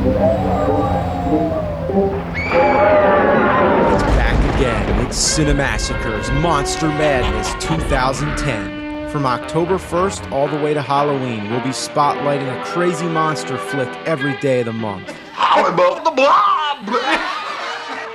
It's back again. It's Cinemassacres Monster Madness 2010. From October 1st all the way to Halloween, we'll be spotlighting a crazy monster flick every day of the month.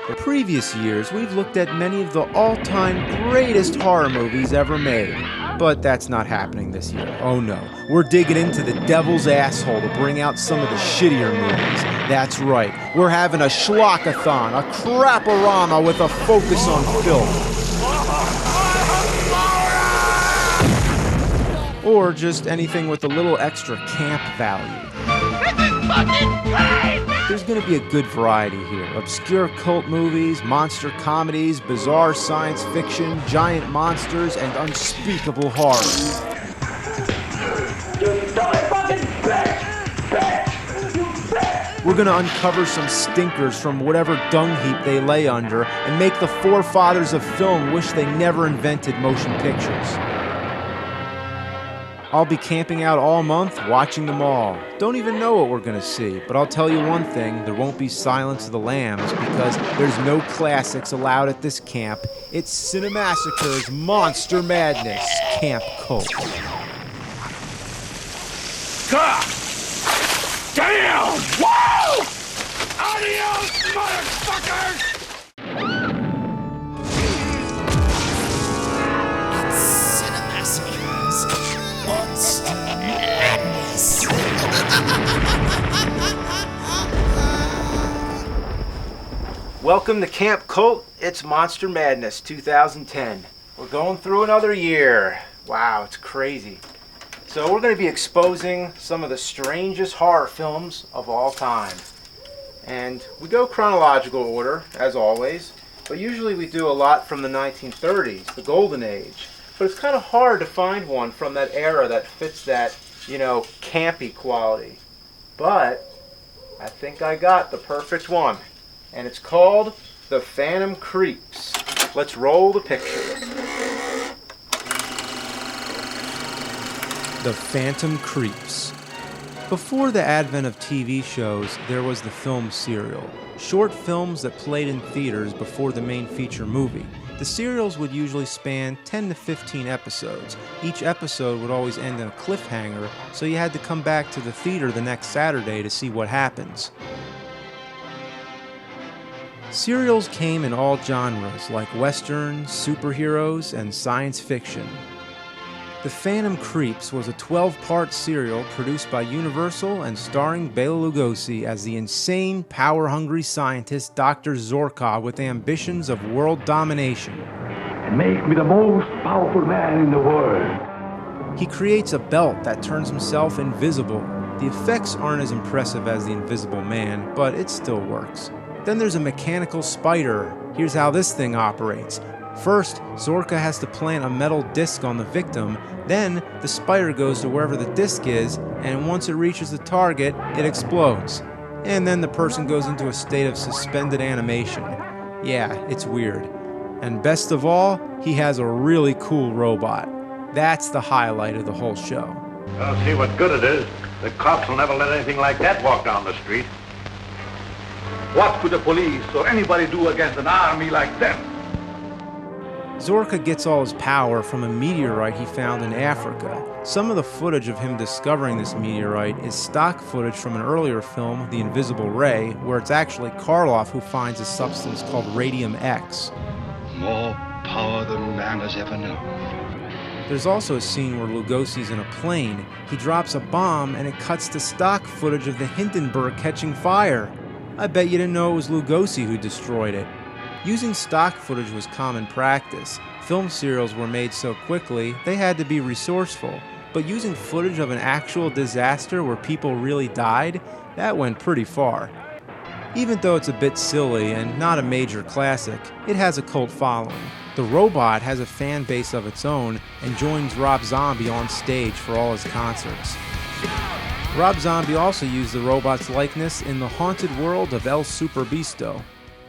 In previous years, we've looked at many of the all-time greatest horror movies ever made. But that's not happening this year. Oh no. We're digging into the devil's asshole to bring out some of the shittier movies. That's right. We're having a schlockathon, a craporama with a focus on filth. Or just anything with a little extra camp value. This is fucking crazy! There's going to be a good variety here. Obscure cult movies, monster comedies, bizarre science fiction, giant monsters, and unspeakable horror. We're going to uncover some stinkers from whatever dung heap they lay under and make the forefathers of film wish they never invented motion pictures. I'll be camping out all month, watching them all. Don't even know what we're gonna see, but I'll tell you one thing, there won't be Silence of the Lambs because there's no classics allowed at this camp. It's Cinemassacres Monster Madness Camp Cult. God damn! Whoa! Adios, motherfuckers! Welcome to Camp Cult. It's Monster Madness 2010. We're going through another year. Wow, it's crazy. So we're going to be exposing some of the strangest horror films of all time. And we go chronological order, as always, but usually we do a lot from the 1930s, the golden age. But it's kind of hard to find one from that era that fits that, campy quality. But I think I got the perfect one. And it's called The Phantom Creeps. Let's roll the picture. The Phantom Creeps. Before the advent of TV shows, there was the film serial. Short films that played in theaters before the main feature movie. The serials would usually span 10 to 15 episodes. Each episode would always end in a cliffhanger, so you had to come back to the theater the next Saturday to see what happens. Serials came in all genres, like westerns, superheroes, and science fiction. The Phantom Creeps was a 12-part serial produced by Universal and starring Bela Lugosi as the insane, power-hungry scientist Dr. Zorka with ambitions of world domination. And make me the most powerful man in the world. He creates a belt that turns himself invisible. The effects aren't as impressive as the Invisible Man, but it still works. Then there's a mechanical spider. Here's how this thing operates. First, Zorka has to plant a metal disc on the victim, then the spider goes to wherever the disc is, and once it reaches the target, it explodes. And then the person goes into a state of suspended animation. Yeah, it's weird. And best of all, he has a really cool robot. That's the highlight of the whole show. I'll see what good it is. The cops will never let anything like that walk down the street. What could the police or anybody do against an army like them? Zorka gets all his power from a meteorite he found in Africa. Some of the footage of him discovering this meteorite is stock footage from an earlier film, The Invisible Ray, where it's actually Karloff who finds a substance called Radium-X. More power than man has ever known. There's also a scene where Lugosi's in a plane. He drops a bomb and it cuts to stock footage of the Hindenburg catching fire. I bet you didn't know it was Lugosi who destroyed it. Using stock footage was common practice. Film serials were made so quickly, they had to be resourceful. But using footage of an actual disaster where people really died, that went pretty far. Even though it's a bit silly and not a major classic, it has a cult following. The robot has a fan base of its own and joins Rob Zombie on stage for all his concerts. Rob Zombie also used the robot's likeness in The Haunted World of El Superbeasto.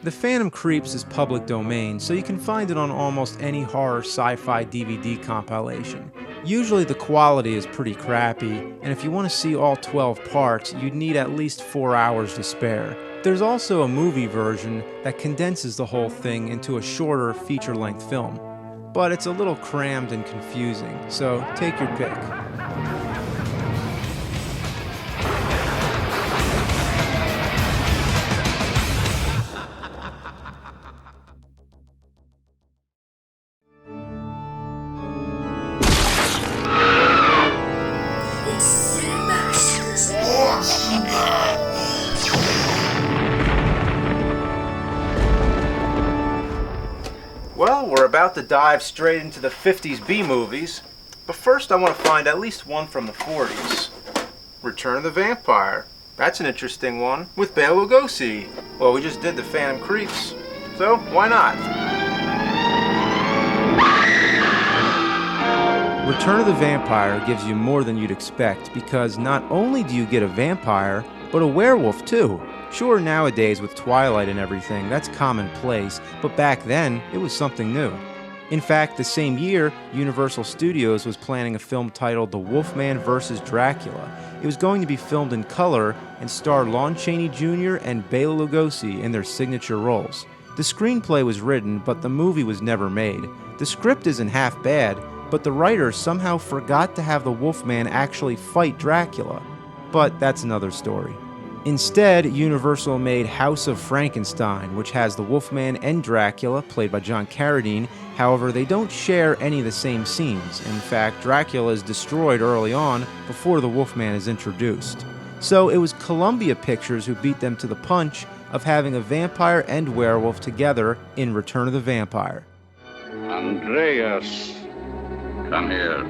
The Phantom Creeps is public domain, so you can find it on almost any horror sci-fi DVD compilation. Usually the quality is pretty crappy, and if you want to see all 12 parts, you'd need at least 4 hours to spare. There's also a movie version that condenses the whole thing into a shorter feature-length film, but it's a little crammed and confusing, so take your pick. Well, we're about to dive straight into the 50s B-movies, but first I want to find at least one from the 40s. Return of the Vampire. That's an interesting one, with Bela Lugosi. Well, we just did The Phantom Creeps, so why not? Return of the Vampire gives you more than you'd expect, because not only do you get a vampire, but a werewolf too. Sure, nowadays with Twilight and everything, that's commonplace, but back then, it was something new. In fact, the same year, Universal Studios was planning a film titled The Wolfman vs. Dracula. It was going to be filmed in color and star Lon Chaney Jr. and Bela Lugosi in their signature roles. The screenplay was written, but the movie was never made. The script isn't half bad, but the writers somehow forgot to have the Wolfman actually fight Dracula. But that's another story. Instead, Universal made House of Frankenstein, which has the Wolfman and Dracula, played by John Carradine. However, they don't share any of the same scenes. In fact, Dracula is destroyed early on before the Wolfman is introduced. So it was Columbia Pictures who beat them to the punch of having a vampire and werewolf together in Return of the Vampire. Andreas, come here.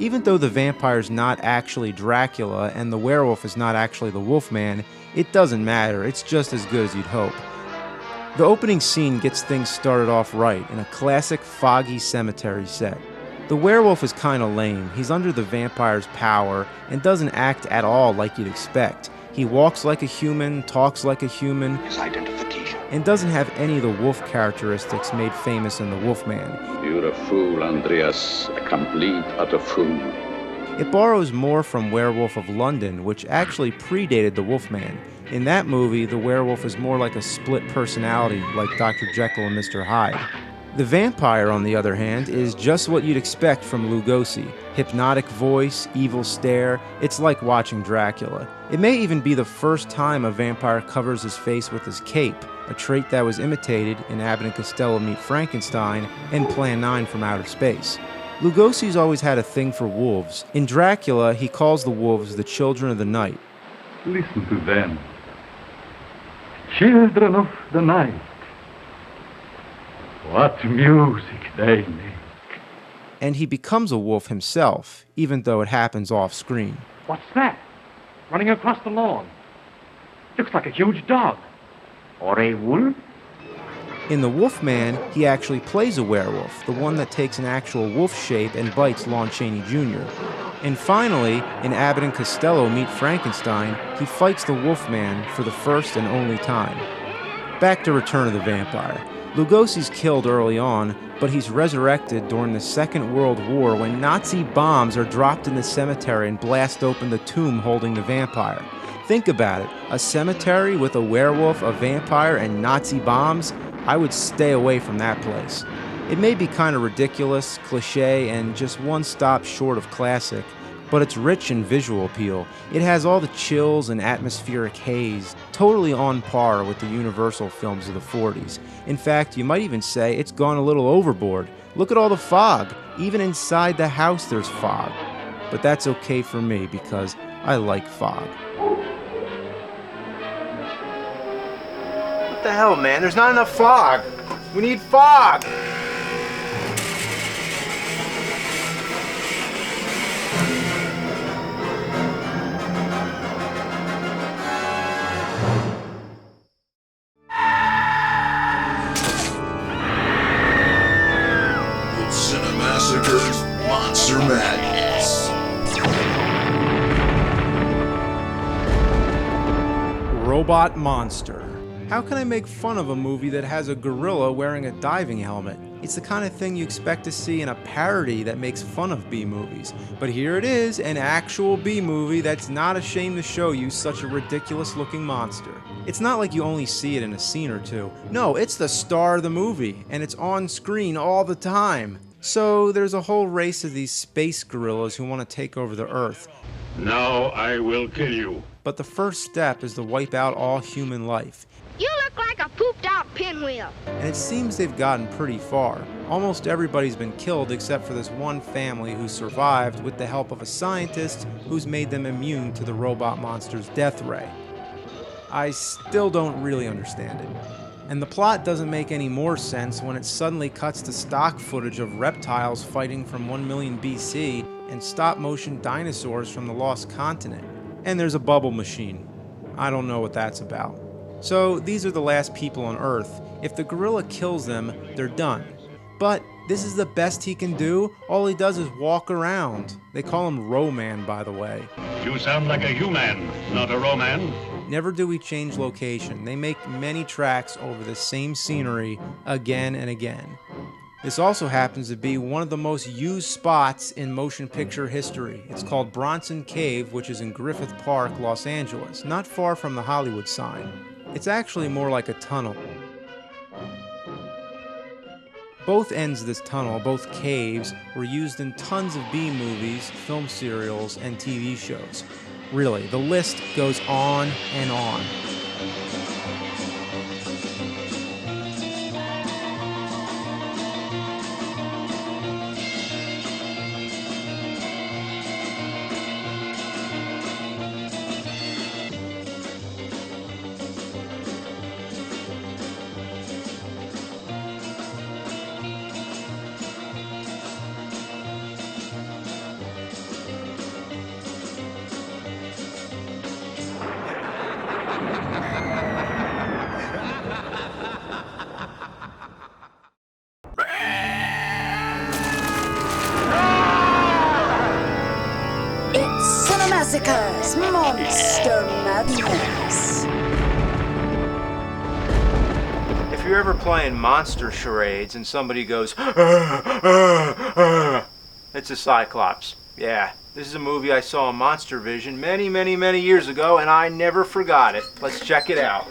Even though the vampire's not actually Dracula and the werewolf is not actually the Wolfman, it doesn't matter, it's just as good as you'd hope. The opening scene gets things started off right in a classic foggy cemetery set. The werewolf is kinda lame, he's under the vampire's power and doesn't act at all like you'd expect. He walks like a human, talks like a human, His identification. and doesn't have any of the wolf characteristics made famous in The Wolfman. You're a fool, Andreas. A complete, utter fool. It borrows more from Werewolf of London, which actually predated The Wolfman. In that movie, the werewolf is more like a split personality, like Dr. Jekyll and Mr. Hyde. The vampire, on the other hand, is just what you'd expect from Lugosi. Hypnotic voice, evil stare, it's like watching Dracula. It may even be the first time a vampire covers his face with his cape, a trait that was imitated in Abbott and Costello Meet Frankenstein and Plan 9 from Outer Space. Lugosi's always had a thing for wolves. In Dracula, he calls the wolves the children of the night. Listen to them. Children of the night. What music they make. And he becomes a wolf himself, even though it happens off-screen. What's that? Running across the lawn. Looks like a huge dog. Or a wolf? In The Wolfman, he actually plays a werewolf, the one that takes an actual wolf shape and bites Lon Chaney Jr. And finally, in Abbott and Costello Meet Frankenstein, he fights the Wolfman for the first and only time. Back to Return of the Vampire. Lugosi's killed early on, but he's resurrected during the Second World War when Nazi bombs are dropped in the cemetery and blast open the tomb holding the vampire. Think about it, a cemetery with a werewolf, a vampire, and Nazi bombs? I would stay away from that place. It may be kind of ridiculous, cliche, and just one stop short of classic, but it's rich in visual appeal. It has all the chills and atmospheric haze, totally on par with the Universal films of the 40s. In fact, you might even say it's gone a little overboard. Look at all the fog. Even inside the house there's fog. But that's okay for me because I like fog. What the hell, man? There's not enough fog. We need fog. Cinemassacre's Monster Madness. Robot Monster. How can I make fun of a movie that has a gorilla wearing a diving helmet? It's the kind of thing you expect to see in a parody that makes fun of B-movies. But here it is, an actual B-movie that's not ashamed to show you such a ridiculous-looking monster. It's not like you only see it in a scene or two. No, it's the star of the movie, and it's on screen all the time. So there's a whole race of these space gorillas who want to take over the Earth. Now I will kill you. But the first step is to wipe out all human life. You look like a pooped-out pinwheel. And it seems they've gotten pretty far. Almost everybody's been killed except for this one family who survived with the help of a scientist who's made them immune to the robot monster's death ray. I still don't really understand it. And the plot doesn't make any more sense when it suddenly cuts to stock footage of reptiles fighting from 1 million BC and stop-motion dinosaurs from the Lost Continent. And there's a bubble machine. I don't know what that's about. So these are the last people on Earth. If the gorilla kills them, they're done. But this is the best he can do. All he does is walk around. They call him Roman, by the way. You sound like a human, not a Roman. Never do we change location. They make many tracks over the same scenery again and again. This also happens to be one of the most used spots in motion picture history. It's called Bronson Cave, which is in Griffith Park, Los Angeles, not far from the Hollywood sign. It's actually more like a tunnel. Both ends of this tunnel, both caves, were used in tons of B-movies, film serials, and TV shows. Really, the list goes on and on. Cinemassacre's Monster Madness. If you're ever playing monster charades and somebody goes, it's a Cyclops. Yeah, this is a movie I saw on Monster Vision many years ago, and I never forgot it. Let's check it out.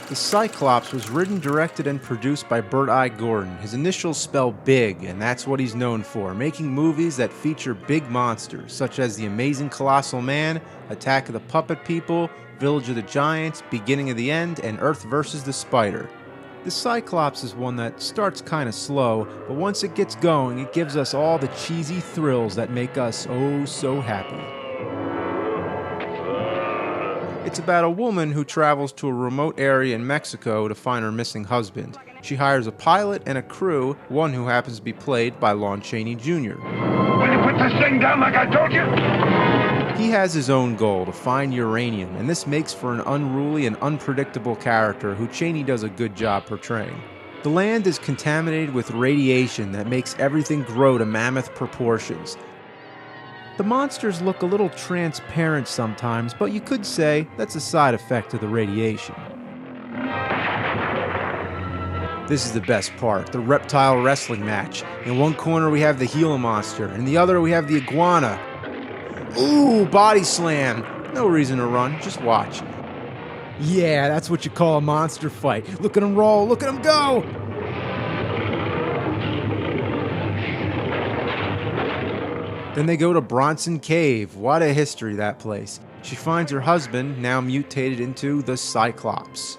The Cyclops was written, directed, and produced by Burt I. Gordon. His initials spell big, and that's what he's known for, making movies that feature big monsters, such as The Amazing Colossal Man, Attack of the Puppet People, Village of the Giants, Beginning of the End, and Earth vs. the Spider. The Cyclops is one that starts kind of slow, but once it gets going, it gives us all the cheesy thrills that make us oh so happy. It's about a woman who travels to a remote area in Mexico to find her missing husband. She hires a pilot and a crew, one who happens to be played by Lon Chaney Jr. Will you put this thing down like I told you? He has his own goal, to find uranium, and this makes for an unruly and unpredictable character who Chaney does a good job portraying. The land is contaminated with radiation that makes everything grow to mammoth proportions. The monsters look a little transparent sometimes, but you could say that's a side effect of the radiation. This is the best part, the reptile wrestling match. In one corner we have the Gila monster, in the other we have the iguana. Ooh, body slam! No reason to run, just watch. Yeah, that's what you call a monster fight. Look at him roll, look at him go! Then they go to Bronson Cave. What a history, that place. She finds her husband, now mutated into the Cyclops.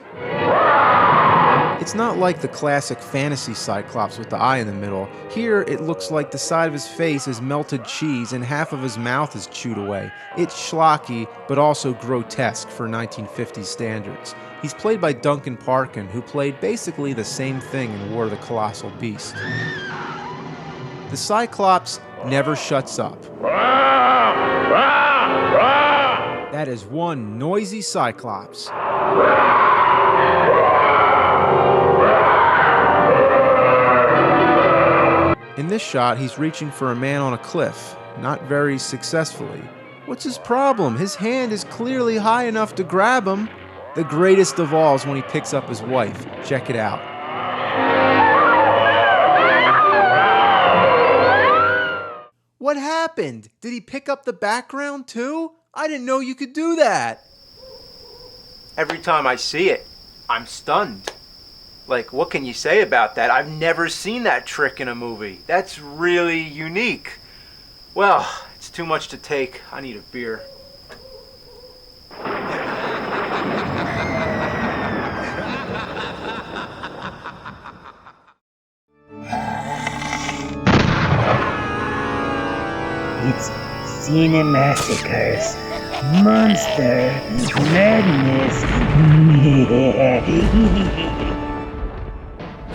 It's not like the classic fantasy Cyclops with the eye in the middle. Here, it looks like the side of his face is melted cheese and half of his mouth is chewed away. It's schlocky, but also grotesque for 1950s standards. He's played by Duncan Parkin, who played basically the same thing in War of the Colossal Beast. The Cyclops never shuts up. That is one noisy Cyclops. In this shot, he's reaching for a man on a cliff, not very successfully. What's his problem? His hand is clearly high enough to grab him. The greatest of all is when he picks up his wife. Check it out. What happened? Did he pick up the background too? I didn't know you could do that. Every time I see it, I'm stunned. Like, what can you say about that? I've never seen that trick in a movie. That's really unique. Well, it's too much to take. I need a beer. It's Cinemassacres. Monster Madness.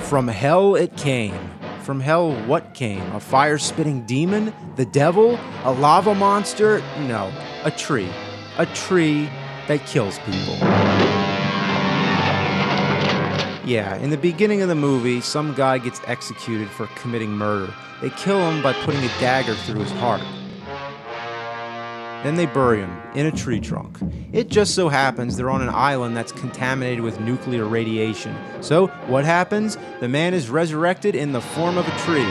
From hell it came. From hell what came? A fire-spitting demon? The devil? A lava monster? No, a tree. A tree that kills people. Yeah, in the beginning of the movie, some guy gets executed for committing murder. They kill him by putting a dagger through his heart. Then they bury him in a tree trunk. It just so happens they're on an island that's contaminated with nuclear radiation. So, what happens? The man is resurrected in the form of a tree.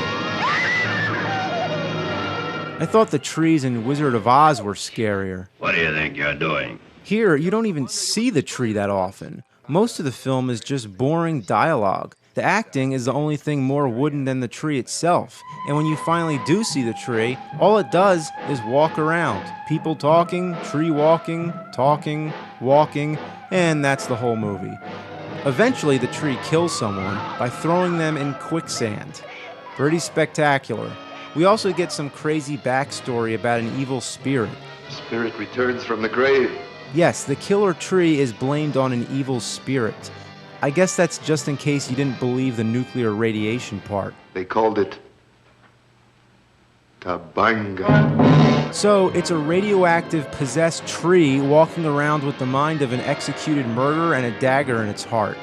I thought the trees in Wizard of Oz were scarier. What do you think you're doing? Here, you don't even see the tree that often. Most of the film is just boring dialogue. The acting is the only thing more wooden than the tree itself. And when you finally do see the tree, all it does is walk around. People talking, tree walking, talking, walking, and that's the whole movie. Eventually, the tree kills someone by throwing them in quicksand. Pretty spectacular. We also get some crazy backstory about an evil spirit. Spirit returns from the grave. Yes, the killer tree is blamed on an evil spirit. I guess that's just in case you didn't believe the nuclear radiation part. They called it Tabanga. So, it's a radioactive, possessed tree walking around with the mind of an executed murderer and a dagger in its heart.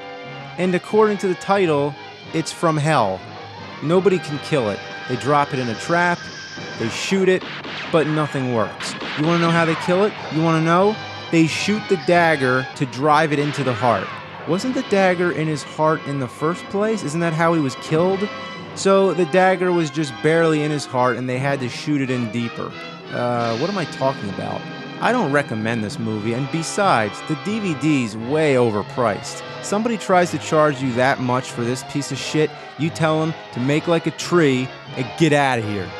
And according to the title, it's from hell. Nobody can kill it. They drop it in a trap, they shoot it, but nothing works. You want to know how they kill it? You want to know? They shoot the dagger to drive it into the heart. Wasn't the dagger in his heart in the first place? Isn't that how he was killed? So the dagger was just barely in his heart and they had to shoot it in deeper. What am I talking about? I don't recommend this movie, and besides, the DVD's way overpriced. Somebody tries to charge you that much for this piece of shit, you tell them to make like a tree and get out of here.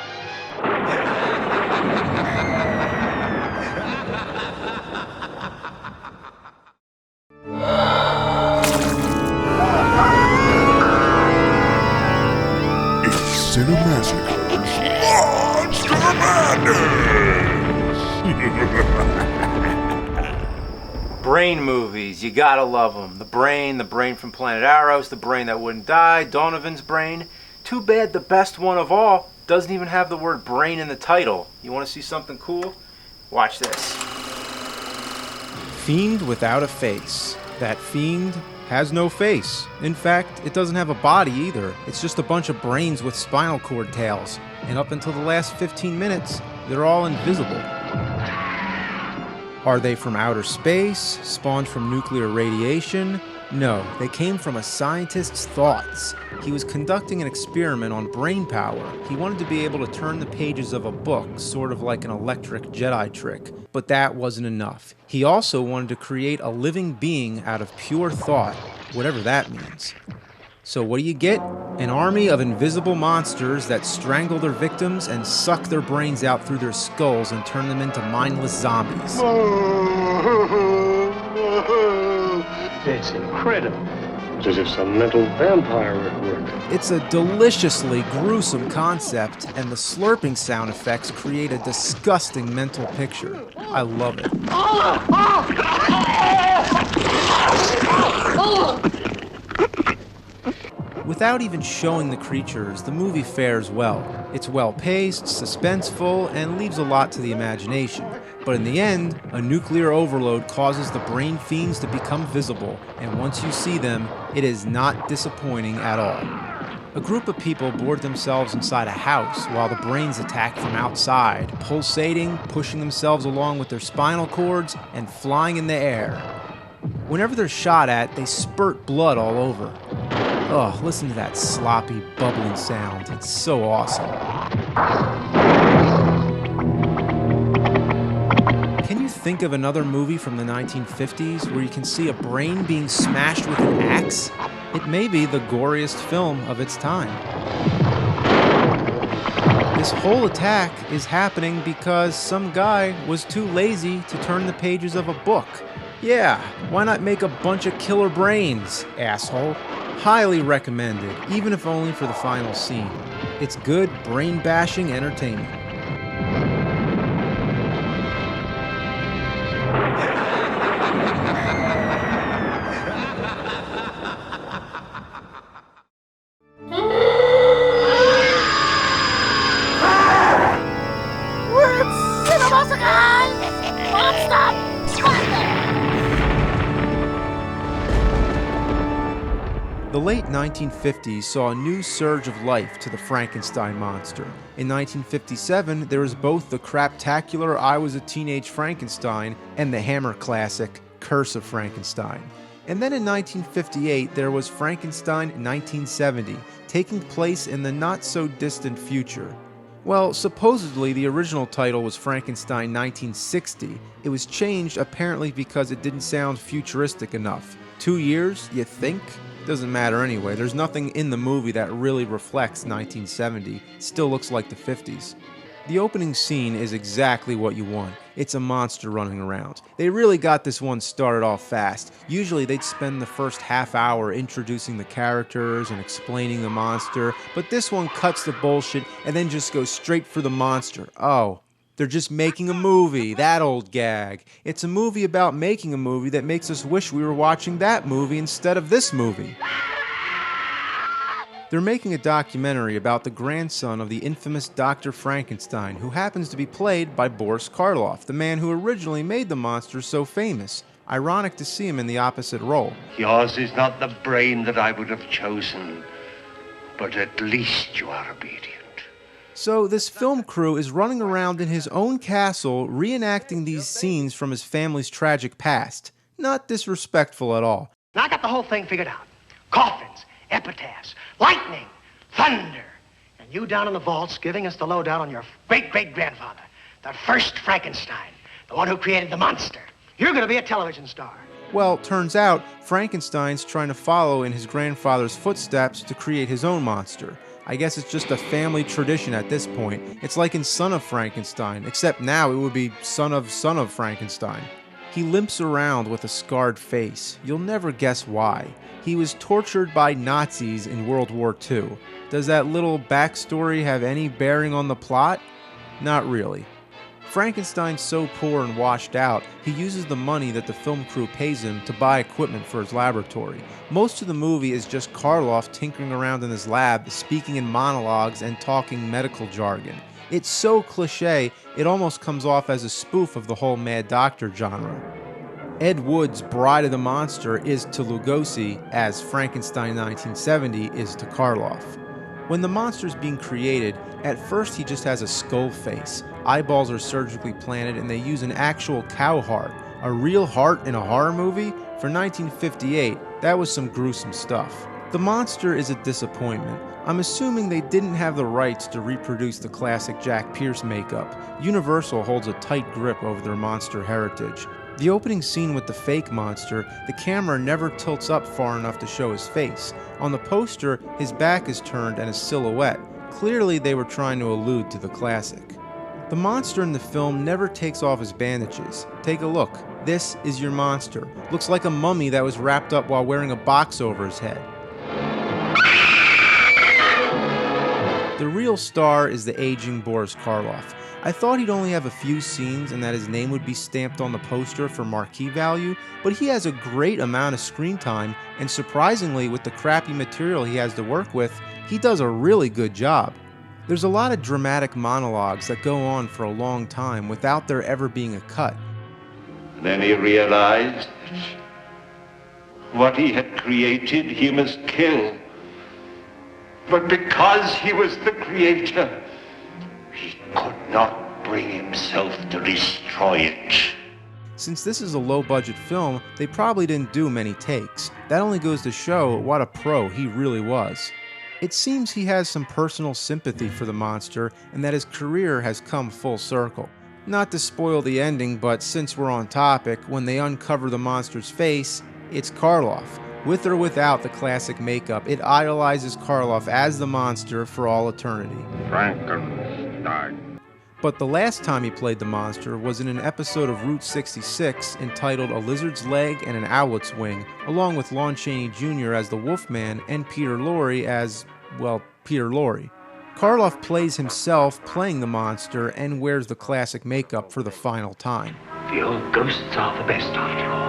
Cinemassacres Monster Madness! Brain movies, you gotta love them. The Brain from Planet Arrows, The Brain That Wouldn't Die, Donovan's Brain. Too bad the best one of all doesn't even have the word brain in the title. You wanna see something cool? Watch this. Fiend Without a Face. That fiend has no face. In fact, it doesn't have a body either. It's just a bunch of brains with spinal cord tails. And up until the last 15 minutes, they're all invisible. Are they from outer space? Spawned from nuclear radiation? No, they came from a scientist's thoughts. He was conducting an experiment on brain power. He wanted to be able to turn the pages of a book, sort of like an electric Jedi trick. But that wasn't enough. He also wanted to create a living being out of pure thought, whatever that means. So what do you get? An army of invisible monsters that strangle their victims and suck their brains out through their skulls and turn them into mindless zombies. It's incredible. It's as if some mental vampire were at work. It's a deliciously gruesome concept, and the slurping sound effects create a disgusting mental picture. I love it. Without even showing the creatures, the movie fares well. It's well-paced, suspenseful, and leaves a lot to the imagination. But in the end, a nuclear overload causes the brain fiends to become visible, and once you see them, it is not disappointing at all. A group of people board themselves inside a house while the brains attack from outside, pulsating, pushing themselves along with their spinal cords, and flying in the air. Whenever they're shot at, they spurt blood all over. Oh, listen to that sloppy, bubbling sound. It's so awesome. think of another movie from the 1950s where you can see a brain being smashed with an axe? It may be the goriest film of its time. This whole attack is happening because some guy was too lazy to turn the pages of a book. Yeah, why not make a bunch of killer brains, asshole? Highly recommended, even if only for the final scene. It's good brain-bashing entertainment. The late 1950s saw a new surge of life to the Frankenstein monster. In 1957, there was both the craptacular I Was a Teenage Frankenstein and the Hammer classic Curse of Frankenstein. And then in 1958, there was Frankenstein 1970, taking place in the not-so-distant future. Well, supposedly the original title was Frankenstein 1960. It was changed apparently because it didn't sound futuristic enough. 2 years, you think? Doesn't matter anyway. There's nothing in the movie that really reflects 1970. It still looks like the 50s. The opening scene is exactly what you want. It's a monster running around. They really got this one started off fast. Usually they'd spend the first half hour introducing the characters and explaining the monster, but this one cuts the bullshit and then just goes straight for the monster. Oh, they're just making a movie, that old gag. It's a movie about making a movie that makes us wish we were watching that movie instead of this movie. They're making a documentary about the grandson of the infamous Dr. Frankenstein, who happens to be played by Boris Karloff, the man who originally made the monster so famous. Ironic to see him in the opposite role. Yours is not the brain that I would have chosen, but at least you are obedient. So this film crew is running around in his own castle reenacting these scenes from his family's tragic past. Not disrespectful at all. Now I got the whole thing figured out. Coffins, epitaphs, lightning, thunder. And you down in the vaults giving us the lowdown on your great-great-grandfather, the first Frankenstein, the one who created the monster. You're going to be a television star. Well, turns out Frankenstein's trying to follow in his grandfather's footsteps to create his own monster. I guess it's just a family tradition at this point. It's like in Son of Frankenstein, except now it would be Son of Frankenstein. He limps around with a scarred face. You'll never guess why. He was tortured by Nazis in World War II. Does that little backstory have any bearing on the plot? Not really. Frankenstein's so poor and washed out, he uses the money that the film crew pays him to buy equipment for his laboratory. Most of the movie is just Karloff tinkering around in his lab, speaking in monologues and talking medical jargon. It's so cliche, it almost comes off as a spoof of the whole Mad Doctor genre. Ed Wood's Bride of the Monster is to Lugosi as Frankenstein 1970 is to Karloff. When the monster's being created, at first he just has a skull face. Eyeballs are surgically planted and they use an actual cow heart. A real heart in a horror movie? For 1958, that was some gruesome stuff. The monster is a disappointment. I'm assuming they didn't have the rights to reproduce the classic Jack Pierce makeup. Universal holds a tight grip over their monster heritage. The opening scene with the fake monster, the camera never tilts up far enough to show his face. On the poster, his back is turned and a silhouette. Clearly they were trying to allude to the classic. The monster in the film never takes off his bandages. Take a look. This is your monster. Looks like a mummy that was wrapped up while wearing a box over his head. The real star is the aging Boris Karloff. I thought he'd only have a few scenes and that his name would be stamped on the poster for marquee value, but he has a great amount of screen time, and surprisingly, with the crappy material he has to work with, he does a really good job. There's a lot of dramatic monologues that go on for a long time without there ever being a cut. Then he realized what he had created, he must kill. But because he was the creator, he could not bring himself to destroy it. Since this is a low-budget film, they probably didn't do many takes. That only goes to show what a pro he really was. It seems he has some personal sympathy for the monster and that his career has come full circle. Not to spoil the ending, but since we're on topic, when they uncover the monster's face, it's Karloff. With or without the classic makeup, it idolizes Karloff as the monster for all eternity. Frankenstein. But the last time he played the monster was in an episode of Route 66 entitled A Lizard's Leg and an Owlet's Wing, along with Lon Chaney Jr. as the Wolfman and Peter Lorre as, well, Peter Lorre. Karloff plays himself playing the monster and wears the classic makeup for the final time. The old ghosts are the best after all.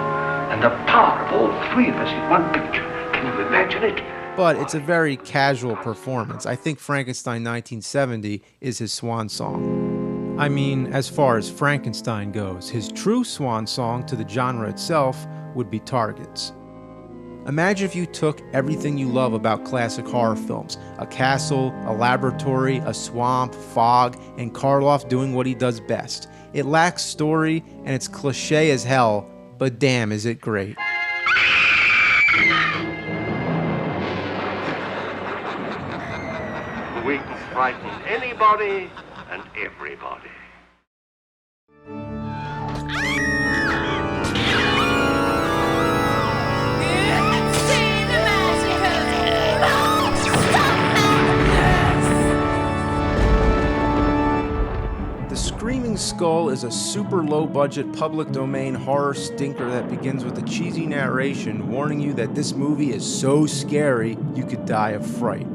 And the power of all three of us in one picture. Can you imagine it? But it's a very casual performance. I think Frankenstein 1970 is his swan song. I mean, as far as Frankenstein goes, his true swan song to the genre itself would be Targets. Imagine if you took everything you love about classic horror films, a castle, a laboratory, a swamp, fog, and Karloff doing what he does best. It lacks story, and it's cliche as hell, but damn is it great. We can frighten anybody and everybody. Screaming Skull is a super low-budget public domain horror stinker that begins with a cheesy narration warning you that this movie is so scary you could die of fright.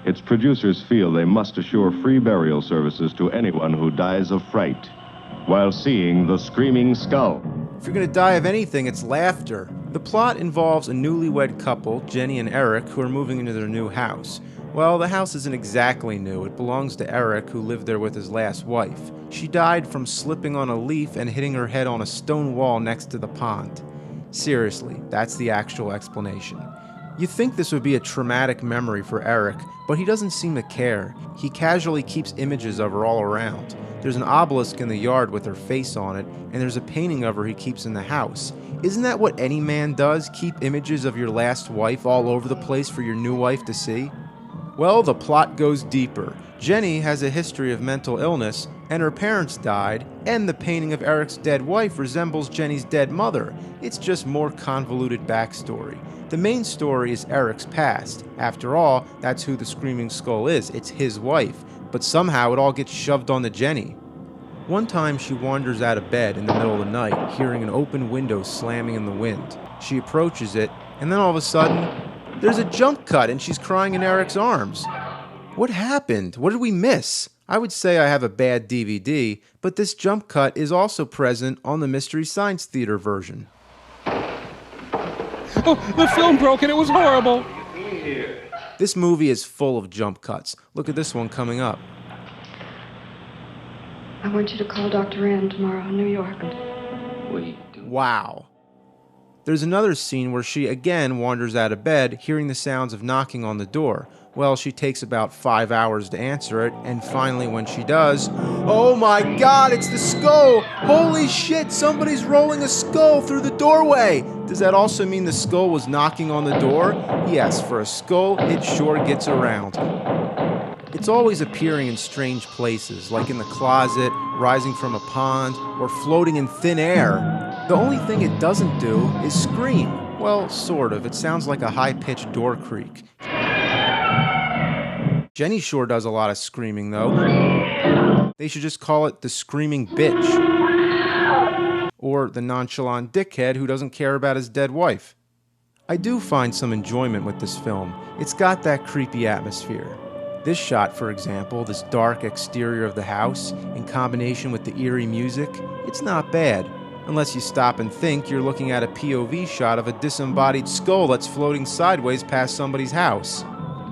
Its producers feel they must assure free burial services to anyone who dies of fright while seeing The Screaming Skull. If you're going to die of anything, it's laughter. The plot involves a newlywed couple, Jenny and Eric, who are moving into their new house. Well, the house isn't exactly new. It belongs to Eric, who lived there with his last wife. She died from slipping on a leaf and hitting her head on a stone wall next to the pond. Seriously, that's the actual explanation. You'd think this would be a traumatic memory for Eric, but he doesn't seem to care. He casually keeps images of her all around. There's an obelisk in the yard with her face on it, and there's a painting of her he keeps in the house. Isn't that what any man does? Keep images of your last wife all over the place for your new wife to see? Well, the plot goes deeper. Jenny has a history of mental illness, and her parents died, and the painting of Eric's dead wife resembles Jenny's dead mother. It's just more convoluted backstory. The main story is Eric's past. After all, that's who the Screaming Skull is. It's his wife. But somehow it all gets shoved onto Jenny. One time she wanders out of bed in the middle of the night, hearing an open window slamming in the wind. She approaches it, and then all of a sudden, there's a jump cut and she's crying in Eric's arms. What happened? What did we miss? I would say I have a bad DVD, but this jump cut is also present on the Mystery Science Theater version. Oh, the film broke and it was horrible. This movie is full of jump cuts. Look at this one coming up. I want you to call Dr. Ann tomorrow in New York. Wow. There's another scene where she again wanders out of bed, hearing the sounds of knocking on the door. Well, she takes about 5 hours to answer it, and finally when she does, oh my god, it's the skull! Holy shit, somebody's rolling a skull through the doorway! Does that also mean the skull was knocking on the door? Yes, for a skull, it sure gets around. It's always appearing in strange places, like in the closet, rising from a pond, or floating in thin air. The only thing it doesn't do is scream. Well, sort of. It sounds like a high-pitched door creak. Jenny sure does a lot of screaming, though. They should just call it the Screaming Bitch. Or the nonchalant dickhead who doesn't care about his dead wife. I do find some enjoyment with this film. It's got that creepy atmosphere. This shot, for example, this dark exterior of the house, in combination with the eerie music, it's not bad. Unless you stop and think you're looking at a POV shot of a disembodied skull that's floating sideways past somebody's house.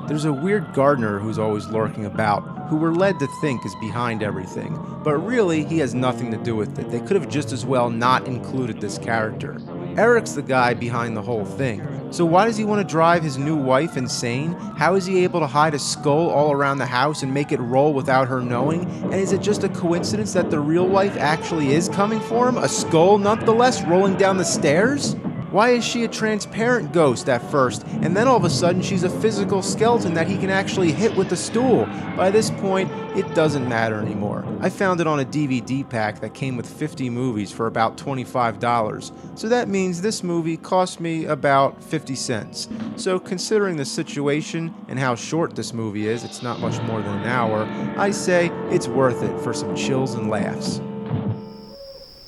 There's a weird gardener who's always lurking about, who we're led to think is behind everything, but really he has nothing to do with it. They could have just as well not included this character. Eric's the guy behind the whole thing. So why does he want to drive his new wife insane? How is he able to hide a skull all around the house and make it roll without her knowing? And is it just a coincidence that the real wife actually is coming for him? A skull nonetheless rolling down the stairs? Why is she a transparent ghost at first, and then all of a sudden she's a physical skeleton that he can actually hit with the stool? By this point, it doesn't matter anymore. I found it on a DVD pack that came with 50 movies for about $25, so that means this movie cost me about 50 cents. So considering the situation and how short this movie is, it's not much more than an hour, I say it's worth it for some chills and laughs.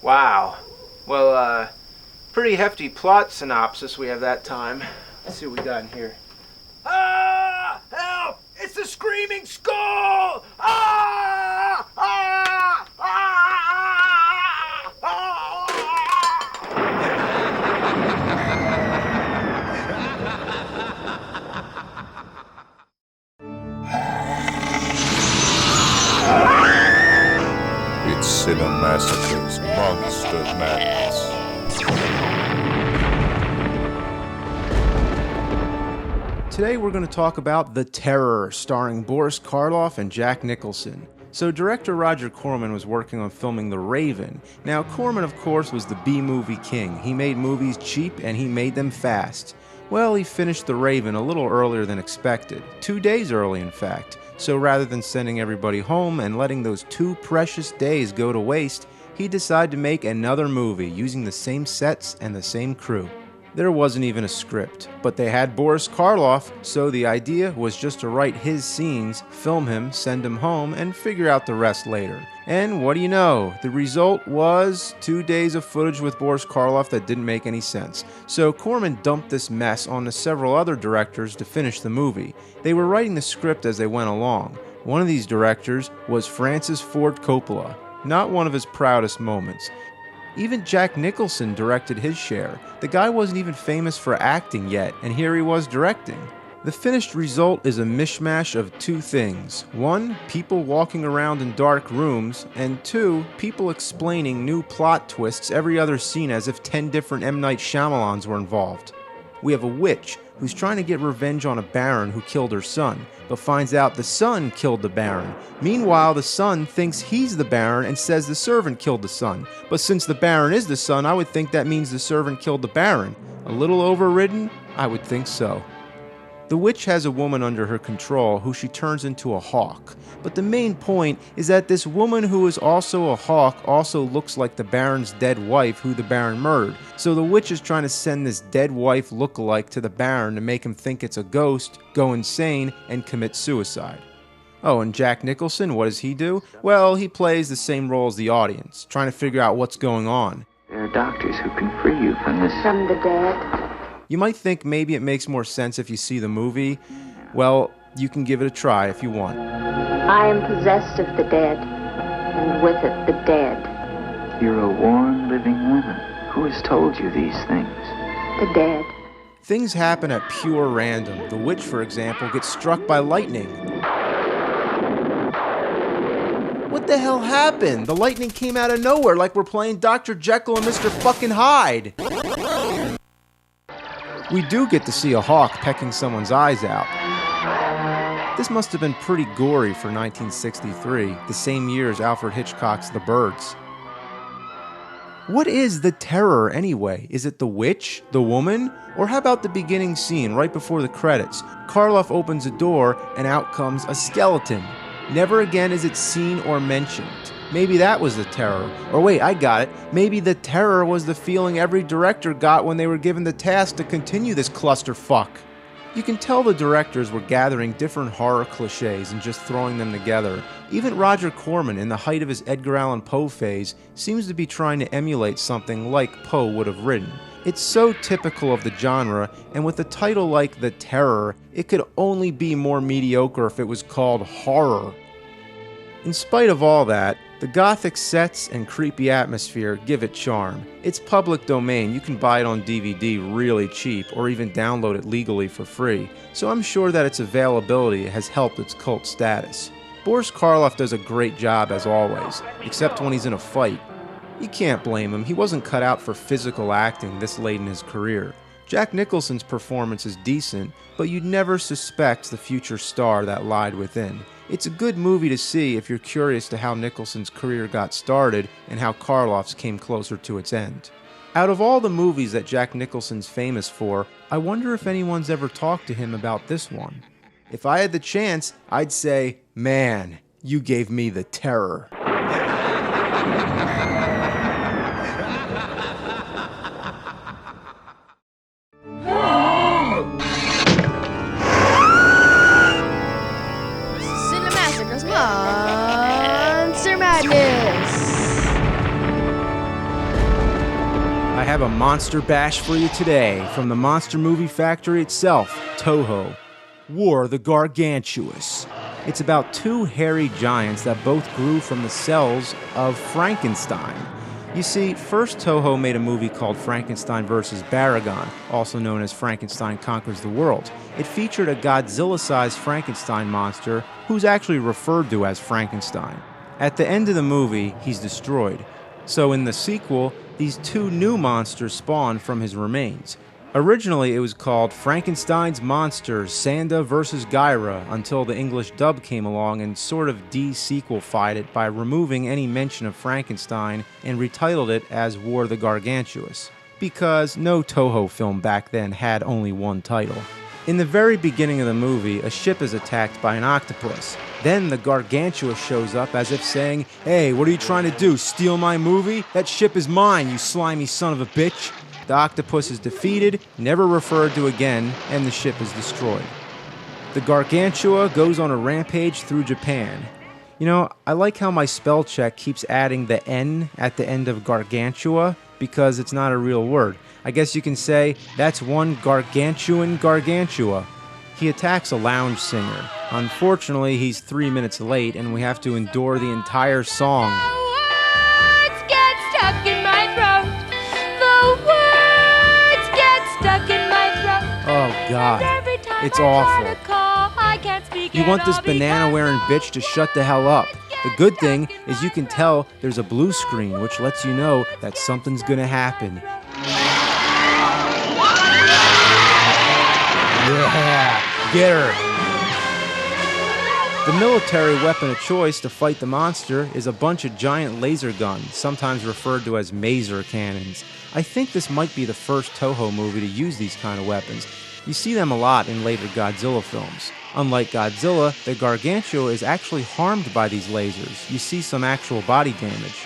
Wow. Well, pretty hefty plot synopsis we have that time. Let's see what we got in here. Ah! Help! It's the Screaming Skull! Ah! Ah! Ah! Ah! It's Cinemassacre's Monster Madness. Today we're going to talk about The Terror, starring Boris Karloff and Jack Nicholson. So director Roger Corman was working on filming The Raven. Now Corman, of course, was the B-movie king. He made movies cheap and he made them fast. Well, he finished The Raven a little earlier than expected. 2 days early, in fact. So rather than sending everybody home and letting those 2 precious days go to waste, he decided to make another movie using the same sets and the same crew. There wasn't even a script, but they had Boris Karloff, so the idea was just to write his scenes, film him, send him home, and figure out the rest later. And what do you know? The result was 2 days of footage with Boris Karloff that didn't make any sense. So Corman dumped this mess onto several other directors to finish the movie. They were writing the script as they went along. One of these directors was Francis Ford Coppola. Not one of his proudest moments. Even Jack Nicholson directed his share. The guy wasn't even famous for acting yet, and here he was directing. The finished result is a mishmash of 2 things. 1, people walking around in dark rooms, and 2, people explaining new plot twists every other scene as if 10 different M. Night Shyamalans were involved. We have a witch who's trying to get revenge on a baron who killed her son, but finds out the son killed the baron. Meanwhile, the son thinks he's the baron and says the servant killed the son. But since the baron is the son, I would think that means the servant killed the baron. A little overridden? I would think so. The witch has a woman under her control who she turns into a hawk. But the main point is that this woman who is also a hawk also looks like the Baron's dead wife who the Baron murdered. So the witch is trying to send this dead wife lookalike to the Baron to make him think it's a ghost, go insane, and commit suicide. Oh, and Jack Nicholson, what does he do? Well, he plays the same role as the audience, trying to figure out what's going on. There are doctors who can free you from this. From the dead. You might think maybe it makes more sense if you see the movie. Well, you can give it a try if you want. I am possessed of the dead, and with it the dead. You're a warm, living woman. Who has told you these things? The dead. Things happen at pure random. The witch, for example, gets struck by lightning. What the hell happened? The lightning came out of nowhere like we're playing Dr. Jekyll and Mr. fucking Hyde. We do get to see a hawk pecking someone's eyes out. This must have been pretty gory for 1963, the same year as Alfred Hitchcock's The Birds. What is The Terror anyway? Is it the witch? The woman? Or how about the beginning scene right before the credits? Karloff opens a door and out comes a skeleton. Never again is it seen or mentioned. Maybe that was the terror. Or wait, I got it. Maybe the terror was the feeling every director got when they were given the task to continue this clusterfuck. You can tell the directors were gathering different horror cliches and just throwing them together. Even Roger Corman, in the height of his Edgar Allan Poe phase, seems to be trying to emulate something like Poe would have written. It's so typical of the genre, and with a title like The Terror, it could only be more mediocre if it was called horror. In spite of all that, the gothic sets and creepy atmosphere give it charm. It's public domain, you can buy it on DVD really cheap or even download it legally for free, so I'm sure that its availability has helped its cult status. Boris Karloff does a great job as always, except when he's in a fight. You can't blame him, he wasn't cut out for physical acting this late in his career. Jack Nicholson's performance is decent, but you'd never suspect the future star that lied within. It's a good movie to see if you're curious to how Nicholson's career got started and how Karloff's came closer to its end. Out of all the movies that Jack Nicholson's famous for, I wonder if anyone's ever talked to him about this one. If I had the chance, I'd say, man, you gave me the terror. Cinemassacre's Monster Madness. I have a monster bash for you today from the Monster Movie Factory itself, Toho. War the Gargantuous. It's about two hairy giants that both grew from the cells of Frankenstein. You see, first Toho made a movie called Frankenstein vs. Baragon, also known as Frankenstein Conquers the World. It featured a Godzilla-sized Frankenstein monster who's actually referred to as Frankenstein. At the end of the movie, he's destroyed. So in the sequel, these two new monsters spawn from his remains. Originally, it was called Frankenstein's Monsters, Sanda vs. Gyra, until the English dub came along and sort of de-sequelified it by removing any mention of Frankenstein and retitled it as War the Gargantuous, because no Toho film back then had only one title. In the very beginning of the movie, a ship is attacked by an octopus. Then the Gargantua shows up as if saying, "Hey, what are you trying to do, steal my movie? That ship is mine, you slimy son of a bitch." The octopus is defeated, never referred to again, and the ship is destroyed. The Gargantua goes on a rampage through Japan. You know, I like how my spell check keeps adding the N at the end of Gargantua, because it's not a real word. I guess you can say, that's one gargantuan Gargantua. He attacks a lounge singer. Unfortunately, he's 3 minutes late, and we have to endure the entire song. Words get stuck in my throat. The words get stuck in my throat. Oh God, it's awful. You want this banana-wearing bitch to shut the hell up. The good thing is you can tell there's a blue screen, which lets you know that something's gonna happen. Yeah, get her. The military weapon of choice to fight the monster is a bunch of giant laser guns, sometimes referred to as maser cannons. I think this might be the first Toho movie to use these kind of weapons. You see them a lot in later Godzilla films. Unlike Godzilla, the Gargantua is actually harmed by these lasers. You see some actual body damage.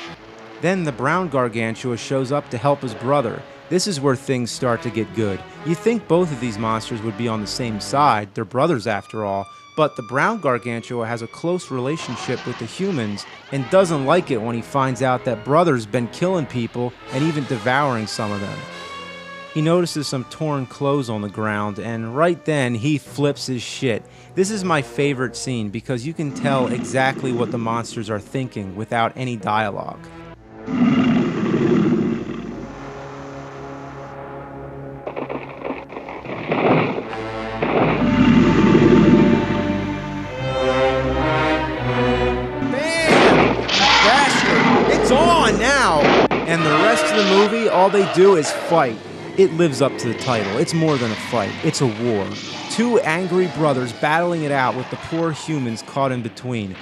Then the brown Gargantua shows up to help his brother. This is where things start to get good. You think both of these monsters would be on the same side, they're brothers after all, but the brown Gargantua has a close relationship with the humans and doesn't like it when he finds out that brother's been killing people and even devouring some of them. He notices some torn clothes on the ground, and right then he flips his shit. This is my favorite scene because you can tell exactly what the monsters are thinking without any dialogue. It's on now! And the rest of the movie, all they do is fight. It lives up to the title. It's more than a fight. It's a war. Two angry brothers battling it out with the poor humans caught in between.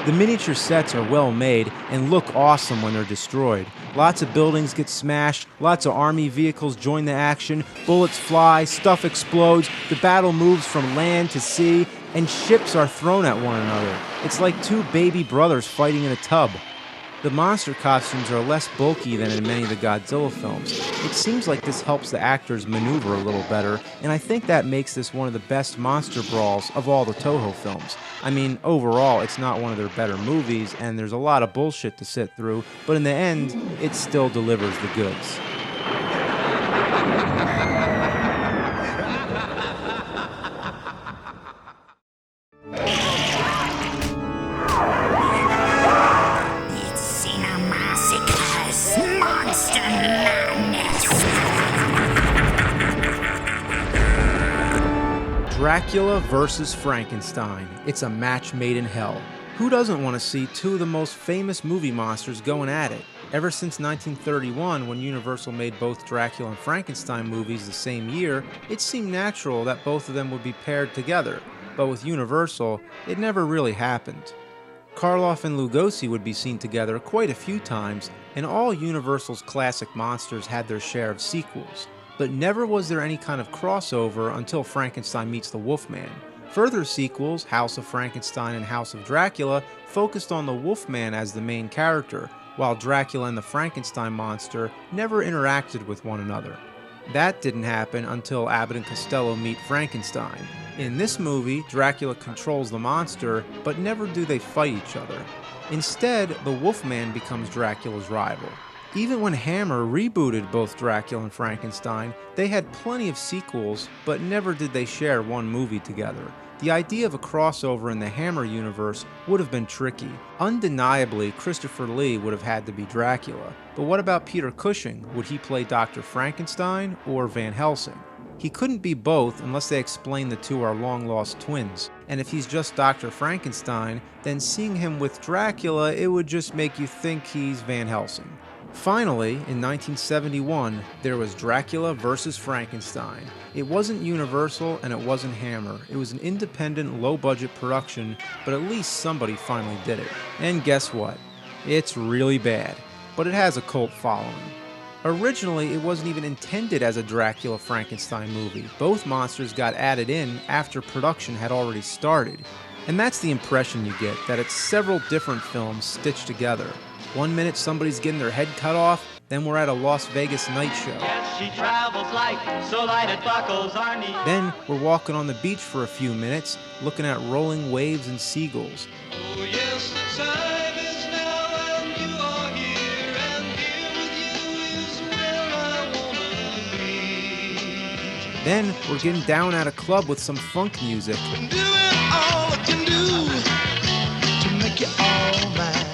The miniature sets are well made and look awesome when they're destroyed. Lots of buildings get smashed, lots of army vehicles join the action, bullets fly, stuff explodes, the battle moves from land to sea, and ships are thrown at one another. It's like two baby brothers fighting in a tub. The monster costumes are less bulky than in many of the Godzilla films. It seems like this helps the actors maneuver a little better, and I think that makes this one of the best monster brawls of all the Toho films. I mean, overall, it's not one of their better movies, and there's a lot of bullshit to sit through, but in the end, it still delivers the goods. Dracula vs. Frankenstein. It's a match made in hell. Who doesn't want to see two of the most famous movie monsters going at it? Ever since 1931, when Universal made both Dracula and Frankenstein movies the same year, it seemed natural that both of them would be paired together. But with Universal, it never really happened. Karloff and Lugosi would be seen together quite a few times, and all Universal's classic monsters had their share of sequels. But never was there any kind of crossover until Frankenstein meets the Wolfman. Further sequels, House of Frankenstein and House of Dracula, focused on the Wolfman as the main character, while Dracula and the Frankenstein monster never interacted with one another. That didn't happen until Abbott and Costello meet Frankenstein. In this movie, Dracula controls the monster, but never do they fight each other. Instead, the Wolfman becomes Dracula's rival. Even when Hammer rebooted both Dracula and Frankenstein, they had plenty of sequels, but never did they share one movie together. The idea of a crossover in the Hammer universe would have been tricky. Undeniably, Christopher Lee would have had to be Dracula. But what about Peter Cushing? Would he play Dr. Frankenstein or Van Helsing? He couldn't be both unless they explain the two are long-lost twins. And if he's just Dr. Frankenstein, then seeing him with Dracula, it would just make you think he's Van Helsing. Finally, in 1971, there was Dracula vs. Frankenstein. It wasn't Universal and it wasn't Hammer. It was an independent, low-budget production, but at least somebody finally did it. And guess what? It's really bad, but it has a cult following. Originally, it wasn't even intended as a Dracula-Frankenstein movie. Both monsters got added in after production had already started. And that's the impression you get, that it's several different films stitched together. One minute somebody's getting their head cut off, then we're at a Las Vegas night show. Yes, she travels light, so light it buckles our knees. Then we're walking on the beach for a few minutes, looking at rolling waves and seagulls. Oh yes, the time is now and you are here, and here with you is where I wanna be. Then we're getting down at a club with some funk music. And doing all I can do to make you all mine.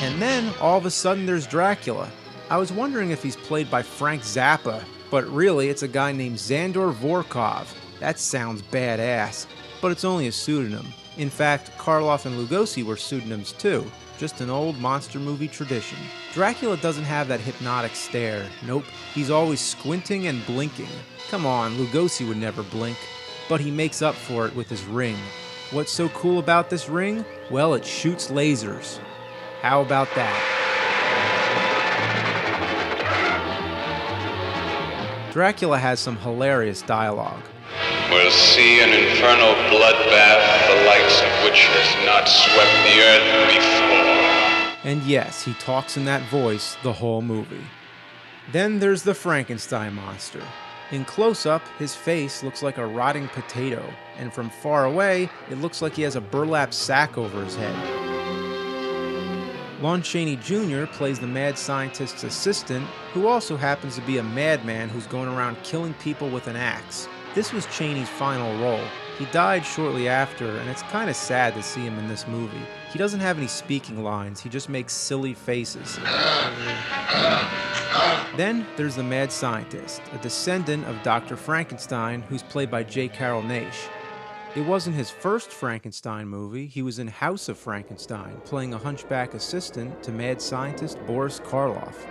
And then, all of a sudden, there's Dracula. I was wondering if he's played by Frank Zappa, but really, it's a guy named Zandor Vorkov. That sounds badass, but it's only a pseudonym. In fact, Karloff and Lugosi were pseudonyms too, just an old monster movie tradition. Dracula doesn't have that hypnotic stare. Nope, he's always squinting and blinking. Come on, Lugosi would never blink, but he makes up for it with his ring. What's so cool about this ring? Well, it shoots lasers. How about that? Dracula has some hilarious dialogue. We'll see an infernal bloodbath, the likes of which has not swept the earth before. And yes, he talks in that voice the whole movie. Then there's the Frankenstein monster. In close-up, his face looks like a rotting potato, and from far away, it looks like he has a burlap sack over his head. Lon Chaney Jr. plays the mad scientist's assistant, who also happens to be a madman who's going around killing people with an axe. This was Chaney's final role. He died shortly after, and it's kind of sad to see him in this movie. He doesn't have any speaking lines, he just makes silly faces. Then there's the mad scientist, a descendant of Dr. Frankenstein, who's played by J. Carrol Naish. It wasn't his first Frankenstein movie. He was in House of Frankenstein, playing a hunchback assistant to mad scientist Boris Karloff.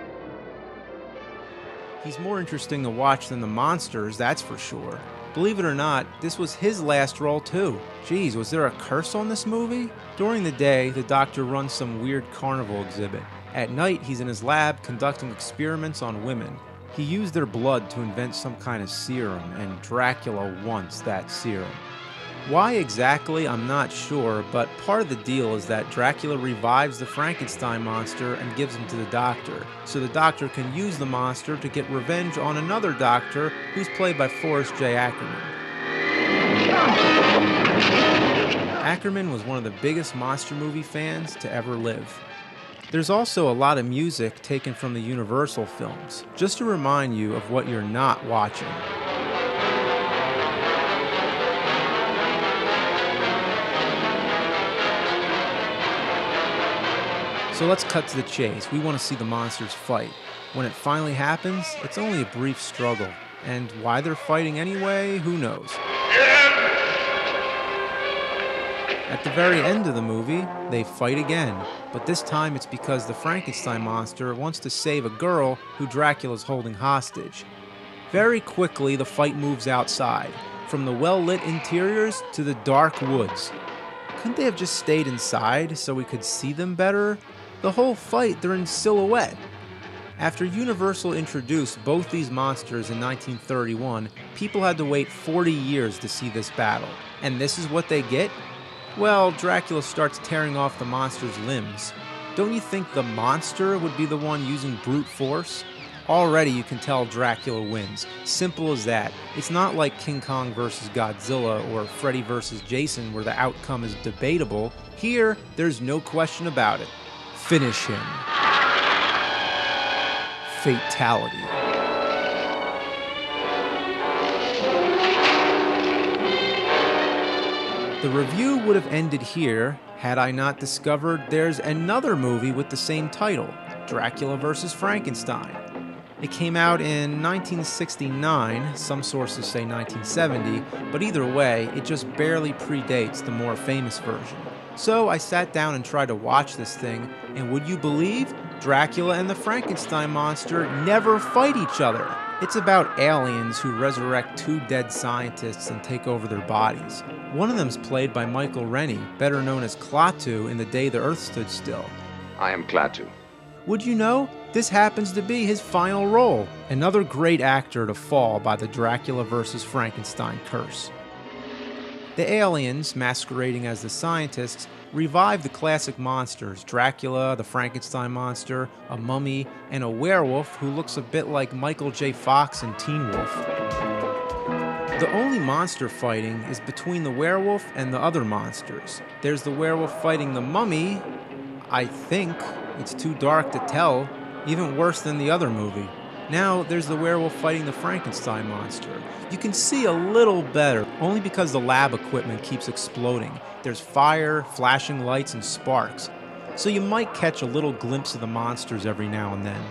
He's more interesting to watch than the monsters, that's for sure. Believe it or not, this was his last role too. Geez, was there a curse on this movie? During the day, the doctor runs some weird carnival exhibit. At night, he's in his lab conducting experiments on women. He used their blood to invent some kind of serum, and Dracula wants that serum. Why exactly, I'm not sure, but part of the deal is that Dracula revives the Frankenstein monster and gives him to the doctor, so the doctor can use the monster to get revenge on another doctor who's played by Forrest J. Ackerman. Ackerman was one of the biggest monster movie fans to ever live. There's also a lot of music taken from the Universal films, just to remind you of what you're not watching. So let's cut to the chase. We want to see the monsters fight. When it finally happens, it's only a brief struggle. And why they're fighting anyway, who knows? At the very end of the movie, they fight again. But this time it's because the Frankenstein monster wants to save a girl who Dracula's holding hostage. Very quickly, the fight moves outside, from the well-lit interiors to the dark woods. Couldn't they have just stayed inside so we could see them better? The whole fight, they're in silhouette. After Universal introduced both these monsters in 1931, people had to wait 40 years to see this battle. And this is what they get? Well, Dracula starts tearing off the monster's limbs. Don't you think the monster would be the one using brute force? Already you can tell Dracula wins. Simple as that. It's not like King Kong vs. Godzilla or Freddy vs. Jason where the outcome is debatable. Here, there's no question about it. Finish him. Fatality. The review would have ended here had I not discovered there's another movie with the same title, Dracula vs. Frankenstein. It came out in 1969, some sources say 1970, but either way, it just barely predates the more famous version. So I sat down and tried to watch this thing, and would you believe, Dracula and the Frankenstein monster never fight each other. It's about aliens who resurrect two dead scientists and take over their bodies. One of them's played by Michael Rennie, better known as Klaatu in The Day the Earth Stood Still. I am Klaatu. Would you know? This happens to be his final role. Another great actor to fall by the Dracula vs. Frankenstein curse. The aliens, masquerading as the scientists, revive the classic monsters, Dracula, the Frankenstein monster, a mummy, and a werewolf who looks a bit like Michael J. Fox in Teen Wolf. The only monster fighting is between the werewolf and the other monsters. There's the werewolf fighting the mummy. I think it's too dark to tell, even worse than the other movie. Now there's the werewolf fighting the Frankenstein monster. You can see a little better, only because the lab equipment keeps exploding. There's fire, flashing lights, and sparks. So you might catch a little glimpse of the monsters every now and then.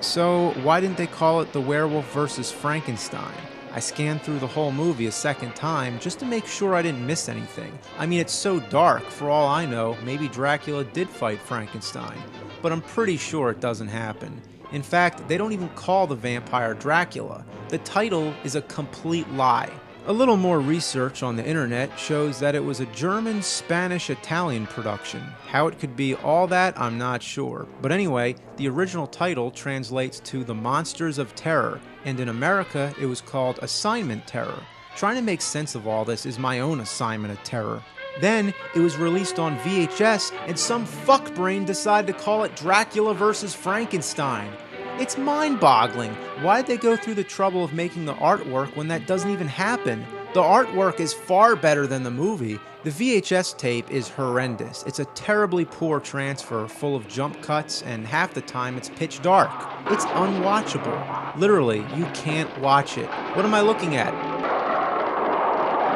So why didn't they call it The Werewolf vs. Frankenstein? I scanned through the whole movie a second time just to make sure I didn't miss anything. I mean, it's so dark, for all I know, maybe Dracula did fight Frankenstein. But I'm pretty sure it doesn't happen. In fact, they don't even call the vampire Dracula. The title is a complete lie. A little more research on the internet shows that it was a German, Spanish, Italian production. How it could be all that, I'm not sure. But anyway, the original title translates to The Monsters of Terror, and in America it was called Assignment Terror. Trying to make sense of all this is my own assignment of terror. Then it was released on VHS, and some fuckbrain decided to call it Dracula vs. Frankenstein. It's mind-boggling. Why'd they go through the trouble of making the artwork when that doesn't even happen? The artwork is far better than the movie. The VHS tape is horrendous. It's a terribly poor transfer full of jump cuts, and half the time it's pitch dark. It's unwatchable. Literally, you can't watch it. What am I looking at?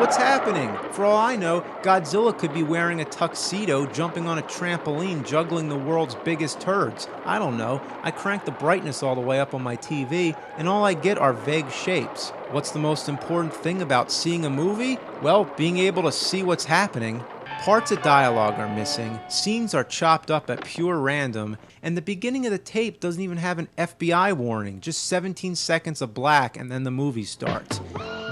What's happening? For all I know, Godzilla could be wearing a tuxedo, jumping on a trampoline, juggling the world's biggest turds. I don't know. I crank the brightness all the way up on my TV, and all I get are vague shapes. What's the most important thing about seeing a movie? Well, being able to see what's happening. Parts of dialogue are missing, scenes are chopped up at pure random, and the beginning of the tape doesn't even have an FBI warning, just 17 seconds of black and then the movie starts.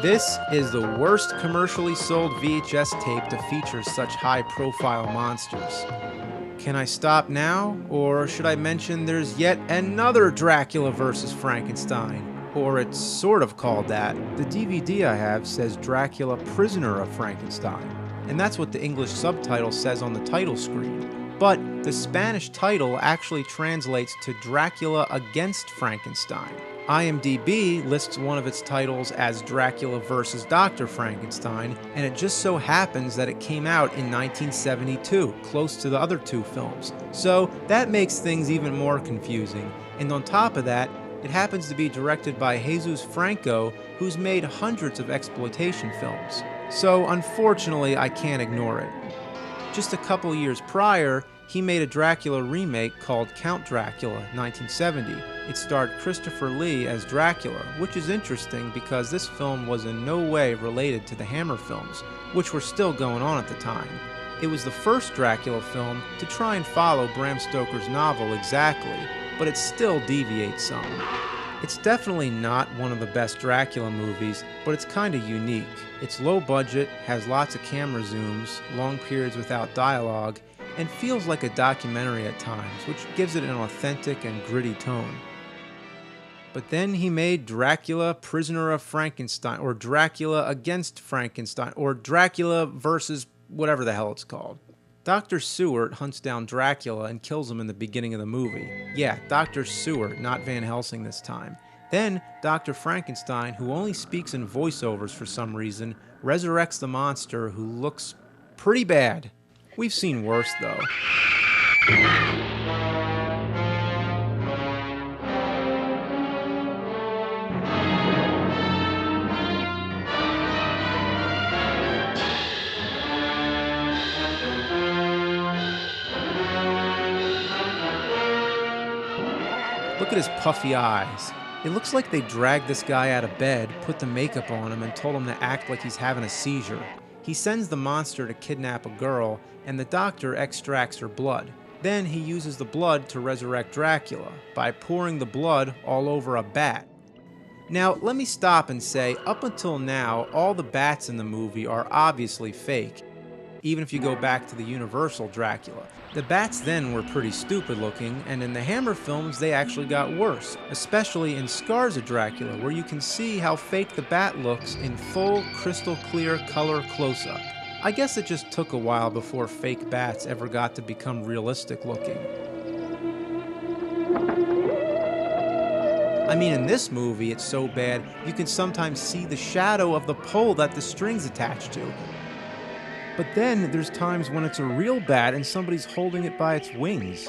This is the worst commercially sold VHS tape to feature such high-profile monsters. Can I stop now, or should I mention there's yet another Dracula vs. Frankenstein? Or it's sort of called that. The DVD I have says Dracula Prisoner of Frankenstein, and that's what the English subtitle says on the title screen. But the Spanish title actually translates to Dracula Against Frankenstein. IMDb lists one of its titles as Dracula vs. Dr. Frankenstein, and it just so happens that it came out in 1972, close to the other two films. So that makes things even more confusing. And on top of that, it happens to be directed by Jesus Franco, who's made hundreds of exploitation films. So unfortunately, I can't ignore it. Just a couple years prior, he made a Dracula remake called Count Dracula, 1970. It starred Christopher Lee as Dracula, which is interesting because this film was in no way related to the Hammer films, which were still going on at the time. It was the first Dracula film to try and follow Bram Stoker's novel exactly, but it still deviates some. It's definitely not one of the best Dracula movies, but it's kind of unique. It's low budget, has lots of camera zooms, long periods without dialogue, and feels like a documentary at times, which gives it an authentic and gritty tone. But then he made Dracula, Prisoner of Frankenstein, or Dracula Against Frankenstein, or Dracula versus whatever the hell it's called. Dr. Seward hunts down Dracula and kills him in the beginning of the movie. Yeah, Dr. Seward, not Van Helsing this time. Then, Dr. Frankenstein, who only speaks in voiceovers for some reason, resurrects the monster who looks pretty bad. We've seen worse, though. Look at his puffy eyes. It looks like they dragged this guy out of bed, put the makeup on him, and told him to act like he's having a seizure. He sends the monster to kidnap a girl, and the doctor extracts her blood. Then he uses the blood to resurrect Dracula by pouring the blood all over a bat. Now, let me stop and say, up until now, all the bats in the movie are obviously fake, even if you go back to the Universal Dracula. The bats then were pretty stupid looking, and in the Hammer films they actually got worse, especially in Scars of Dracula, where you can see how fake the bat looks in full crystal clear color close-up. I guess it just took a while before fake bats ever got to become realistic looking. I mean, in this movie it's so bad you can sometimes see the shadow of the pole that the string's attached to. But then there's times when it's a real bat and somebody's holding it by its wings.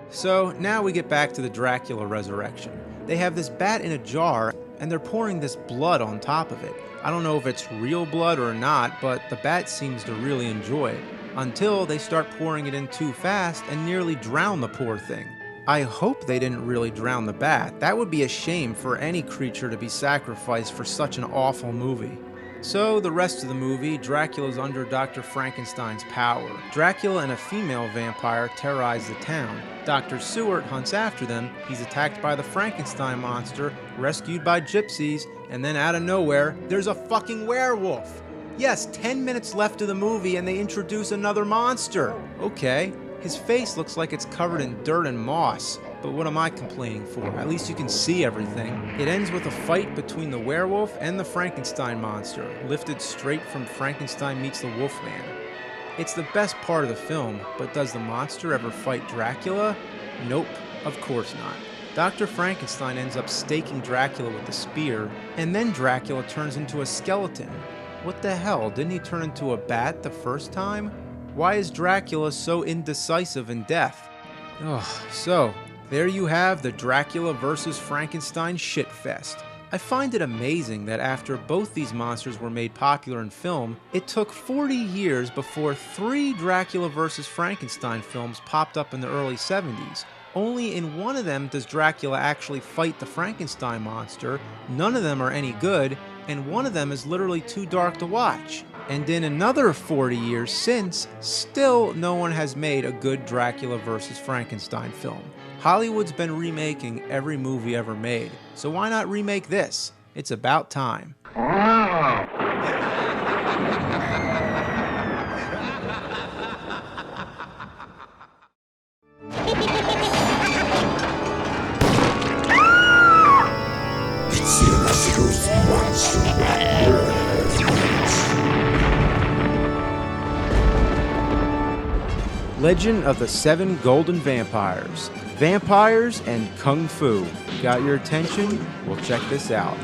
So now we get back to the Dracula resurrection. They have this bat in a jar and they're pouring this blood on top of it. I don't know if it's real blood or not, but the bat seems to really enjoy it. Until they start pouring it in too fast and nearly drown the poor thing. I hope they didn't really drown the bat. That would be a shame for any creature to be sacrificed for such an awful movie. So, the rest of the movie, Dracula's under Dr. Frankenstein's power. Dracula and a female vampire terrorize the town. Dr. Seward hunts after them, he's attacked by the Frankenstein monster, rescued by gypsies, and then out of nowhere, there's a fucking werewolf! Yes, 10 minutes left of the movie and they introduce another monster! Okay, his face looks like it's covered in dirt and moss. But what am I complaining for? At least you can see everything. It ends with a fight between the werewolf and the Frankenstein monster, lifted straight from Frankenstein Meets the Wolfman. It's the best part of the film, but does the monster ever fight Dracula? Nope, of course not. Dr. Frankenstein ends up staking Dracula with a spear, and then Dracula turns into a skeleton. What the hell, didn't he turn into a bat the first time? Why is Dracula so indecisive in death? So, there you have the Dracula vs. Frankenstein shitfest. I find it amazing that after both these monsters were made popular in film, it took 40 years before 3 Dracula vs. Frankenstein films popped up in the early 70s. Only in one of them does Dracula actually fight the Frankenstein monster, none of them are any good, and one of them is literally too dark to watch. And in another 40 years since, still no one has made a good Dracula vs. Frankenstein film. Hollywood's been remaking every movie ever made, so why not remake this? It's about time. Legend of the Seven Golden Vampires. Vampires and Kung Fu. Got your attention? Well, check this out.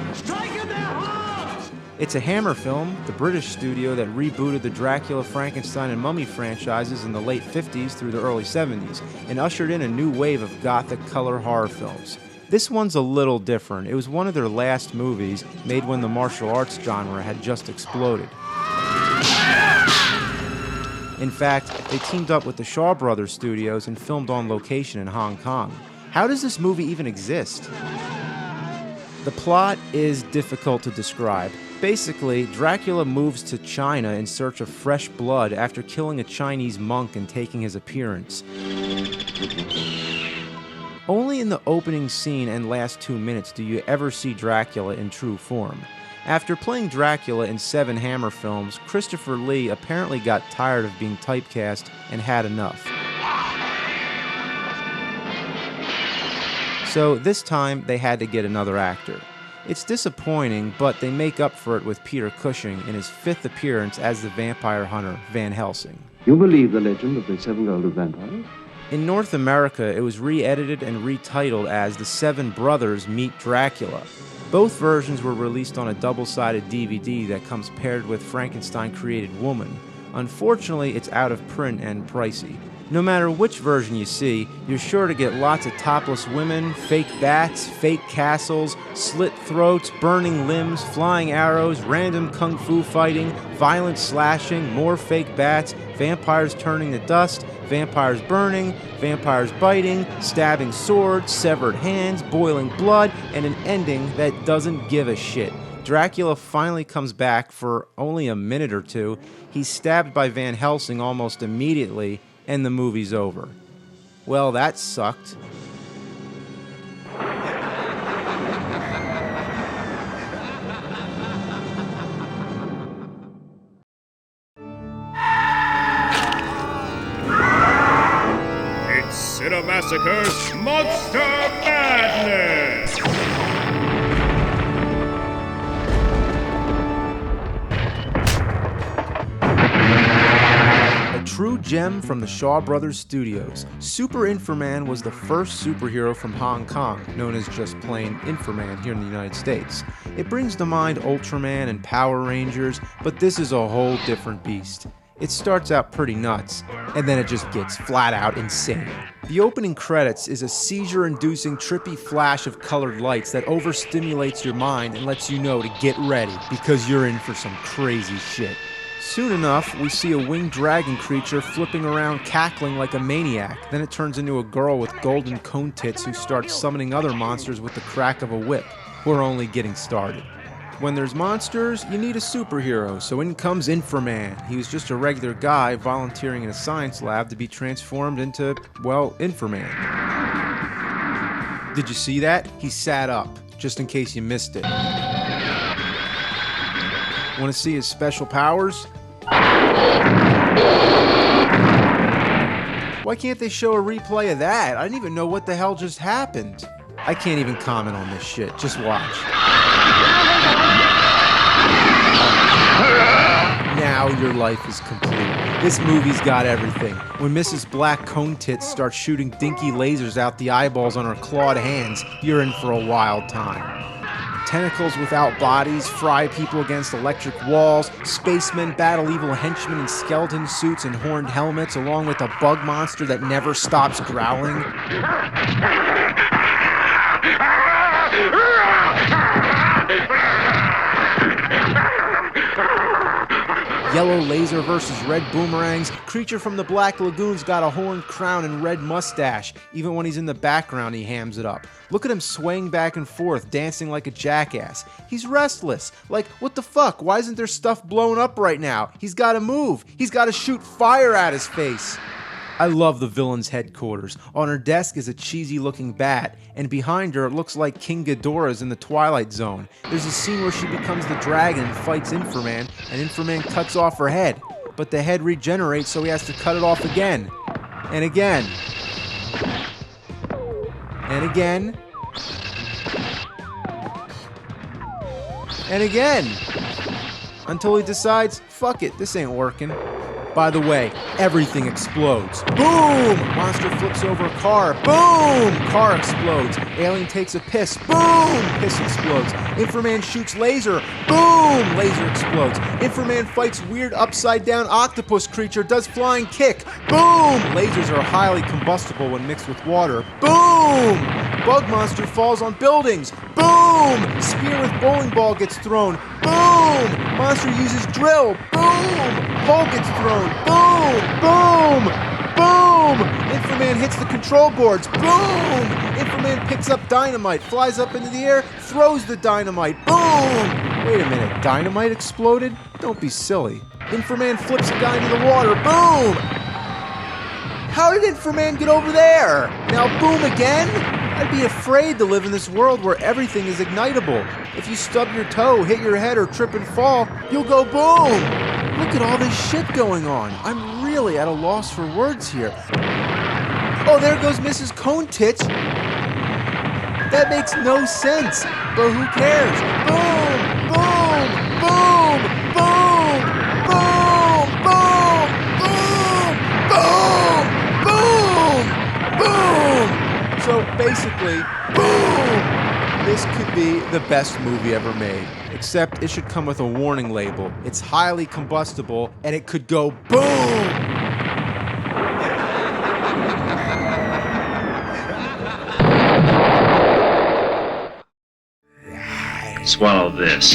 It's a Hammer film, the British studio that rebooted the Dracula, Frankenstein, and Mummy franchises in the late 50s through the early 70s, and ushered in a new wave of gothic color horror films. This one's a little different. It was one of their last movies, made when the martial arts genre had just exploded. In fact, they teamed up with the Shaw Brothers Studios and filmed on location in Hong Kong. How does this movie even exist? The plot is difficult to describe. Basically, Dracula moves to China in search of fresh blood after killing a Chinese monk and taking his appearance. Only in the opening scene and last 2 minutes do you ever see Dracula in true form. After playing Dracula in 7 Hammer films, Christopher Lee apparently got tired of being typecast and had enough. So this time they had to get another actor. It's disappointing, but they make up for it with Peter Cushing in his 5th appearance as the vampire hunter Van Helsing. You believe the legend of the 7 golden vampires? In North America, it was re-edited and retitled as The Seven Brothers Meet Dracula. Both versions were released on a double-sided DVD that comes paired with Frankenstein Created Woman. Unfortunately, it's out of print and pricey. No matter which version you see, you're sure to get lots of topless women, fake bats, fake castles, slit throats, burning limbs, flying arrows, random kung fu fighting, violent slashing, more fake bats, vampires turning to dust, vampires burning, vampires biting, stabbing swords, severed hands, boiling blood, and an ending that doesn't give a shit. Dracula finally comes back for only a minute or two. He's stabbed by Van Helsing almost immediately, and the movie's over. Well, that sucked. It's Cinemassacre's Monster Madness! True gem from the Shaw Brothers Studios. Super Inframan was the first superhero from Hong Kong, known as just plain Inframan here in the United States. It brings to mind Ultraman and Power Rangers, but this is a whole different beast. It starts out pretty nuts, and then it just gets flat out insane. The opening credits is a seizure-inducing trippy flash of colored lights that overstimulates your mind and lets you know to get ready, because you're in for some crazy shit. Soon enough, we see a winged dragon creature flipping around cackling like a maniac. Then it turns into a girl with golden cone tits who starts summoning other monsters with the crack of a whip. We're only getting started. When there's monsters, you need a superhero, so in comes Inframan. He was just a regular guy volunteering in a science lab to be transformed into, well, Inframan. Did you see that? He sat up, just in case you missed it. Want to see his special powers? Why can't they show a replay of that? I didn't even know what the hell just happened. I can't even comment on this shit. Just watch. Now your life is complete. This movie's got everything. When Mrs. Black Cone Tits starts shooting dinky lasers out the eyeballs on her clawed hands, you're in for a wild time. Tentacles without bodies fry people against electric walls. Spacemen battle evil henchmen in skeleton suits and horned helmets, along with a bug monster that never stops growling. Yellow laser versus red boomerangs. Creature from the Black Lagoon's got a horned crown and red mustache. Even when he's in the background, he hams it up. Look at him swaying back and forth, dancing like a jackass. He's restless. Like, what the fuck? Why isn't there stuff blown up right now? He's gotta move. He's gotta shoot fire at his face. I love the villain's headquarters. On her desk is a cheesy-looking bat, and behind her it looks like King Ghidorah's in the Twilight Zone. There's a scene where she becomes the dragon and fights Inframan, and Inframan cuts off her head. But the head regenerates, so he has to cut it off again. And again. And again. And again. Until he decides, fuck it, this ain't working. By the way, everything explodes. Boom! Monster flips over a car. Boom! Car explodes. Alien takes a piss. Boom! Piss explodes. Inframan shoots laser. Boom! Laser explodes. Inframan fights weird upside-down octopus creature. Does flying kick. Boom! Lasers are highly combustible when mixed with water. Boom! Bug monster falls on buildings. Boom! Spear with bowling ball gets thrown. Boom! Monster uses drill. Boom! Hole gets thrown. Boom! Boom! Boom! Inframan hits the control boards. Boom! Inframan picks up dynamite, flies up into the air, throws the dynamite. Boom! Wait a minute, dynamite exploded? Don't be silly. Inframan flips a guy into the water. Boom! How did Inframan get over there? Now boom again? I'd be afraid to live in this world where everything is ignitable. If you stub your toe, hit your head, or trip and fall, you'll go boom! Look at all this shit going on. I'm really at a loss for words here. Oh, there goes Mrs. Conetitch. That makes no sense, but who cares? Boom! Boom! Boom! Boom! Boom! Boom! Boom! Boom! Boom! So basically, boom! This could be the best movie ever made. Except it should come with a warning label. It's highly combustible, and it could go boom! Swallow this.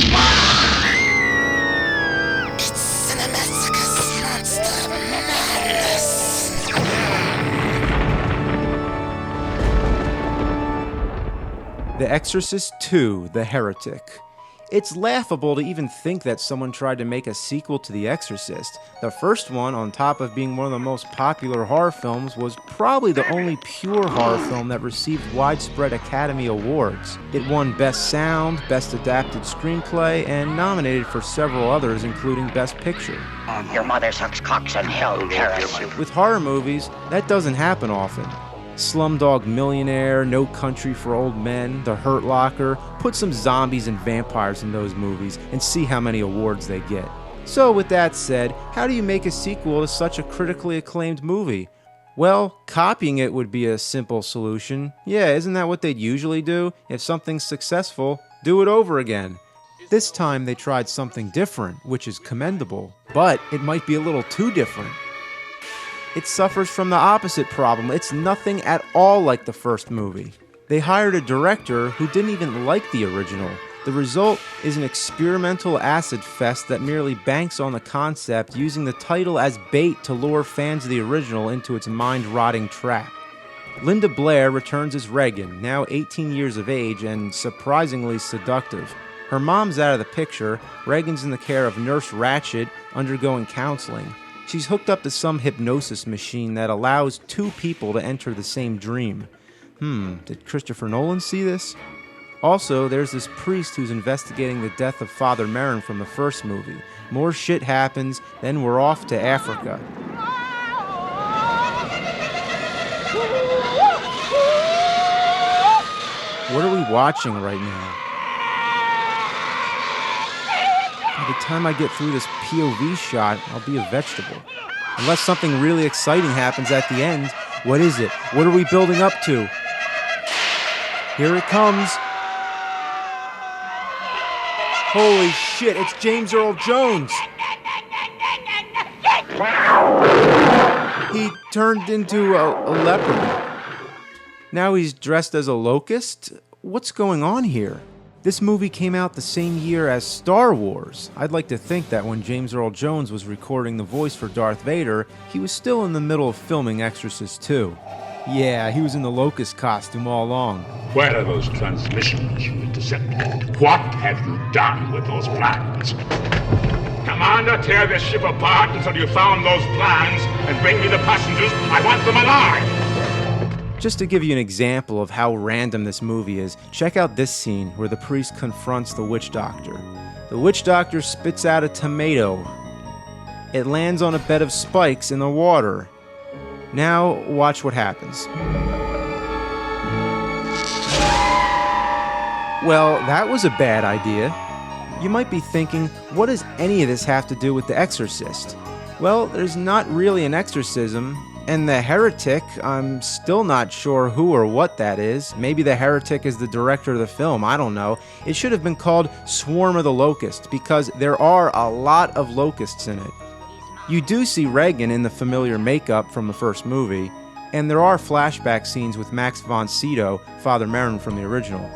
The Exorcist II: The Heretic. It's laughable to even think that someone tried to make a sequel to The Exorcist. The first one, on top of being one of the most popular horror films, was probably the only pure horror film that received widespread Academy Awards. It won Best Sound, Best Adapted Screenplay, and nominated for several others, including Best Picture. Your mother sucks cocks in hell, Paris. With horror movies, that doesn't happen often. Slumdog Millionaire, No Country for Old Men, The Hurt Locker. Put some zombies and vampires in those movies and see how many awards they get. So with that said, how do you make a sequel to such a critically acclaimed movie? Well, copying it would be a simple solution. Yeah, isn't that what they'd usually do? If something's successful, do it over again. This time they tried something different, which is commendable, but it might be a little too different. It suffers from the opposite problem. It's nothing at all like the first movie. They hired a director who didn't even like the original. The result is an experimental acid fest that merely banks on the concept, using the title as bait to lure fans of the original into its mind-rotting trap. Linda Blair returns as Regan, now 18 years of age and surprisingly seductive. Her mom's out of the picture. Regan's in the care of Nurse Ratched, undergoing counseling. She's hooked up to some hypnosis machine that allows two people to enter the same dream. Did Christopher Nolan see this? Also, there's this priest who's investigating the death of Father Merrin from the first movie. More shit happens, then we're off to Africa. What are we watching right now? By the time I get through this POV shot, I'll be a vegetable. Unless something really exciting happens at the end. What is it? What are we building up to? Here it comes. Holy shit, it's James Earl Jones! He turned into a leopard. Now he's dressed as a locust? What's going on here? This movie came out the same year as Star Wars. I'd like to think that when James Earl Jones was recording the voice for Darth Vader, he was still in the middle of filming Exorcist 2. Yeah, he was in the locust costume all along. Where are those transmissions you intercepted? What have you done with those plans? Commander, tear this ship apart until you found those plans and bring me the passengers. I want them alive! Just to give you an example of how random this movie is, check out this scene where the priest confronts the witch doctor. The witch doctor spits out a tomato. It lands on a bed of spikes in the water. Now, watch what happens. Well, that was a bad idea. You might be thinking, what does any of this have to do with The Exorcist? Well, there's not really an exorcism. And the heretic, I'm still not sure who or what that is. Maybe the heretic is the director of the film, I don't know. It should have been called Swarm of the Locusts, because there are a lot of locusts in it. You do see Regan in the familiar makeup from the first movie, and there are flashback scenes with Max von Sydow, Father Merrin from the original.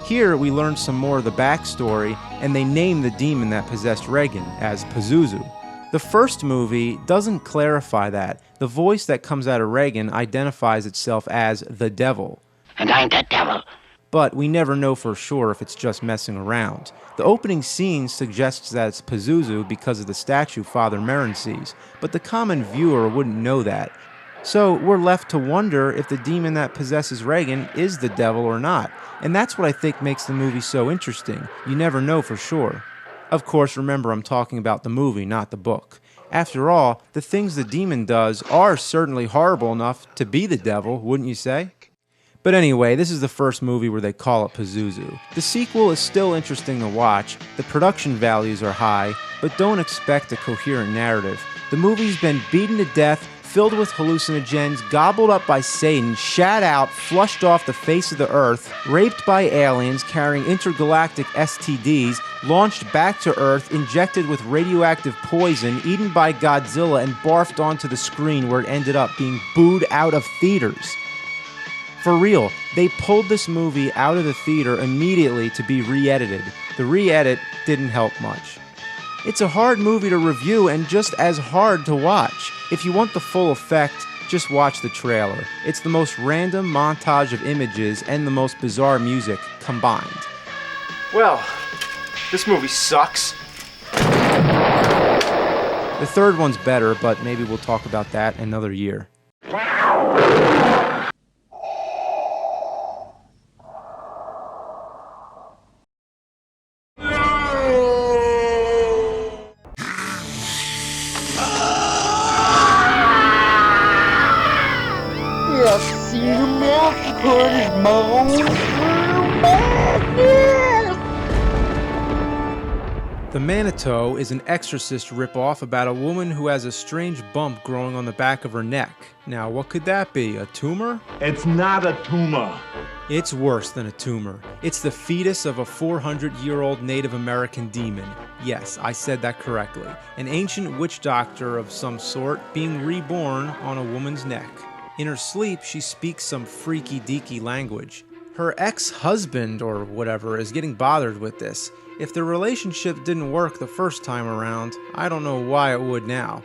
Here we learn some more of the backstory, and they name the demon that possessed Regan as Pazuzu. The first movie doesn't clarify that. The voice that comes out of Regan identifies itself as the devil. And I'm the devil. But we never know for sure if it's just messing around. The opening scene suggests that it's Pazuzu because of the statue Father Merrin sees, but the common viewer wouldn't know that. So we're left to wonder if the demon that possesses Regan is the devil or not. And that's what I think makes the movie so interesting. You never know for sure. Of course, remember I'm talking about the movie, not the book. After all, the things the demon does are certainly horrible enough to be the devil, wouldn't you say? But anyway, this is the first movie where they call it Pazuzu. The sequel is still interesting to watch, the production values are high, but don't expect a coherent narrative. The movie's been beaten to death, filled with hallucinogens, gobbled up by Satan, shat out, flushed off the face of the earth, raped by aliens carrying intergalactic STDs, launched back to Earth, injected with radioactive poison, eaten by Godzilla, and barfed onto the screen where it ended up being booed out of theaters. For real, they pulled this movie out of the theater immediately to be re-edited. The re-edit didn't help much. It's a hard movie to review and just as hard to watch. If you want the full effect, just watch the trailer. It's the most random montage of images and the most bizarre music combined. Well, this movie sucks. The third one's better, but maybe we'll talk about that another year. The Manitou is an Exorcist ripoff about a woman who has a strange bump growing on the back of her neck. Now, what could that be? A tumor? It's not a tumor. It's worse than a tumor. It's the fetus of a 400-year-old Native American demon. Yes, I said that correctly. An ancient witch doctor of some sort being reborn on a woman's neck. In her sleep, she speaks some freaky-deaky language. Her ex-husband, or whatever, is getting bothered with this. If the relationship didn't work the first time around, I don't know why it would now.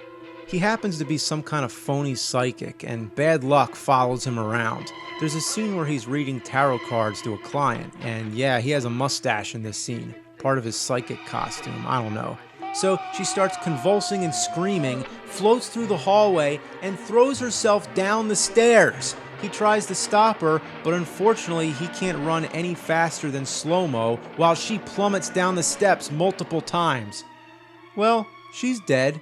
He happens to be some kind of phony psychic, and bad luck follows him around. There's a scene where he's reading tarot cards to a client, and yeah, he has a mustache in this scene. Part of his psychic costume, I don't know. So she starts convulsing and screaming, floats through the hallway, and throws herself down the stairs. He tries to stop her, but unfortunately he can't run any faster than slow-mo while she plummets down the steps multiple times. Well, she's dead.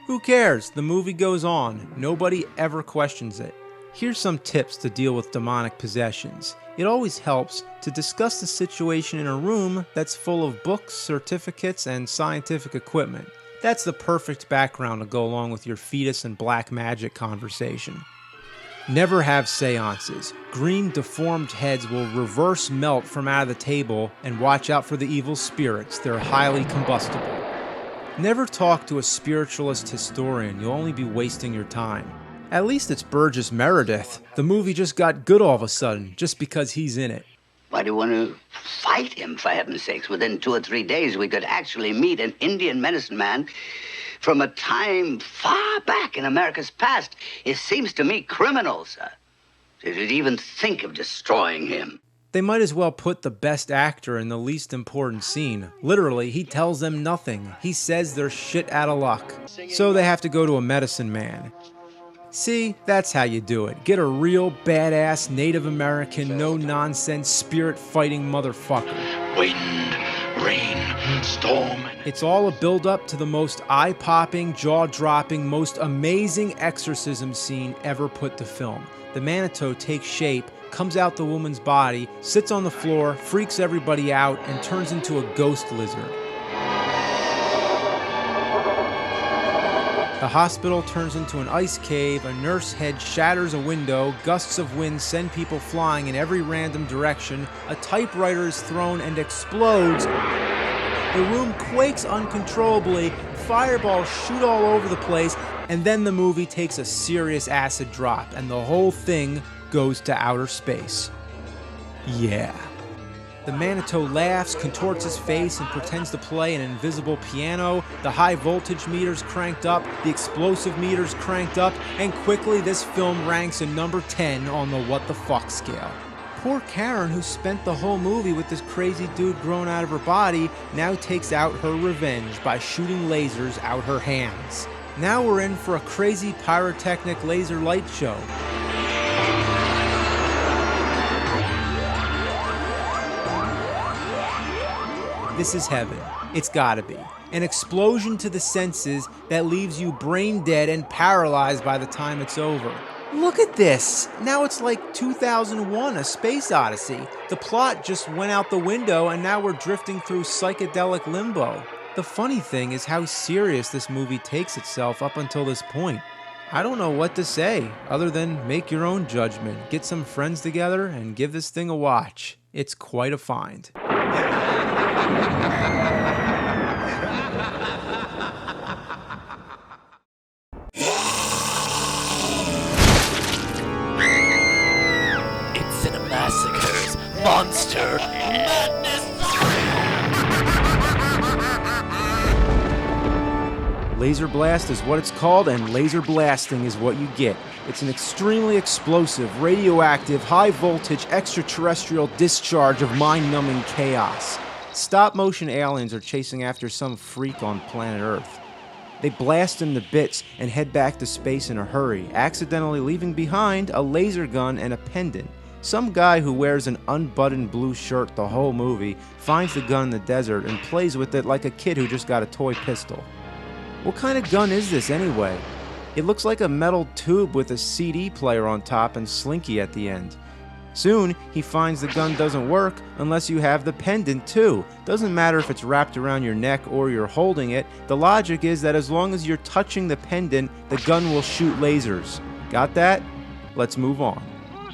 Who cares? The movie goes on. Nobody ever questions it. Here's some tips to deal with demonic possessions. It always helps to discuss the situation in a room that's full of books, certificates, and scientific equipment. That's the perfect background to go along with your fetus and black magic conversation. Never have seances. Green deformed heads will reverse melt from out of the table, and watch out for the evil spirits. They're highly combustible. Never talk to a spiritualist historian. You'll only be wasting your time. At least it's Burgess Meredith. The movie just got good all of a sudden, just because he's in it. Why do you want to fight him, for heaven's sakes? Within 2 or 3 days, we could actually meet an Indian medicine man from a time far back in America's past. It seems to me criminal, sir, to even think of destroying him. They might as well put the best actor in the least important scene. Literally, he tells them nothing. He says they're shit out of luck. So they have to go to a medicine man. See, that's how you do it. Get a real badass Native American, no-nonsense, spirit-fighting motherfucker. Wind, rain, storm. It's all a build-up to the most eye-popping, jaw-dropping, most amazing exorcism scene ever put to film. The Manitou takes shape, comes out the woman's body, sits on the floor, freaks everybody out, and turns into a ghost lizard. The hospital turns into an ice cave, a nurse head shatters a window, gusts of wind send people flying in every random direction, a typewriter is thrown and explodes. The room quakes uncontrollably, fireballs shoot all over the place, and then the movie takes a serious acid drop, and the whole thing goes to outer space. Yeah. The Manitou laughs, contorts his face, and pretends to play an invisible piano. The high voltage meter's cranked up, the explosive meter's cranked up, and quickly this film ranks a number 10 on the what the fuck scale. Poor Karen, who spent the whole movie with this crazy dude growing out of her body, now takes out her revenge by shooting lasers out her hands. Now we're in for a crazy pyrotechnic laser light show. This is heaven. It's gotta be. An explosion to the senses that leaves you brain dead and paralyzed by the time it's over. Look at this! Now it's like 2001, A Space Odyssey. The plot just went out the window and now we're drifting through psychedelic limbo. The funny thing is how serious this movie takes itself up until this point. I don't know what to say, other than make your own judgment. Get some friends together and give this thing a watch. It's quite a find. It's Cinemassacre's Monster Madness! Laser blast is what it's called, and laser blasting is what you get. It's an extremely explosive, radioactive, high-voltage, extraterrestrial discharge of mind-numbing chaos. Stop-motion aliens are chasing after some freak on planet Earth. They blast him to bits and head back to space in a hurry, accidentally leaving behind a laser gun and a pendant. Some guy who wears an unbuttoned blue shirt the whole movie finds the gun in the desert and plays with it like a kid who just got a toy pistol. What kind of gun is this anyway? It looks like a metal tube with a CD player on top and slinky at the end. Soon, he finds the gun doesn't work unless you have the pendant too. Doesn't matter if it's wrapped around your neck or you're holding it, the logic is that as long as you're touching the pendant, the gun will shoot lasers. Got that? Let's move on.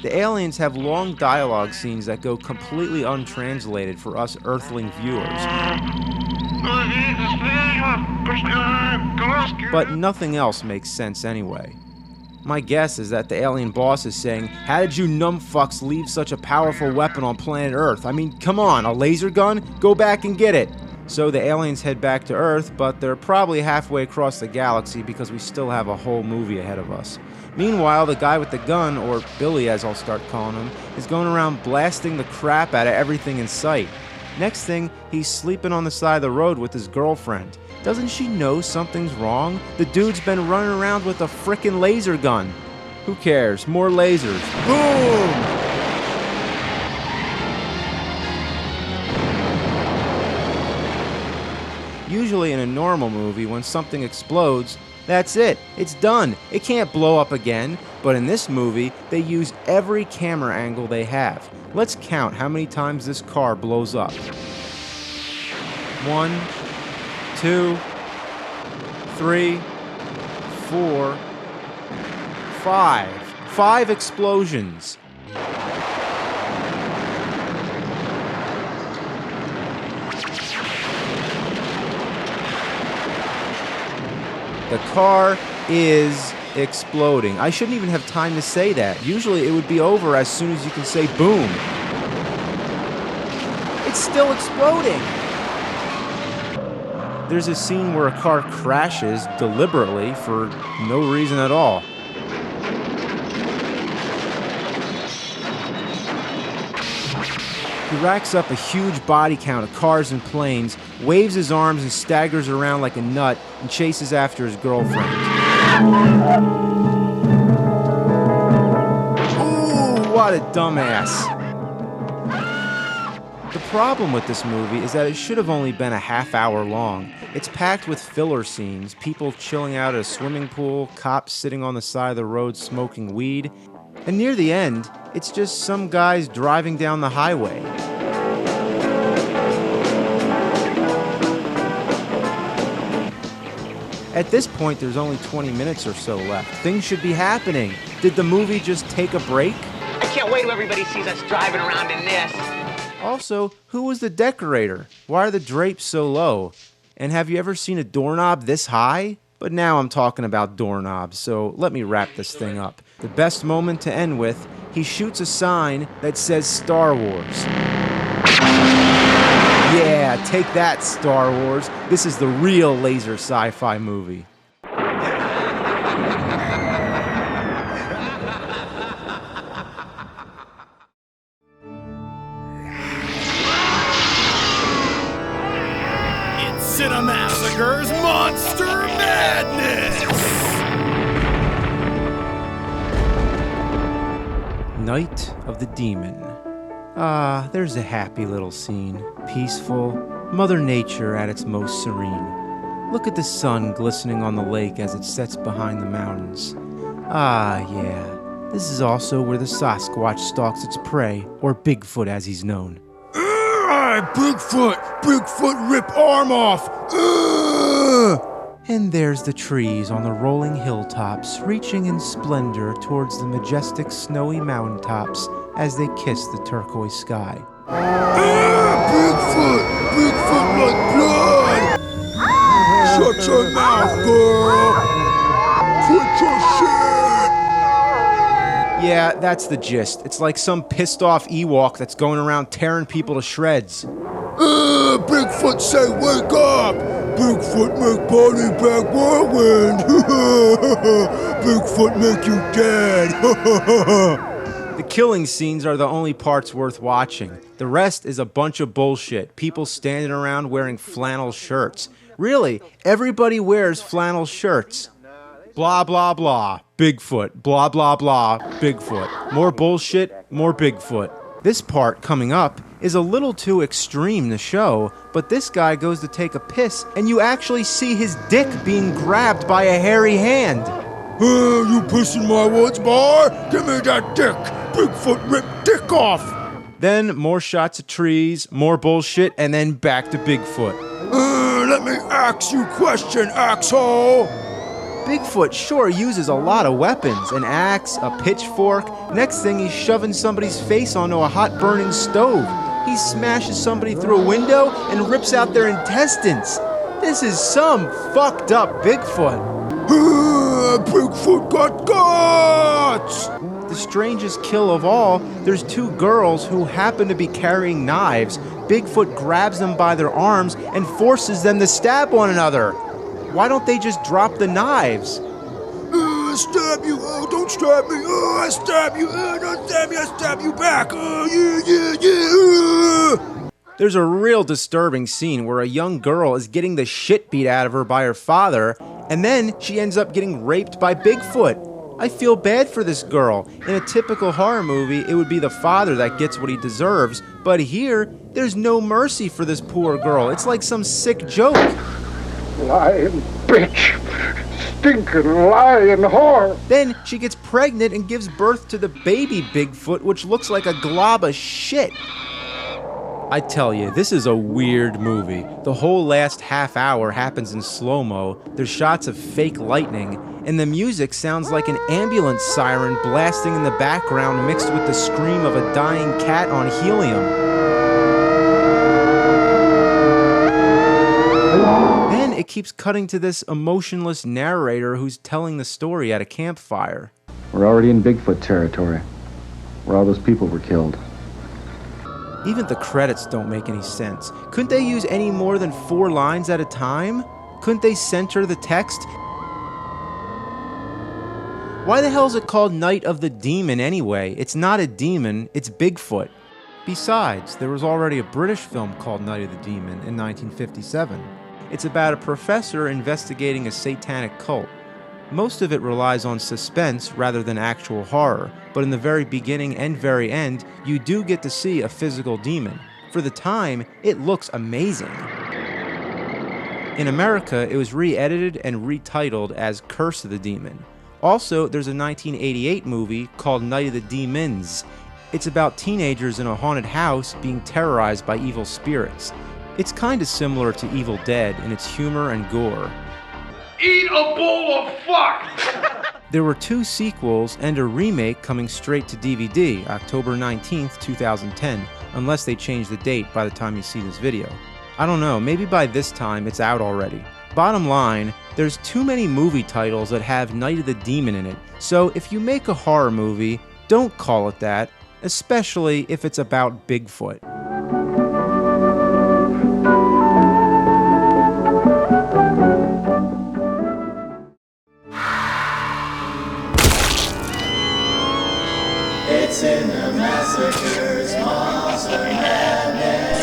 The aliens have long dialogue scenes that go completely untranslated for us Earthling viewers. But nothing else makes sense anyway. My guess is that the alien boss is saying, "How did you numbfucks leave such a powerful weapon on planet Earth? I mean, come on, a laser gun? Go back and get it!" So the aliens head back to Earth, but they're probably halfway across the galaxy because we still have a whole movie ahead of us. Meanwhile, the guy with the gun, or Billy as I'll start calling him, is going around blasting the crap out of everything in sight. Next thing, he's sleeping on the side of the road with his girlfriend. Doesn't she know something's wrong? The dude's been running around with a frickin' laser gun. Who cares? More lasers. Boom! Usually in a normal movie, when something explodes, that's it. It's done. It can't blow up again. But in this movie, they use every camera angle they have. Let's count how many times this car blows up. 1, 2, 3, 4, 5. 5 explosions. The car is exploding. I shouldn't even have time to say that. Usually it would be over as soon as you can say boom. It's still exploding. There's a scene where a car crashes deliberately for no reason at all. He racks up a huge body count of cars and planes, waves his arms and staggers around like a nut, and chases after his girlfriend. Ooh, what a dumbass. The problem with this movie is that it should have only been a half hour long. It's packed with filler scenes, people chilling out at a swimming pool, cops sitting on the side of the road smoking weed, and near the end, it's just some guys driving down the highway. At this point, there's only 20 minutes or so left. Things should be happening. Did the movie just take a break? I can't wait till everybody sees us driving around in this. Also, who was the decorator? Why are the drapes so low? And have you ever seen a doorknob this high? But now I'm talking about doorknobs, so let me wrap this thing up. The best moment to end with, he shoots a sign that says Star Wars. Yeah, take that, Star Wars. This is the real laser sci-fi movie. It's Cinemassacre's Monster Madness! Night of the Demon. Ah, there's a happy little scene. Peaceful, Mother Nature at its most serene. Look at the sun glistening on the lake as it sets behind the mountains. Ah, yeah. This is also where the Sasquatch stalks its prey, or Bigfoot as he's known. Bigfoot! Bigfoot, rip arm off! And there's the trees on the rolling hilltops, reaching in splendor towards the majestic snowy mountaintops as they kiss the turquoise sky. Bigfoot! Bigfoot like blood! Shut your mouth, girl! Quit your shit! Yeah, that's the gist. It's like some pissed off Ewok that's going around tearing people to shreds. Bigfoot say wake up! Bigfoot make body back whirlwind! Bigfoot make you dead! The killing scenes are the only parts worth watching. The rest is a bunch of bullshit. People standing around wearing flannel shirts. Really, everybody wears flannel shirts. Blah, blah, blah. Bigfoot. Blah, blah, blah. Bigfoot. More bullshit, more Bigfoot. This part, coming up, is a little too extreme to show, but this guy goes to take a piss, and you actually see his dick being grabbed by a hairy hand. You pissing my woods, boy? Give me that dick! Bigfoot rip dick off! Then more shots of trees, more bullshit, and then back to Bigfoot. Let me ask you a question, asshole! Bigfoot sure uses a lot of weapons. An axe, a pitchfork. Next thing, he's shoving somebody's face onto a hot burning stove. He smashes somebody through a window and rips out their intestines. This is some fucked up Bigfoot. Bigfoot got guts! The strangest kill of all, there's two girls who happen to be carrying knives. Bigfoot grabs them by their arms and forces them to stab one another. Why don't they just drop the knives? Stab you! Oh, don't stab me! Oh, I stab you! Don't stab me! I stab you back! Oh, yeah! There's a real disturbing scene where a young girl is getting the shit beat out of her by her father, and then she ends up getting raped by Bigfoot. I feel bad for this girl. In a typical horror movie, it would be the father that gets what he deserves, but here, there's no mercy for this poor girl. It's like some sick joke. Lying bitch. Stinking lying whore. Then she gets pregnant and gives birth to the baby Bigfoot, which looks like a glob of shit. I tell you, this is a weird movie. The whole last half hour happens in slow-mo, there's shots of fake lightning, and the music sounds like an ambulance siren blasting in the background mixed with the scream of a dying cat on helium. Then it keeps cutting to this emotionless narrator who's telling the story at a campfire. We're already in Bigfoot territory, where all those people were killed. Even the credits don't make any sense. Couldn't they use any more than 4 lines at a time? Couldn't they center the text? Why the hell is it called Night of the Demon anyway? It's not a demon, it's Bigfoot. Besides, there was already a British film called Night of the Demon in 1957. It's about a professor investigating a satanic cult. Most of it relies on suspense rather than actual horror, but in the very beginning and very end, you do get to see a physical demon. For the time, it looks amazing. In America, it was re-edited and retitled as Curse of the Demon. Also, there's a 1988 movie called Night of the Demons. It's about teenagers in a haunted house being terrorized by evil spirits. It's kinda similar to Evil Dead in its humor and gore. Eat a bowl of fuck! There were 2 sequels and a remake coming straight to DVD, October 19th, 2010, unless they change the date by the time you see this video. I don't know, maybe by this time it's out already. Bottom line, there's too many movie titles that have Night of the Demon in it, so if you make a horror movie, don't call it that, especially if it's about Bigfoot. It's in the Massacre's Monster Madness.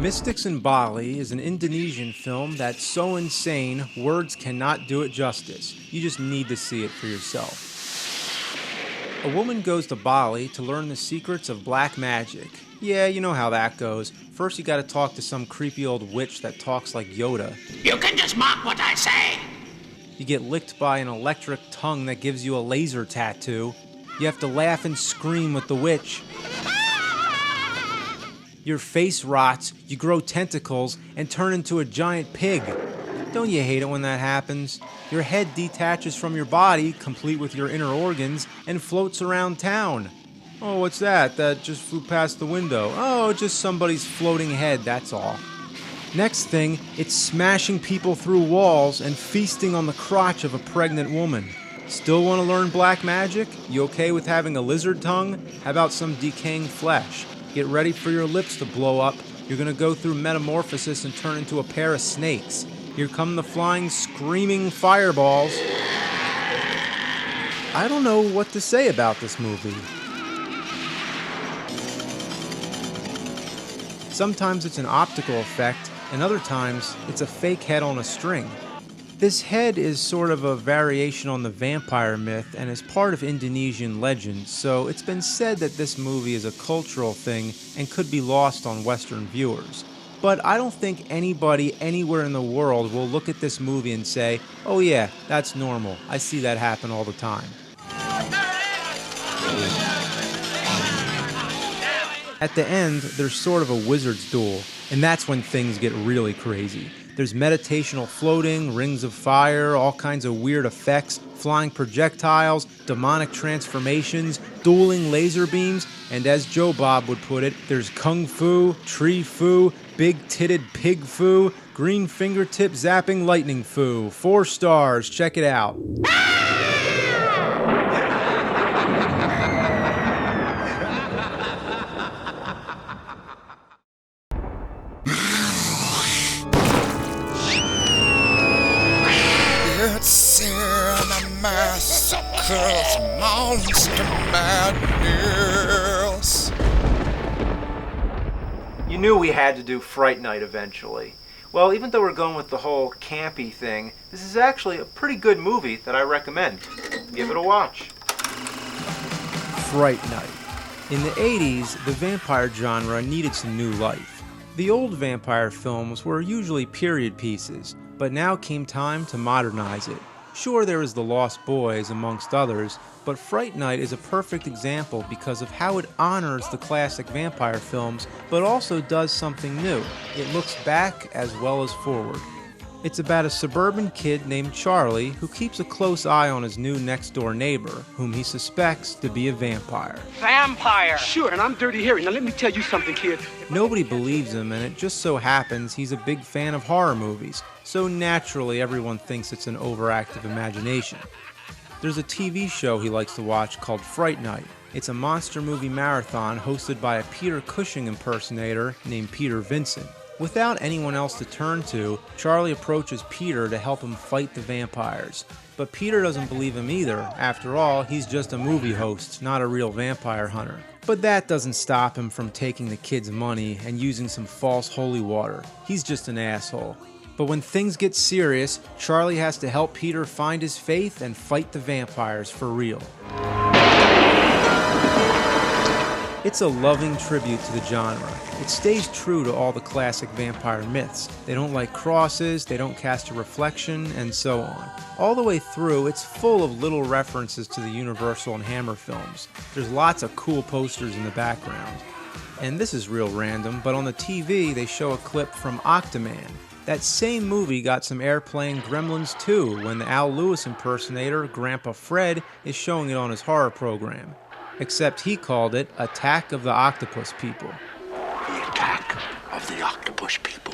Mystics in Bali is an Indonesian film that's so insane, words cannot do it justice. You just need to see it for yourself. A woman goes to Bali to learn the secrets of black magic. Yeah, you know how that goes. First you gotta talk to some creepy old witch that talks like Yoda. You can just mock what I say. You get licked by an electric tongue that gives you a laser tattoo. You have to laugh and scream with the witch. Your face rots, you grow tentacles, and turn into a giant pig. Don't you hate it when that happens? Your head detaches from your body, complete with your inner organs, and floats around town. Oh, what's that? That just flew past the window. Oh, just somebody's floating head, that's all. Next thing, it's smashing people through walls and feasting on the crotch of a pregnant woman. Still want to learn black magic? You okay with having a lizard tongue? How about some decaying flesh? Get ready for your lips to blow up. You're gonna go through metamorphosis and turn into a pair of snakes. Here come the flying, screaming fireballs. I don't know what to say about this movie. Sometimes it's an optical effect, and other times it's a fake head on a string. This head is sort of a variation on the vampire myth and is part of Indonesian legend, so it's been said that this movie is a cultural thing and could be lost on Western viewers. But I don't think anybody anywhere in the world will look at this movie and say, oh yeah, that's normal. I see that happen all the time. At the end, there's sort of a wizard's duel, and that's when things get really crazy. There's meditational floating, rings of fire, all kinds of weird effects, flying projectiles, demonic transformations, dueling laser beams, and as Joe Bob would put it, there's kung fu, tree fu, big-titted pig fu, green fingertip zapping lightning fu. 4 stars, check it out. It's in a massacre's monster madness. You knew we had to do Fright Night eventually. Well, even though we're going with the whole campy thing, this is actually a pretty good movie that I recommend. Give it a watch. Fright Night. In the 80s, the vampire genre needed some new life. The old vampire films were usually period pieces, but now came time to modernize it. Sure, there is The Lost Boys, amongst others, but Fright Night is a perfect example because of how it honors the classic vampire films, but also does something new. It looks back as well as forward. It's about a suburban kid named Charlie who keeps a close eye on his new next-door neighbor, whom he suspects to be a vampire. Vampire! Sure, and I'm Dirty Harry. Now let me tell you something, kid. Nobody believes him, and it just so happens he's a big fan of horror movies, so naturally everyone thinks it's an overactive imagination. There's a TV show he likes to watch called Fright Night. It's a monster movie marathon hosted by a Peter Cushing impersonator named Peter Vincent. Without anyone else to turn to, Charlie approaches Peter to help him fight the vampires. But Peter doesn't believe him either. After all, he's just a movie host, not a real vampire hunter. But that doesn't stop him from taking the kid's money and using some false holy water. He's just an asshole. But when things get serious, Charlie has to help Peter find his faith and fight the vampires for real. It's a loving tribute to the genre. It stays true to all the classic vampire myths. They don't light crosses, they don't cast a reflection, and so on. All the way through, it's full of little references to the Universal and Hammer films. There's lots of cool posters in the background. And this is real random, but on the TV they show a clip from Octoman. That same movie got some airplay in Gremlins 2 when the Al Lewis impersonator, Grandpa Fred, is showing it on his horror program. Except he called it Attack of the Octopus People. The Attack of the Octopus People.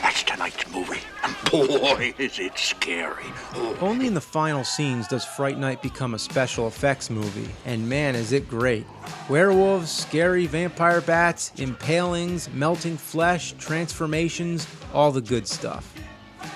That's tonight's movie, and boy, is it scary. Oh. Only in the final scenes does Fright Night become a special effects movie, and man is it great. Werewolves, scary vampire bats, impalings, melting flesh, transformations, all the good stuff.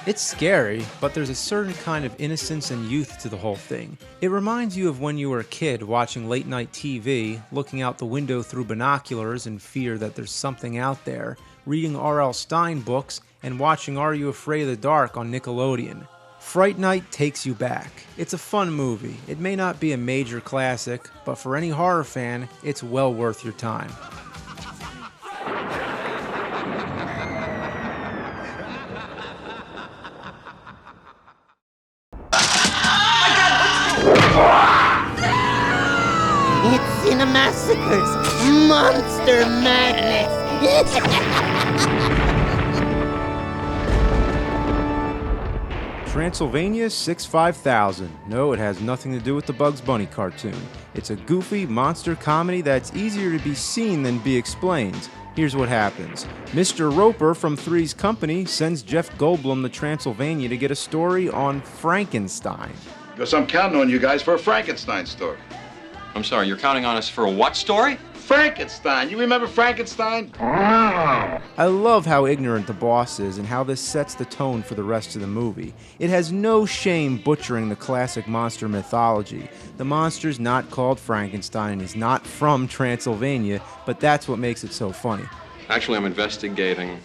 It's scary, but there's a certain kind of innocence and youth to the whole thing. It reminds you of when you were a kid watching late night TV, looking out the window through binoculars in fear that there's something out there, reading R.L. Stine books, and watching Are You Afraid of the Dark on Nickelodeon. Fright Night takes you back. It's a fun movie. It may not be a major classic, but for any horror fan, it's well worth your time. It's Cinemassacre's Monster Madness. Transylvania 65000. No, it has nothing to do with the Bugs Bunny cartoon. It's a goofy monster comedy that's easier to be seen than be explained. Here's what happens. Mr. Roper from Three's Company sends Jeff Goldblum to Transylvania to get a story on Frankenstein. Because I'm counting on you guys for a Frankenstein story. I'm sorry, you're counting on us for a what story? Frankenstein. You remember Frankenstein? I love how ignorant the boss is and how this sets the tone for the rest of the movie. It has no shame butchering the classic monster mythology. The monster's not called Frankenstein and he's not from Transylvania, but that's what makes it so funny. Actually, I'm investigating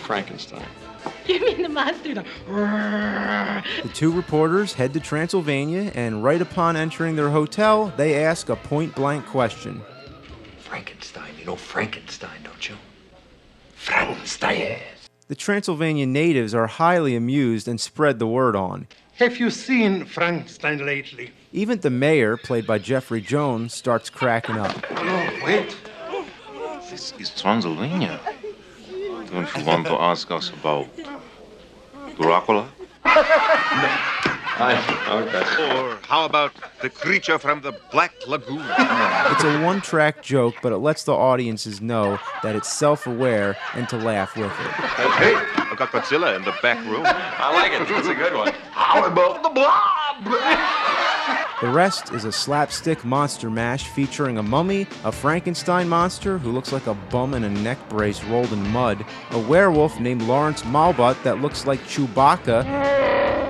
Frankenstein. You mean the monster? The two reporters head to Transylvania, and right upon entering their hotel, they ask a point-blank question. Frankenstein. You know Frankenstein, don't you? Frankenstein. The Transylvanian natives are highly amused and spread the word on. Have you seen Frankenstein lately? Even the mayor, played by Jeffrey Jones, starts cracking up. Oh, wait. This is Transylvania. Don't you want to ask us about Dracula? Okay. Or how about the creature from the Black Lagoon? It's a one-track joke, but it lets the audiences know that it's self-aware and to laugh with it. Hey, I've got Godzilla in the back room. I like it. That's a good one. How about the blob? The rest is a slapstick monster mash featuring a mummy, a Frankenstein monster who looks like a bum in a neck brace rolled in mud, a werewolf named Lawrence Malbutt that looks like Chewbacca,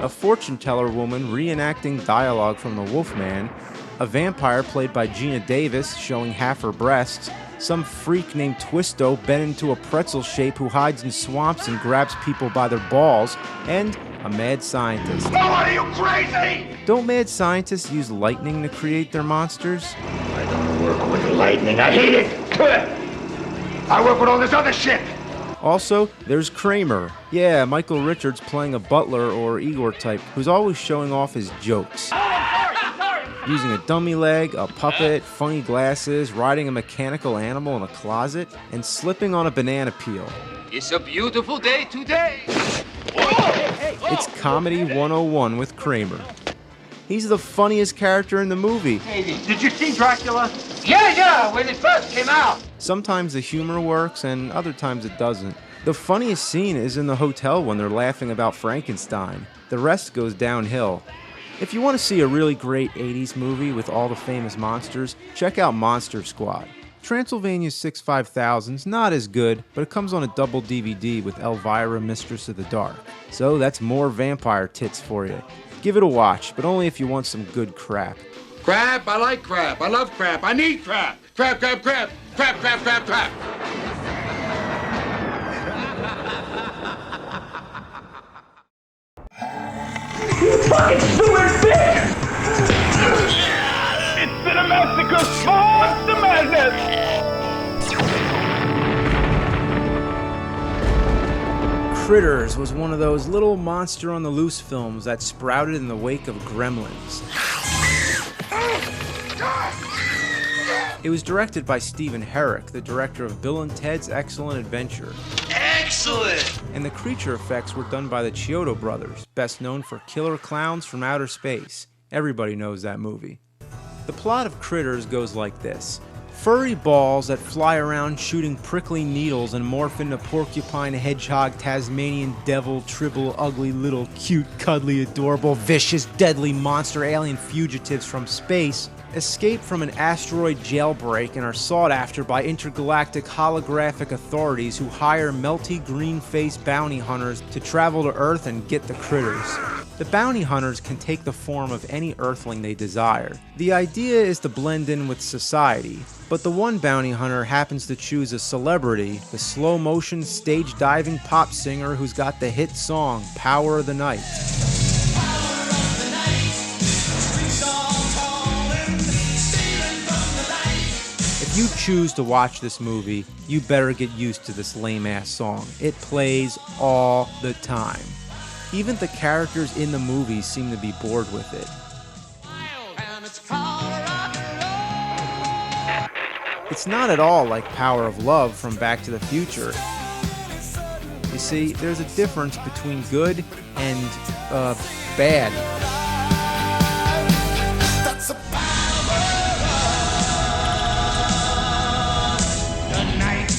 a fortune-teller woman reenacting dialogue from The Wolfman, a vampire played by Gina Davis showing half her breasts, some freak named Twisto bent into a pretzel shape who hides in swamps and grabs people by their balls, and a mad scientist. Oh, are you crazy? Don't mad scientists use lightning to create their monsters? I don't work with lightning. I hate it. I work with all this other shit. Also, there's Kramer. Yeah, Michael Richards playing a butler or Igor type who's always showing off his jokes. Using a dummy leg, a puppet, funny glasses, riding a mechanical animal in a closet, and slipping on a banana peel. It's a beautiful day today. It's Comedy 101 with Kramer. He's the funniest character in the movie. Hey, did you see Dracula? Yeah, when it first came out. Sometimes the humor works and other times it doesn't. The funniest scene is in the hotel when they're laughing about Frankenstein. The rest goes downhill. If you want to see a really great 80s movie with all the famous monsters, check out Monster Squad. Transylvania 65000's not as good, but it comes on a double DVD with Elvira, Mistress of the Dark. So that's more vampire tits for you. Give it a watch, but only if you want some good crap. Crap? I like crap. I love crap. I need crap. Crap, crap, crap. Crap, crap, crap, crap. You fucking stupid bitch! It's Cinemassacre's Monster Madness! Critters was one of those little monster on the loose films that sprouted in the wake of Gremlins. It was directed by Stephen Herek, the director of Bill and Ted's Excellent Adventure. Excellent! And the creature effects were done by the Chiodo brothers, best known for Killer Clowns from Outer Space. Everybody knows that movie. The plot of Critters goes like this. Furry balls that fly around shooting prickly needles and morph into porcupine, hedgehog, Tasmanian devil, tribble, ugly, little, cute, cuddly, adorable, vicious, deadly monster alien fugitives from space escape from an asteroid jailbreak and are sought after by intergalactic holographic authorities who hire melty green-faced bounty hunters to travel to Earth and get the critters. The bounty hunters can take the form of any Earthling they desire. The idea is to blend in with society, but the one bounty hunter happens to choose a celebrity, the slow-motion stage-diving pop singer who's got the hit song, Power of the Night. If you choose to watch this movie, you better get used to this lame-ass song. It plays all the time. Even the characters in the movie seem to be bored with it. It's not at all like Power of Love from Back to the Future. You see, there's a difference between good and, bad.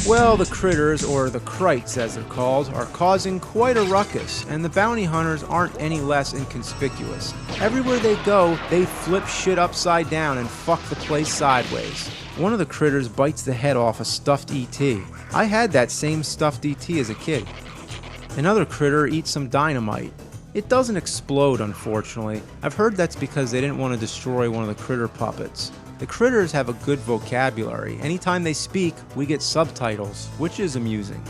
Well, the critters, or the Krites as they're called, are causing quite a ruckus, and the bounty hunters aren't any less inconspicuous. Everywhere they go, they flip shit upside down and fuck the place sideways. One of the critters bites the head off a stuffed E.T. I had that same stuffed E.T. as a kid. Another critter eats some dynamite. It doesn't explode, unfortunately. I've heard that's because they didn't want to destroy one of the critter puppets. The critters have a good vocabulary. Anytime they speak, we get subtitles, which is amusing.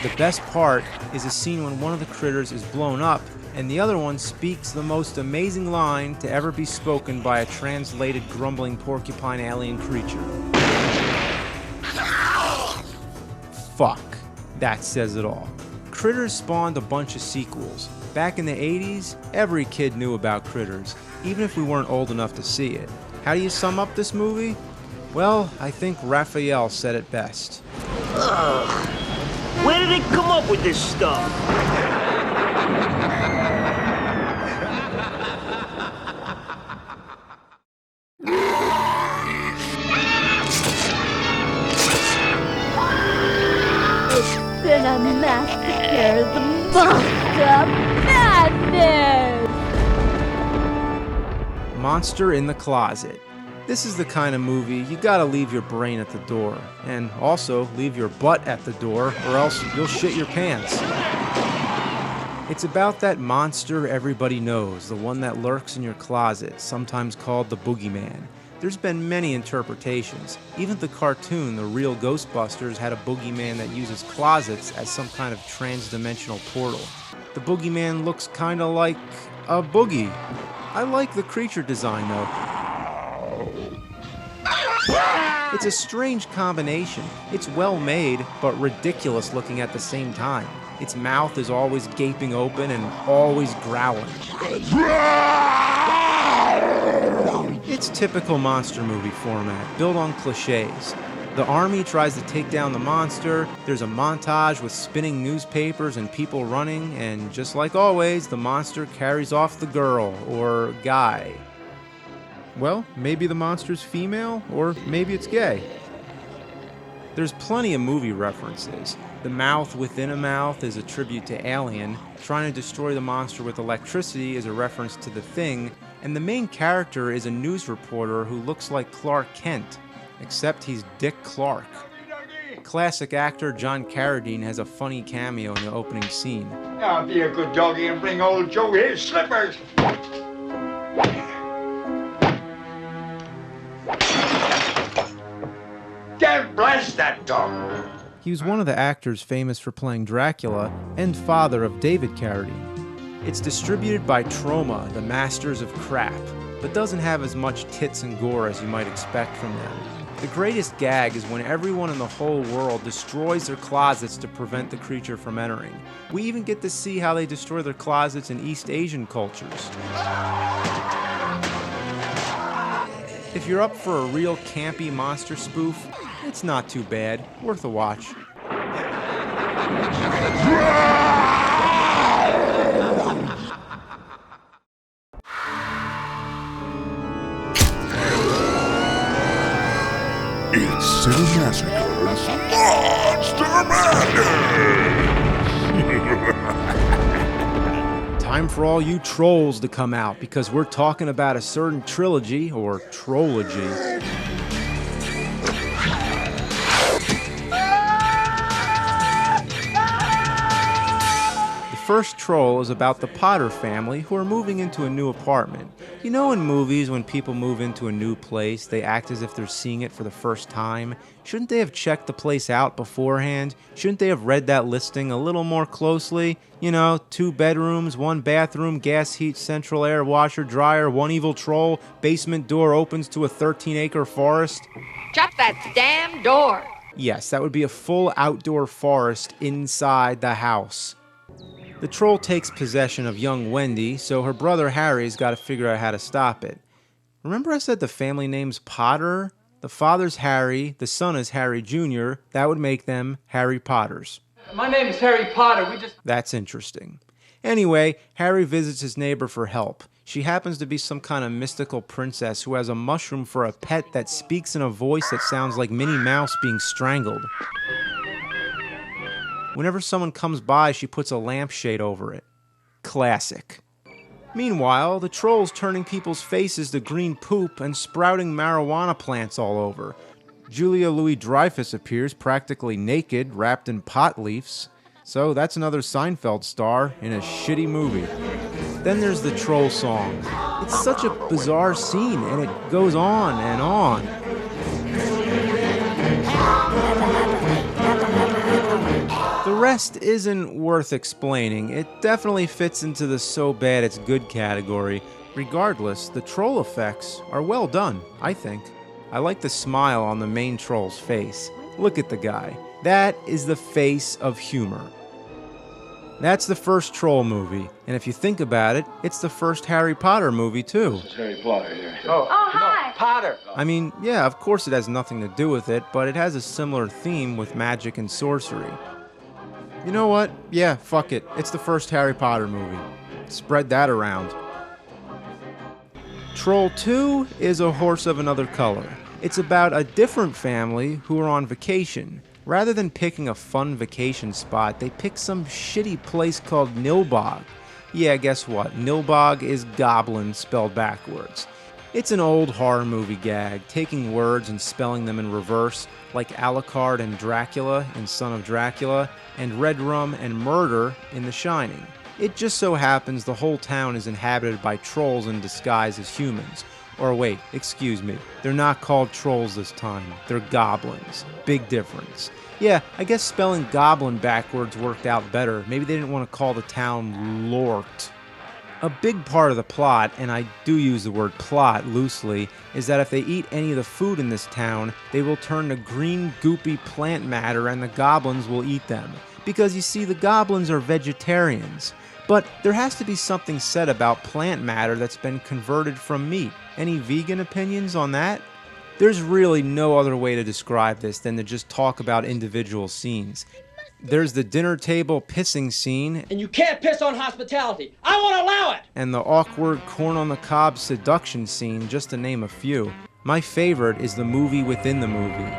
The best part is a scene when one of the critters is blown up and the other one speaks the most amazing line to ever be spoken by a translated grumbling porcupine alien creature. Fuck. That says it all. Critters spawned a bunch of sequels. Back in the 80s, every kid knew about Critters, even if we weren't old enough to see it. How do you sum up this movie? Well, I think Raphael said it best. Ugh. Where did they come up with this stuff? It's been a massacre, the monster madness! Monster in the Closet. This is the kind of movie you gotta leave your brain at the door, and also leave your butt at the door, or else you'll shit your pants. It's about that monster everybody knows, the one that lurks in your closet, sometimes called the Boogeyman. There's been many interpretations. Even the cartoon, The Real Ghostbusters, had a boogeyman that uses closets as some kind of trans-dimensional portal. The boogeyman looks kinda like a boogie. I like the creature design, though. It's a strange combination. It's well made, but ridiculous looking at the same time. Its mouth is always gaping open and always growling. It's typical monster movie format, built on cliches. The army tries to take down the monster, there's a montage with spinning newspapers and people running, and just like always, the monster carries off the girl, or guy. Well, maybe the monster's female, or maybe it's gay. There's plenty of movie references. The mouth within a mouth is a tribute to Alien, trying to destroy the monster with electricity is a reference to The Thing, and the main character is a news reporter who looks like Clark Kent, except he's Dick Clark. Classic actor John Carradine has a funny cameo in the opening scene. Now be a good doggy and bring old Joe his slippers. God bless that dog. He was one of the actors famous for playing Dracula and father of David Carradine. It's distributed by Troma, the masters of crap, but doesn't have as much tits and gore as you might expect from them. The greatest gag is when everyone in the whole world destroys their closets to prevent the creature from entering. We even get to see how they destroy their closets in East Asian cultures. If you're up for a real campy monster spoof, it's not too bad. Worth a watch. It's Cinemassacre's Monster Madness! Time time for all you trolls to come out because we're talking about a certain trilogy, or trology. The first troll is about the Potter family who are moving into a new apartment. You know, in movies, when people move into a new place, they act as if they're seeing it for the first time. Shouldn't they have checked the place out beforehand? Shouldn't they have read that listing a little more closely? You know, 2 bedrooms, 1 bathroom, gas heat, central air, washer, dryer, 1 evil troll, basement door opens to a 13-acre forest. Shut that damn door! Yes, that would be a full outdoor forest inside the house. The troll takes possession of young Wendy, so her brother Harry's got to figure out how to stop it. Remember I said the family name's Potter? The father's Harry, the son is Harry Jr., that would make them Harry Potters. My name is Harry Potter. That's interesting. Anyway, Harry visits his neighbor for help. She happens to be some kind of mystical princess who has a mushroom for a pet that speaks in a voice that sounds like Minnie Mouse being strangled. Whenever someone comes by, she puts a lampshade over it. Classic. Meanwhile, the troll's turning people's faces to green poop and sprouting marijuana plants all over. Julia Louis-Dreyfus appears practically naked, wrapped in pot leaves. So that's another Seinfeld star in a shitty movie. Then there's the troll song. It's such a bizarre scene, and it goes on and on. The rest isn't worth explaining. It definitely fits into the so bad it's good category. Regardless, the troll effects are well done, I think. I like the smile on the main troll's face. Look at the guy. That is the face of humor. That's the first troll movie, and if you think about it, it's the first Harry Potter movie too. It's Harry Potter here. Oh, hi. No, Potter. I mean, yeah, of course it has nothing to do with it, but it has a similar theme with magic and sorcery. You know what? Yeah, fuck it. It's the first Harry Potter movie. Spread that around. Troll 2 is a horse of another color. It's about a different family who are on vacation. Rather than picking a fun vacation spot, they pick some shitty place called Nilbog. Yeah, guess what? Nilbog is goblin spelled backwards. It's an old horror movie gag, taking words and spelling them in reverse, like Alucard and Dracula in Son of Dracula, and Red Rum and Murder in The Shining. It just so happens the whole town is inhabited by trolls in disguise as humans. Or wait, excuse me, they're not called trolls this time, they're goblins. Big difference. Yeah, I guess spelling goblin backwards worked out better. Maybe they didn't want to call the town Lort. A big part of the plot, and I do use the word plot loosely, is that if they eat any of the food in this town, they will turn to green, goopy plant matter and the goblins will eat them. Because you see, the goblins are vegetarians. But there has to be something said about plant matter that's been converted from meat. Any vegan opinions on that? There's really no other way to describe this than to just talk about individual scenes. There's the dinner table pissing scene. And you can't piss on hospitality. I won't allow it. And the awkward corn on the cob seduction scene, just to name a few. My favorite is the movie within the movie.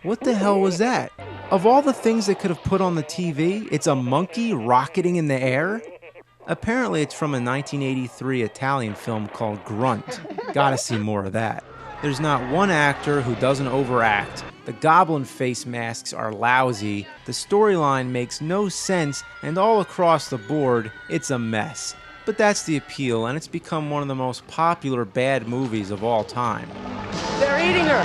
What the hell was that? Of all the things they could have put on the TV, it's a monkey rocketing in the air? Apparently it's from a 1983 Italian film called Grunt. Gotta see more of that. There's not one actor who doesn't overact. The goblin face masks are lousy, the storyline makes no sense, and all across the board, it's a mess. But that's the appeal, and it's become one of the most popular bad movies of all time. They're eating her.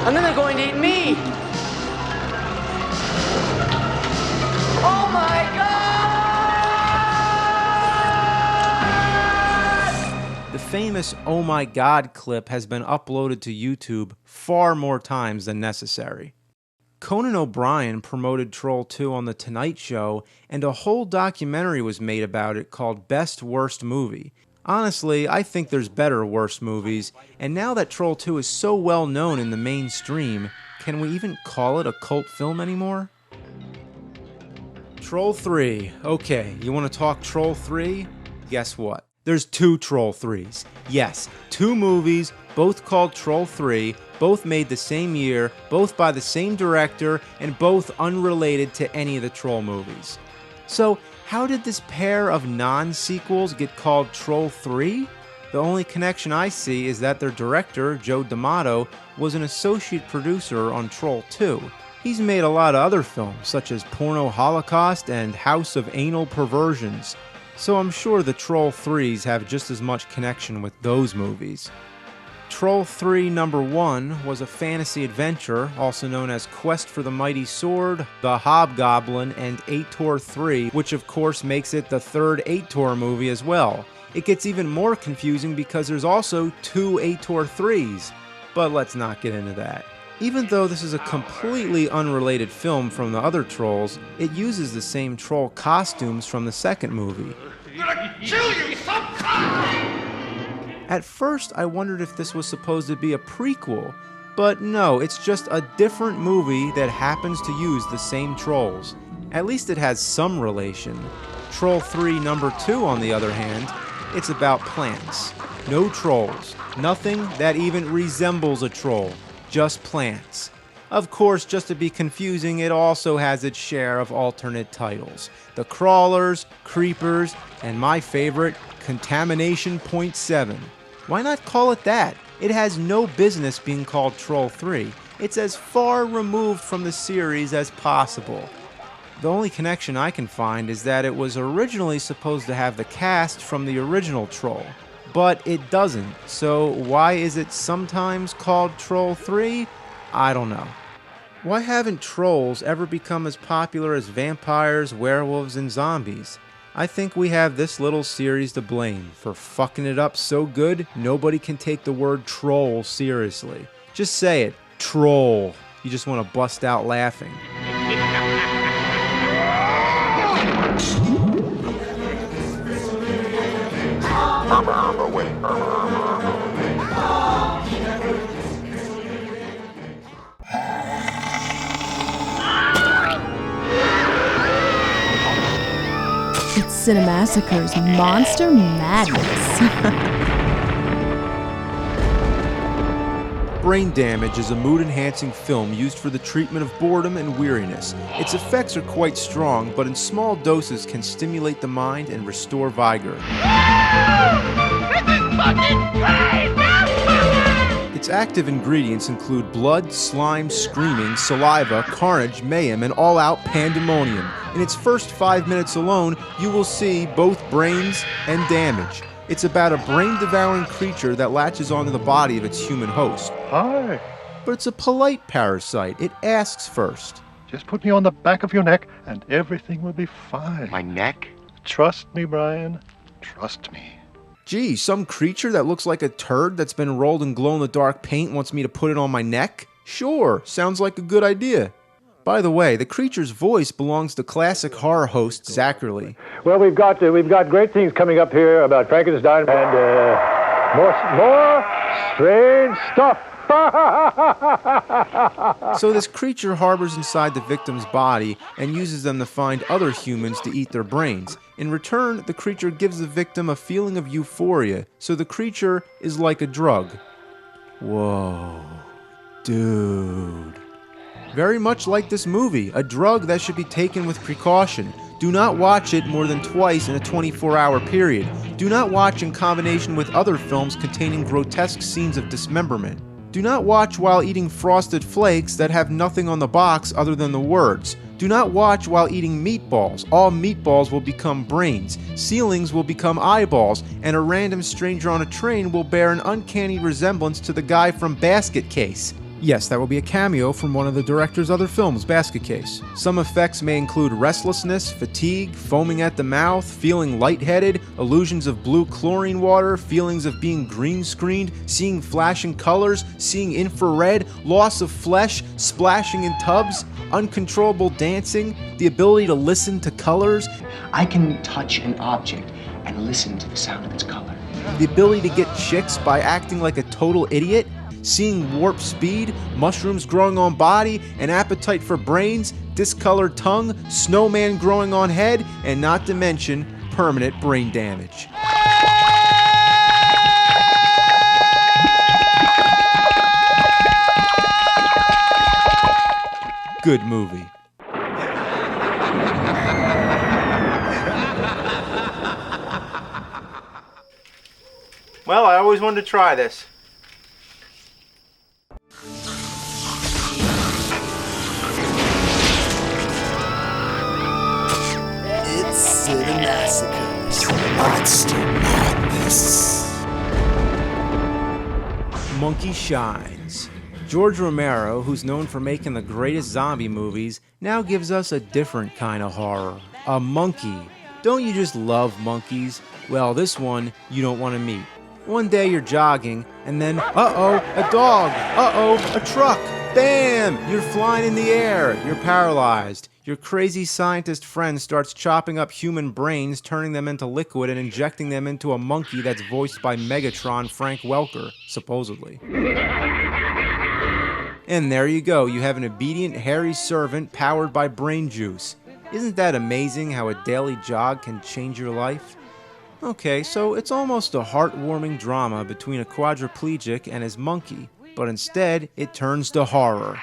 And then they're going to eat me. Oh my God! The famous "Oh my God" clip has been uploaded to YouTube far more times than necessary. Conan O'Brien promoted Troll 2 on The Tonight Show, and a whole documentary was made about it called Best Worst Movie. Honestly, I think there's better worst movies, and now that Troll 2 is so well known in the mainstream, can we even call it a cult film anymore? Troll 3. Okay, you want to talk Troll 3? Guess what? There's 2 Troll 3s. Yes, 2 movies, both called Troll 3, both made the same year, both by the same director, and both unrelated to any of the Troll movies. So, how did this pair of non-sequels get called Troll 3? The only connection I see is that their director, Joe D'Amato, was an associate producer on Troll 2. He's made a lot of other films, such as Porno Holocaust and House of Anal Perversions, so I'm sure the Troll 3s have just as much connection with those movies. Troll 3 number 1 was a fantasy adventure, also known as Quest for the Mighty Sword, The Hobgoblin, and Ator 3, which of course makes it the third Ator movie as well. It gets even more confusing because there's also 2 Ator 3s, but let's not get into that. Even though this is a completely unrelated film from the other Trolls, it uses the same troll costumes from the second movie. I'm gonna kill you sometime! At first, I wondered if this was supposed to be a prequel, but no, it's just a different movie that happens to use the same trolls. At least it has some relation. Troll 3 number 2, on the other hand, it's about plants. No trolls. Nothing that even resembles a troll. Just plants. Of course, just to be confusing, it also has its share of alternate titles. The Crawlers, Creepers, and my favorite, Contamination Point 7. Why not call it that? It has no business being called Troll 3. It's as far removed from the series as possible. The only connection I can find is that it was originally supposed to have the cast from the original Troll, but it doesn't, so why is it sometimes called Troll 3? I don't know. Why haven't trolls ever become as popular as vampires, werewolves, and zombies? I think we have this little series to blame for fucking it up so good nobody can take the word troll seriously. Just say it, troll. You just want to bust out laughing. It's Cinemassacre's Monster Madness. Brain Damage is a mood-enhancing film used for the treatment of boredom and weariness. Its effects are quite strong, but in small doses can stimulate the mind and restore vigor. Its active ingredients include blood, slime, screaming, saliva, carnage, mayhem, and all-out pandemonium. In its first 5 minutes alone, you will see both brains and damage. It's about a brain-devouring creature that latches onto the body of its human host. Hi. But it's a polite parasite. It asks first. Just put me on the back of your neck and everything will be fine. My neck? Trust me, Brian. Trust me. Gee, some creature that looks like a turd that's been rolled in glow-in-the-dark paint wants me to put it on my neck? Sure, sounds like a good idea. By the way, the creature's voice belongs to classic horror host Zachary. Well, we've got great things coming up here about Frankenstein and more strange stuff. So this creature harbors inside the victim's body and uses them to find other humans to eat their brains. In return, the creature gives the victim a feeling of euphoria, so the creature is like a drug. Whoa, dude. Very much like this movie, a drug that should be taken with precaution. Do not watch it more than twice in a 24-hour period. Do not watch in combination with other films containing grotesque scenes of dismemberment. Do not watch while eating Frosted Flakes that have nothing on the box other than the words. Do not watch while eating meatballs. All meatballs will become brains, ceilings will become eyeballs, and a random stranger on a train will bear an uncanny resemblance to the guy from Basket Case. Yes, that will be a cameo from one of the director's other films, Basket Case. Some effects may include restlessness, fatigue, foaming at the mouth, feeling lightheaded, illusions of blue chlorine water, feelings of being green screened, seeing flashing colors, seeing infrared, loss of flesh, splashing in tubs, uncontrollable dancing, the ability to listen to colors. I can touch an object and listen to the sound of its color. The ability to get chicks by acting like a total idiot. Seeing warp speed, mushrooms growing on body, an appetite for brains, discolored tongue, snowman growing on head, and not to mention permanent brain damage. Good movie. Well, I always wanted to try this. It's Cinemassacres. Monster Madness. Monkey Shines. George Romero, who's known for making the greatest zombie movies, now gives us a different kind of horror. A monkey. Don't you just love monkeys? Well, this one you don't want to meet. One day you're jogging, and then, uh-oh, a dog! Uh-oh, a truck! Bam! You're flying in the air. You're paralyzed. Your crazy scientist friend starts chopping up human brains, turning them into liquid, and injecting them into a monkey that's voiced by Megatron Frank Welker, supposedly. And there you go. You have an obedient, hairy servant powered by brain juice. Isn't that amazing how a daily jog can change your life? Okay, so it's almost a heartwarming drama between a quadriplegic and his monkey, but instead it turns to horror.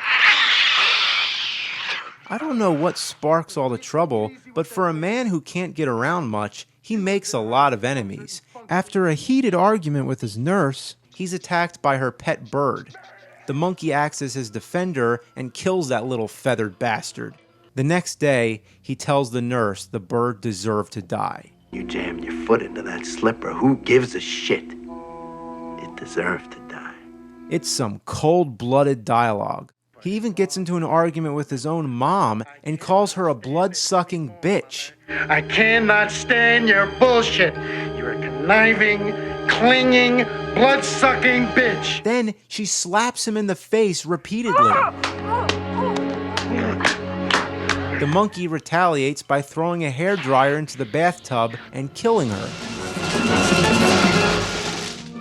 I don't know what sparks all the trouble, but for a man who can't get around much, he makes a lot of enemies. After a heated argument with his nurse, he's attacked by her pet bird. The monkey acts as his defender and kills that little feathered bastard. The next day, he tells the nurse the bird deserved to die. You jammed your foot into that slipper. Who gives a shit? It deserved to die. It's some cold-blooded dialogue. He even gets into an argument with his own mom and calls her a blood-sucking bitch. I cannot stand your bullshit. You're a conniving, clinging, blood-sucking bitch. Then she slaps him in the face repeatedly. The monkey retaliates by throwing a hairdryer into the bathtub and killing her.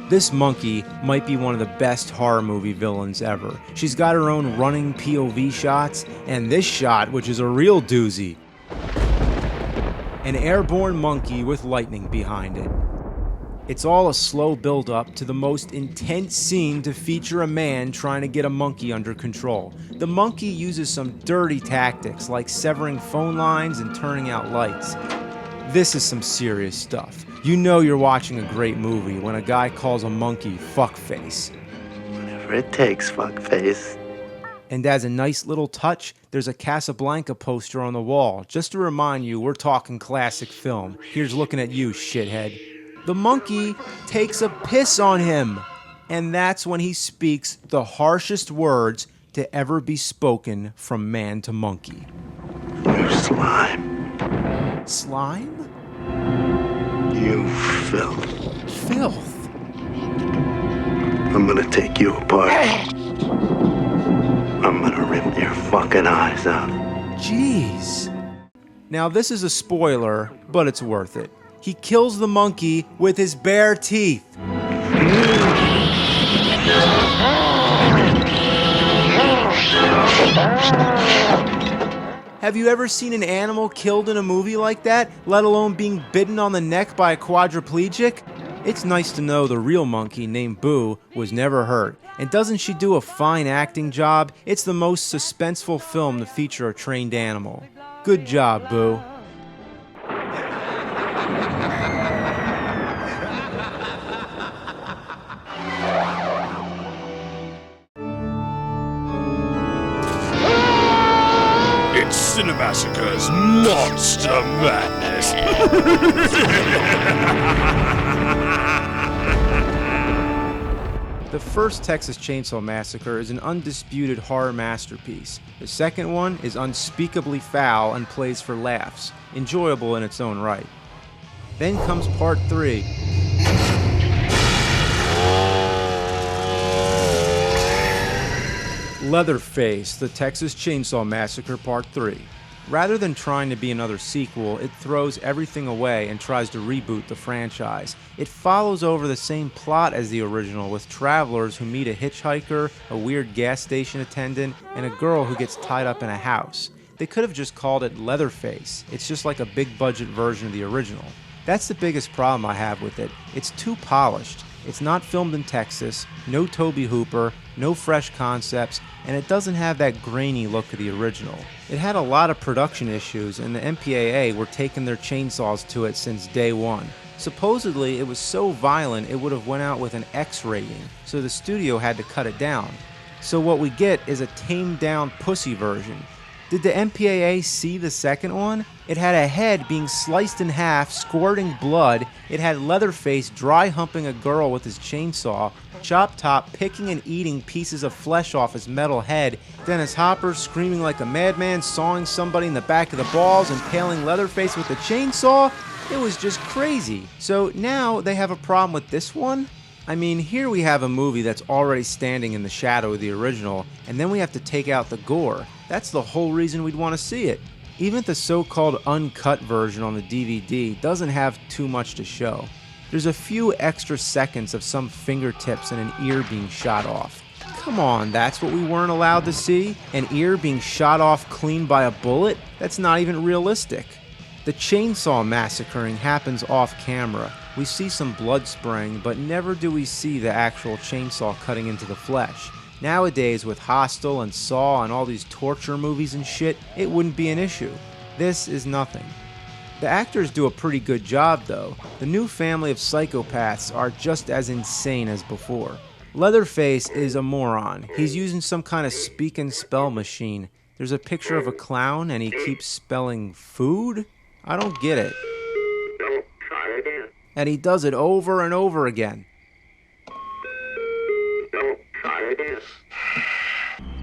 This monkey might be one of the best horror movie villains ever. She's got her own running POV shots, and this shot, which is a real doozy. An airborne monkey with lightning behind it. It's all a slow build-up to the most intense scene to feature a man trying to get a monkey under control. The monkey uses some dirty tactics like severing phone lines and turning out lights. This is some serious stuff. You know you're watching a great movie when a guy calls a monkey fuckface. Whatever it takes, fuckface. And as a nice little touch, there's a Casablanca poster on the wall, just to remind you we're talking classic film. Here's looking at you, shithead. The monkey takes a piss on him, and that's when he speaks the harshest words to ever be spoken from man to monkey. You slime. Slime? You filth. Filth? I'm gonna take you apart. I'm gonna rip your fucking eyes out. Jeez. Now this is a spoiler, but it's worth it. He kills the monkey with his bare teeth. Have you ever seen an animal killed in a movie like that, let alone being bitten on the neck by a quadriplegic? It's nice to know the real monkey named Boo was never hurt. And doesn't she do a fine acting job? It's the most suspenseful film to feature a trained animal. Good job, Boo. It's Cinemassacres Monster Madness. The first Texas Chainsaw Massacre is an undisputed horror masterpiece. The second one is unspeakably foul and plays for laughs, enjoyable in its own right. Then comes part 3. Leatherface, The Texas Chainsaw Massacre Part 3. Rather than trying to be another sequel, it throws everything away and tries to reboot the franchise. It follows over the same plot as the original, with travelers who meet a hitchhiker, a weird gas station attendant, and a girl who gets tied up in a house. They could have just called it Leatherface. It's just like a big budget version of the original. That's the biggest problem I have with it. It's too polished. It's not filmed in Texas, no Tobe Hooper, no fresh concepts, and it doesn't have that grainy look of the original. It had a lot of production issues, and the MPAA were taking their chainsaws to it since day one. Supposedly, it was so violent it would have went out with an X rating, so the studio had to cut it down. So what we get is a tamed down pussy version. Did the MPAA see the second one? It had a head being sliced in half, squirting blood. It had Leatherface dry humping a girl with his chainsaw, Chop Top picking and eating pieces of flesh off his metal head, Dennis Hopper screaming like a madman, sawing somebody in the back of the balls, impaling Leatherface with a chainsaw. It was just crazy. So now they have a problem with this one? I mean, here we have a movie that's already standing in the shadow of the original, and then we have to take out the gore. That's the whole reason we'd want to see it. Even the so-called uncut version on the DVD doesn't have too much to show. There's a few extra seconds of some fingertips and an ear being shot off. Come on, that's what we weren't allowed to see? An ear being shot off clean by a bullet? That's not even realistic. The chainsaw massacring happens off camera. We see some blood spraying, but never do we see the actual chainsaw cutting into the flesh. Nowadays, with Hostel and Saw and all these torture movies and shit, it wouldn't be an issue. This is nothing. The actors do a pretty good job, though. The new family of psychopaths are just as insane as before. Leatherface is a moron. He's using some kind of speak and spell machine. There's a picture of a clown and he keeps spelling food? I don't get it. And he does it over and over again. What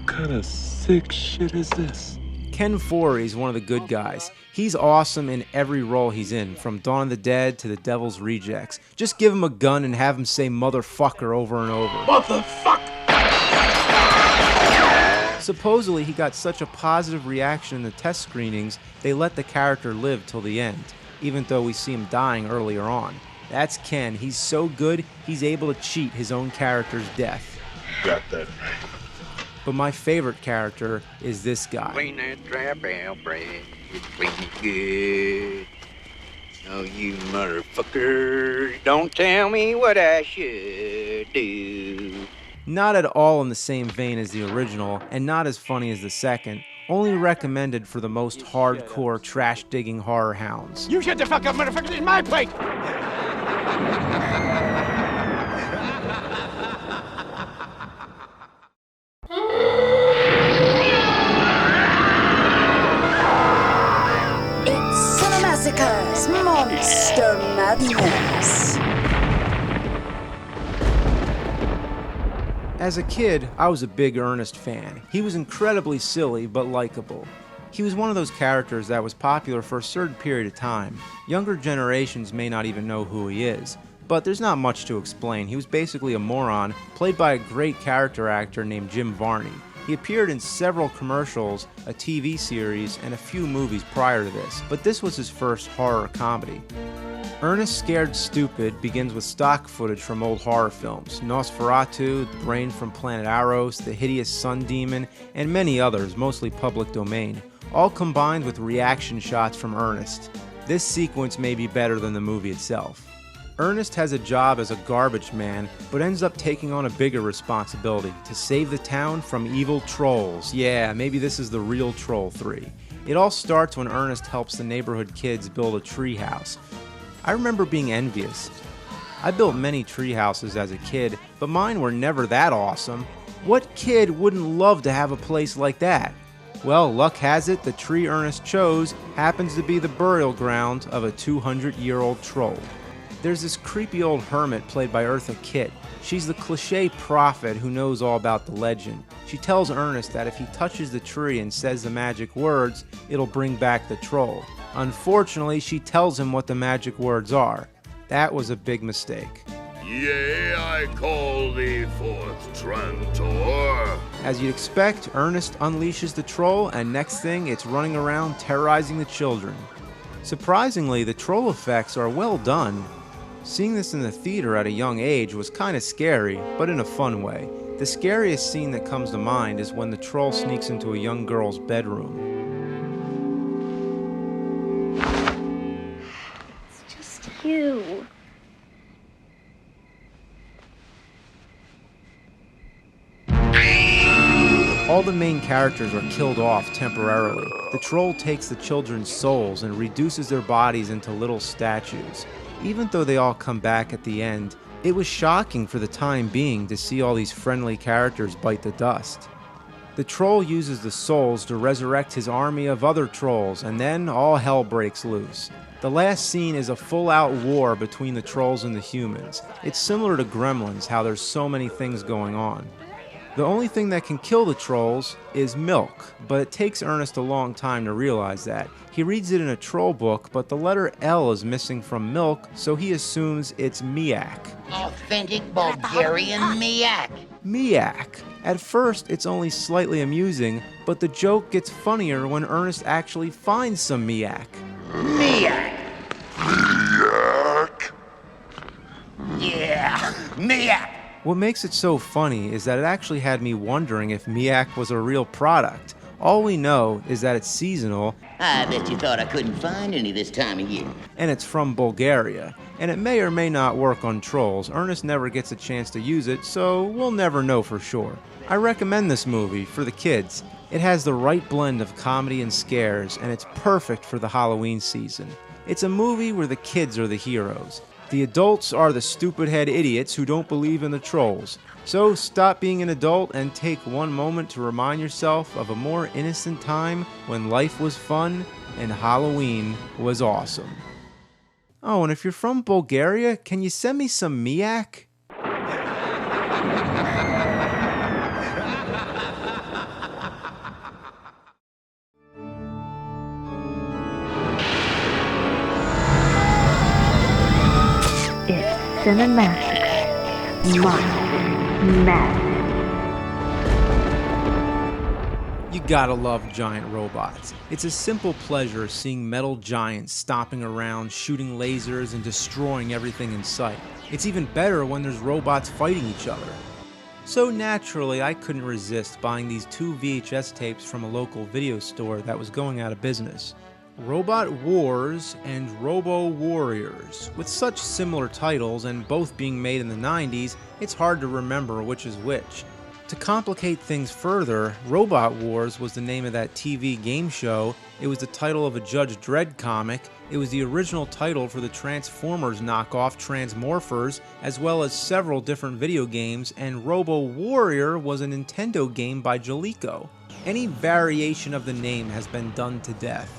kind of sick shit is this? Ken Foree is one of the good guys. He's awesome in every role he's in, from Dawn of the Dead to The Devil's Rejects. Just give him a gun and have him say motherfucker over and over. Motherfucker! Supposedly, he got such a positive reaction in the test screenings, they let the character live till the end, even though we see him dying earlier on. That's Ken. He's so good, he's able to cheat his own character's death. Got that right. But my favorite character is this guy. Clean that trap out, Brad. It's clean and good. Oh, you motherfuckers, don't tell me what I should do. Not at all in the same vein as the original, and not as funny as the second. Only recommended for the most hardcore, trash-digging horror hounds. You shut the fuck up, motherfucker. This is my plate. It's Cinemassacre's Monster Madness. As a kid, I was a big Ernest fan. He was incredibly silly, but likable. He was one of those characters that was popular for a certain period of time. Younger generations may not even know who he is, but there's not much to explain. He was basically a moron, played by a great character actor named Jim Varney. He appeared in several commercials, a TV series, and a few movies prior to this, but this was his first horror comedy. Ernest Scared Stupid begins with stock footage from old horror films, Nosferatu, The Brain from Planet Arros, The Hideous Sun Demon, and many others, mostly public domain, all combined with reaction shots from Ernest. This sequence may be better than the movie itself. Ernest has a job as a garbage man, but ends up taking on a bigger responsibility, to save the town from evil trolls. Yeah, maybe this is the real Troll 3. It all starts when Ernest helps the neighborhood kids build a tree house. I remember being envious. I built many tree houses as a kid, but mine were never that awesome. What kid wouldn't love to have a place like that? Well, luck has it the tree Ernest chose happens to be the burial ground of a 200-year-old troll. There's this creepy old hermit played by Eartha Kitt. She's the cliché prophet who knows all about the legend. She tells Ernest that if he touches the tree and says the magic words, it'll bring back the troll. Unfortunately, she tells him what the magic words are. That was a big mistake. Yea, I call thee forth, Trantor. As you'd expect, Ernest unleashes the troll, and next thing, it's running around terrorizing the children. Surprisingly, the troll effects are well done. Seeing this in the theater at a young age was kinda scary, but in a fun way. The scariest scene that comes to mind is when the troll sneaks into a young girl's bedroom. It's just you. All the main characters are killed off temporarily. The troll takes the children's souls and reduces their bodies into little statues. Even though they all come back at the end, it was shocking for the time being to see all these friendly characters bite the dust. The troll uses the souls to resurrect his army of other trolls, and then all hell breaks loose. The last scene is a full-out war between the trolls and the humans. It's similar to Gremlins, how there's so many things going on. The only thing that can kill the trolls is milk, but it takes Ernest a long time to realize that. He reads it in a troll book, but the letter L is missing from milk, so he assumes it's Miak. Authentic Bulgarian Miak. Miak. At first, it's only slightly amusing, but the joke gets funnier when Ernest actually finds some Miak. Miak. Miak. Yeah, Miak. What makes it so funny is that it actually had me wondering if Miak was a real product. All we know is that it's seasonal. I bet you thought I couldn't find any this time of year. And it's from Bulgaria. And it may or may not work on trolls. Ernest never gets a chance to use it, so we'll never know for sure. I recommend this movie for the kids. It has the right blend of comedy and scares, and it's perfect for the Halloween season. It's a movie where the kids are the heroes. The adults are the stupid-head idiots who don't believe in the trolls. So stop being an adult and take one moment to remind yourself of a more innocent time when life was fun and Halloween was awesome. Oh, and if you're from Bulgaria, can you send me some Miak? Cinemassacre. Monster Madness. You gotta love giant robots. It's a simple pleasure seeing metal giants stomping around, shooting lasers, and destroying everything in sight. It's even better when there's robots fighting each other. So naturally, I couldn't resist buying these 2 VHS tapes from a local video store that was going out of business. Robot Wars and Robo Warriors. With such similar titles and both being made in the 90s, it's hard to remember which is which. To complicate things further, Robot Wars was the name of that TV game show, it was the title of a Judge Dredd comic, it was the original title for the Transformers knockoff Transmorphers, as well as several different video games, and Robo Warrior was a Nintendo game by Jaleco. Any variation of the name has been done to death.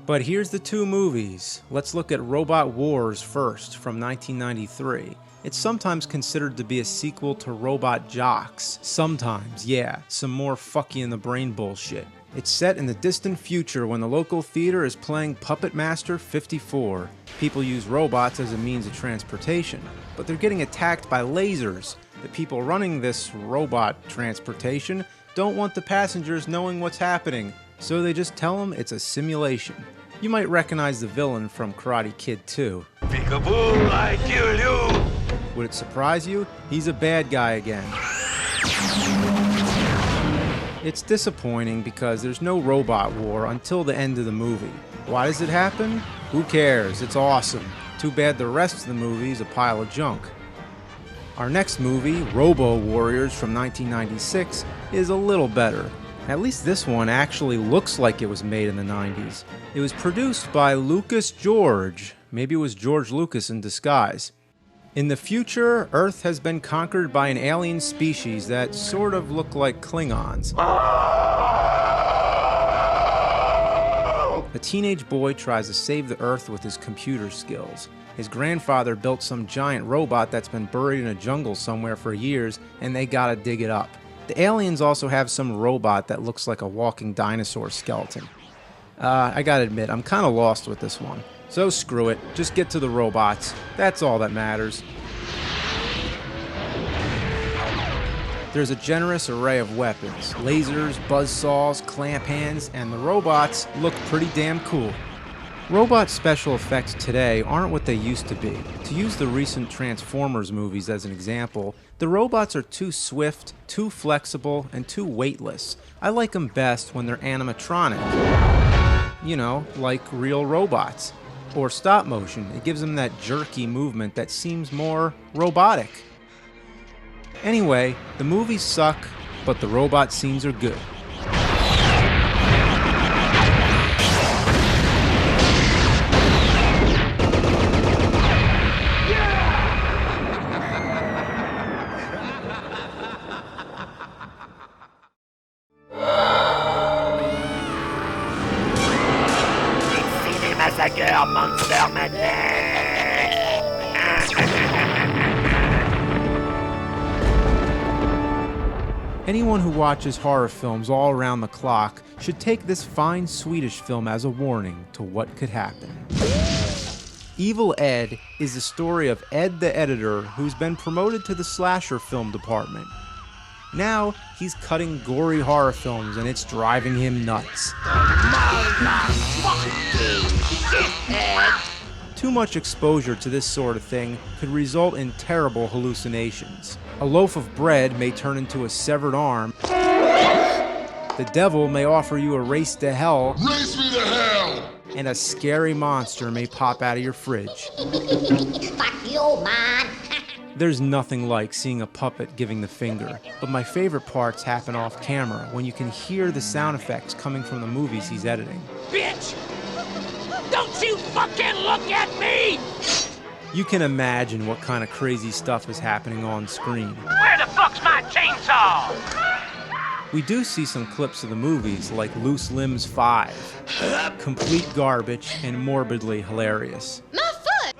But here's the 2 movies. Let's look at Robot Wars first, from 1993. It's sometimes considered to be a sequel to Robot Jocks. Sometimes, yeah, some more fuck you in the brain bullshit. It's set in the distant future when the local theater is playing Puppet Master 54. People use robots as a means of transportation, but they're getting attacked by lasers. The people running this robot transportation don't want the passengers knowing what's happening, so they just tell them it's a simulation. You might recognize the villain from Karate Kid 2. Peekaboo, I kill you! Would it surprise you? He's a bad guy again. It's disappointing because there's no robot war until the end of the movie. Why does it happen? Who cares? It's awesome. Too bad the rest of the movie is a pile of junk. Our next movie, Robo Warriors from 1996, is a little better. At least this one actually looks like it was made in the 90s. It was produced by Lucas George. Maybe it was George Lucas in disguise. In the future, Earth has been conquered by an alien species that sort of look like Klingons. A teenage boy tries to save the Earth with his computer skills. His grandfather built some giant robot that's been buried in a jungle somewhere for years, and they gotta dig it up. The aliens also have some robot that looks like a walking dinosaur skeleton. I gotta admit, I'm kinda lost with this one. So screw it, just get to the robots. That's all that matters. There's a generous array of weapons. Lasers, buzzsaws, clamp hands, and the robots look pretty damn cool. Robot special effects today aren't what they used to be. To use the recent Transformers movies as an example, the robots are too swift, too flexible, and too weightless. I like them best when they're animatronic. You know, like real robots. Or stop motion. It gives them that jerky movement that seems more robotic. Anyway, the movies suck, but the robot scenes are good. Massacre, Monster Madness! Anyone who watches horror films all around the clock should take this fine Swedish film as a warning to what could happen. Evil Ed is the story of Ed the editor who's been promoted to the slasher film department. Now, he's cutting gory horror films and it's driving him nuts. Too much exposure to this sort of thing could result in terrible hallucinations. A loaf of bread may turn into a severed arm. The devil may offer you a race to hell. Race me to hell! And a scary monster may pop out of your fridge. Fuck you, man. There's nothing like seeing a puppet giving the finger, but my favorite parts happen off camera when you can hear the sound effects coming from the movies he's editing. Bitch! Don't you fucking look at me! You can imagine what kind of crazy stuff is happening on screen. Where the fuck's my chainsaw? We do see some clips of the movies, like Loose Limbs 5. Complete garbage and morbidly hilarious. My foot!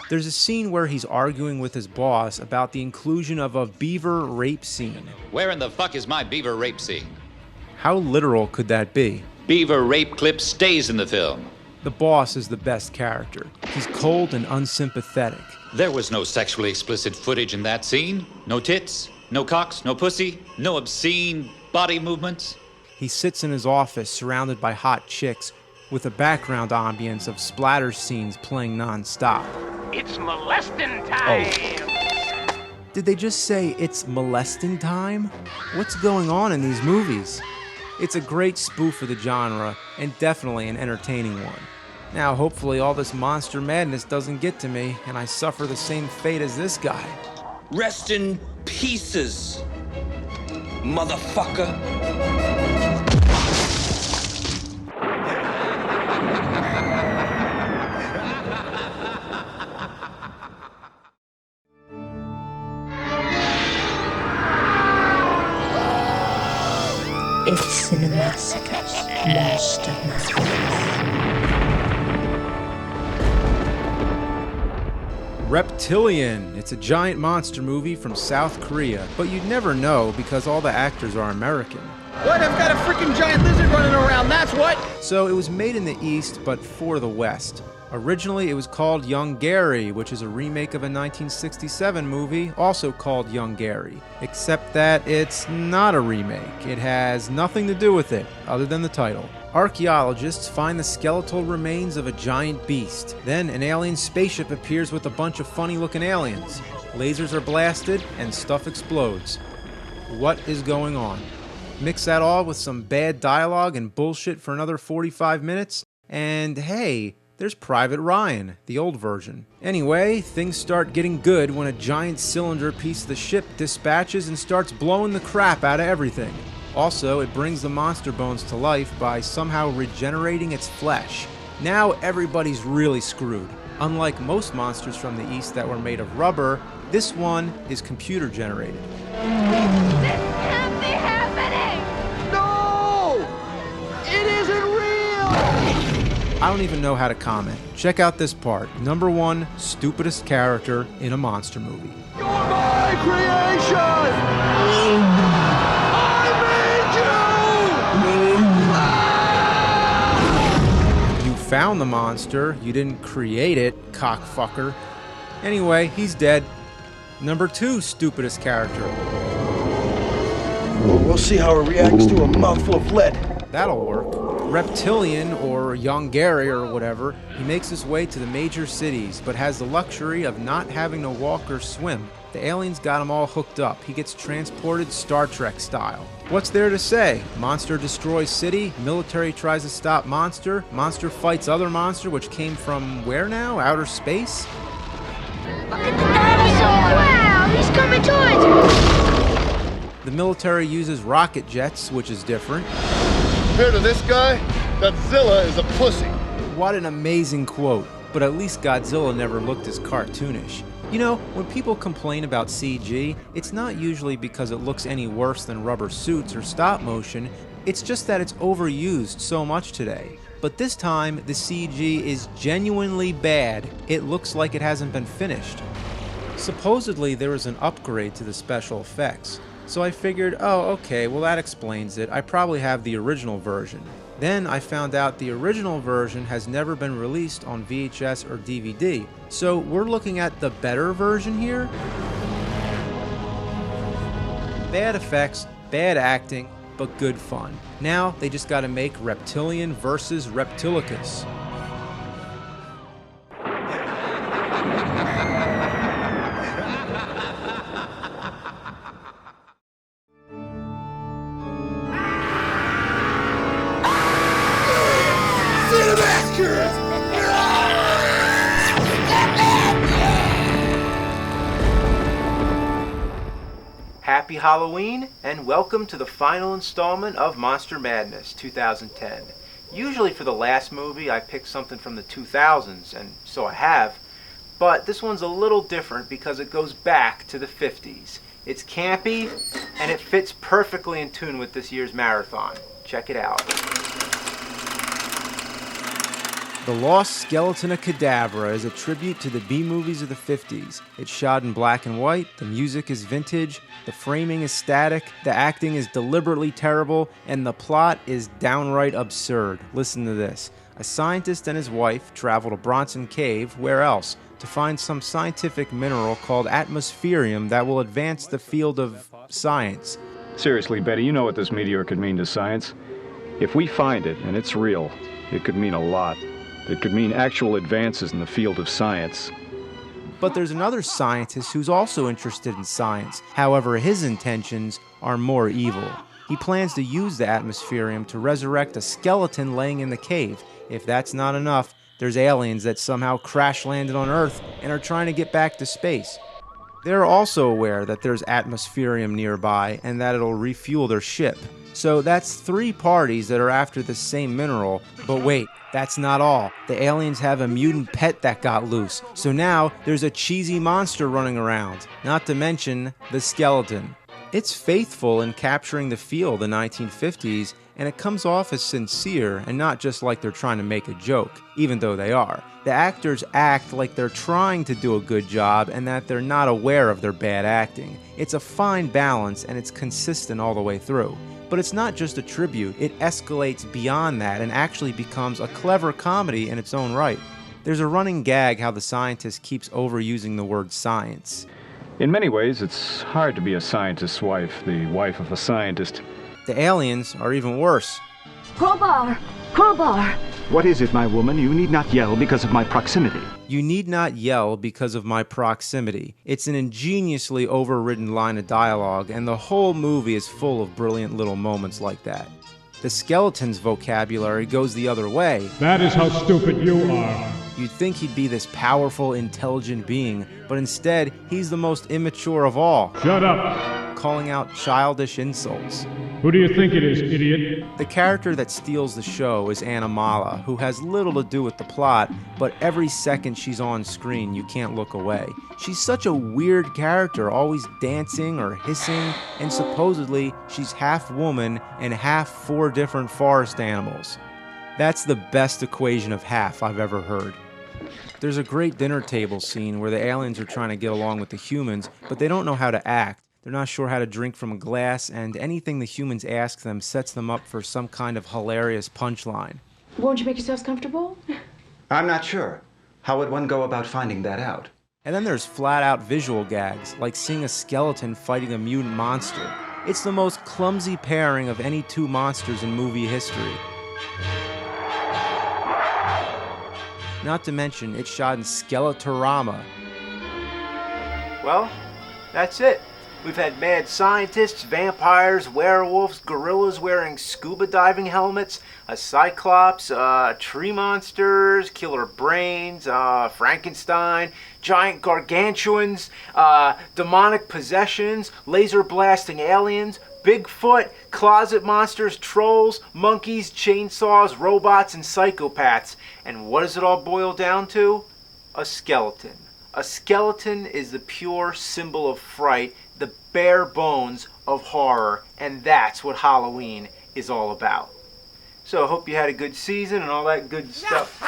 There's a scene where he's arguing with his boss about the inclusion of a beaver rape scene. Where in the fuck is my beaver rape scene? How literal could that be? Beaver rape clip stays in the film. The boss is the best character. He's cold and unsympathetic. There was no sexually explicit footage in that scene. No tits, no cocks, no pussy, no obscene body movements. He sits in his office surrounded by hot chicks with a background ambience of splatter scenes playing non-stop. It's molesting time! Oh. Did they just say it's molesting time? What's going on in these movies? It's a great spoof of the genre, and definitely an entertaining one. Now, hopefully all this monster madness doesn't get to me, and I suffer the same fate as this guy. Rest in pieces, motherfucker. It's Cinemassacre's Monster Madness. Reptilian. It's a giant monster movie from South Korea, but you'd never know because all the actors are American. What? I've got a freaking giant lizard running around, that's what! So it was made in the East, but for the West. Originally, it was called Young Gary, which is a remake of a 1967 movie, also called Young Gary. Except that it's not a remake. It has nothing to do with it, other than the title. Archaeologists find the skeletal remains of a giant beast. Then an alien spaceship appears with a bunch of funny-looking aliens. Lasers are blasted, and stuff explodes. What is going on? Mix that all with some bad dialogue and bullshit for another 45 minutes, and hey, there's Private Ryan, the old version. Anyway, things start getting good when a giant cylinder piece of the ship dispatches and starts blowing the crap out of everything. Also, it brings the monster bones to life by somehow regenerating its flesh. Now everybody's really screwed. Unlike most monsters from the East that were made of rubber, this one is computer generated. This can't be happening! No! It isn't real! I don't even know how to comment. Check out this part. Number 1, stupidest character in a monster movie. You're my creation! You found the monster, you didn't create it, cockfucker. Anyway, he's dead. Number 2, stupidest character. We'll see how it reacts to a mouthful of lead. That'll work. Reptilian, or Young Gary or whatever, he makes his way to the major cities, but has the luxury of not having to walk or swim. The aliens got him all hooked up. He gets transported Star Trek style. What's there to say? Monster destroys city, military tries to stop monster, monster fights other monster, which came from where now? Outer space? Look at the dinosaur! Wow, he's military uses rocket jets, which is different. Compared to this guy, Godzilla is a pussy. What an amazing quote. But at least Godzilla never looked as cartoonish. You know, when people complain about CG, it's not usually because it looks any worse than rubber suits or stop motion, it's just that it's overused so much today. But this time, the CG is genuinely bad. It looks like it hasn't been finished. Supposedly, there was an upgrade to the special effects. So I figured, oh, okay, well that explains it. I probably have the original version. Then I found out the original version has never been released on VHS or DVD. So we're looking at the better version here? Bad effects, bad acting, but good fun. Now they just gotta make Reptilian versus Reptilicus. Happy Halloween, and welcome to the final installment of Monster Madness 2010. Usually for the last movie I pick something from the 2000s, and so I have, but this one's a little different because it goes back to the 50s. It's campy, and it fits perfectly in tune with this year's marathon. Check it out. The Lost Skeleton of Cadavra is a tribute to the B-movies of the 50s. It's shot in black and white, the music is vintage, the framing is static, the acting is deliberately terrible, and the plot is downright absurd. Listen to this. A scientist and his wife travel to Bronson Cave, where else, to find some scientific mineral called atmospherium that will advance the field of science. Seriously, Betty, you know what this meteor could mean to science. If we find it, and it's real, it could mean a lot. It could mean actual advances in the field of science. But there's another scientist who's also interested in science. However, his intentions are more evil. He plans to use the atmospherium to resurrect a skeleton laying in the cave. If that's not enough, there's aliens that somehow crash landed on Earth and are trying to get back to space. They're also aware that there's atmospherium nearby and that it'll refuel their ship. So that's 3 parties that are after the same mineral. But wait, that's not all. The aliens have a mutant pet that got loose. So now there's a cheesy monster running around. Not to mention the skeleton. It's faithful in capturing the feel of the 1950s, and it comes off as sincere and not just like they're trying to make a joke, even though they are. The actors act like they're trying to do a good job and that they're not aware of their bad acting. It's a fine balance and it's consistent all the way through. But it's not just a tribute, it escalates beyond that and actually becomes a clever comedy in its own right. There's a running gag how the scientist keeps overusing the word science. In many ways, it's hard to be a scientist's wife, the wife of a scientist. The aliens are even worse. Crowbar! Crowbar! What is it, my woman? You need not yell because of my proximity. You need not yell because of my proximity. It's an ingeniously overridden line of dialogue, and the whole movie is full of brilliant little moments like that. The skeleton's vocabulary goes the other way. That is how stupid you are. You'd think he'd be this powerful, intelligent being, but instead, he's the most immature of all. Shut up! Calling out childish insults. Who do you think it is, idiot? The character that steals the show is Anna Mala, who has little to do with the plot, but every second she's on screen, you can't look away. She's such a weird character, always dancing or hissing, and supposedly she's half woman and half 4 different forest animals. That's the best equation of half I've ever heard. There's a great dinner table scene where the aliens are trying to get along with the humans, but they don't know how to act. They're not sure how to drink from a glass, and anything the humans ask them sets them up for some kind of hilarious punchline. Won't you make yourselves comfortable? I'm not sure. How would one go about finding that out? And then there's flat-out visual gags, like seeing a skeleton fighting a mutant monster. It's the most clumsy pairing of any 2 monsters in movie history. Not to mention, it's shot in Skeletorama. Well, that's it. We've had mad scientists, vampires, werewolves, gorillas wearing scuba diving helmets, a cyclops, tree monsters, killer brains, Frankenstein, giant gargantuans, demonic possessions, laser blasting aliens, Bigfoot, closet monsters, trolls, monkeys, chainsaws, robots, and psychopaths. And what does it all boil down to? A skeleton. A skeleton is the pure symbol of fright, the bare bones of horror, and that's what Halloween is all about. So I hope you had a good season and all that good stuff.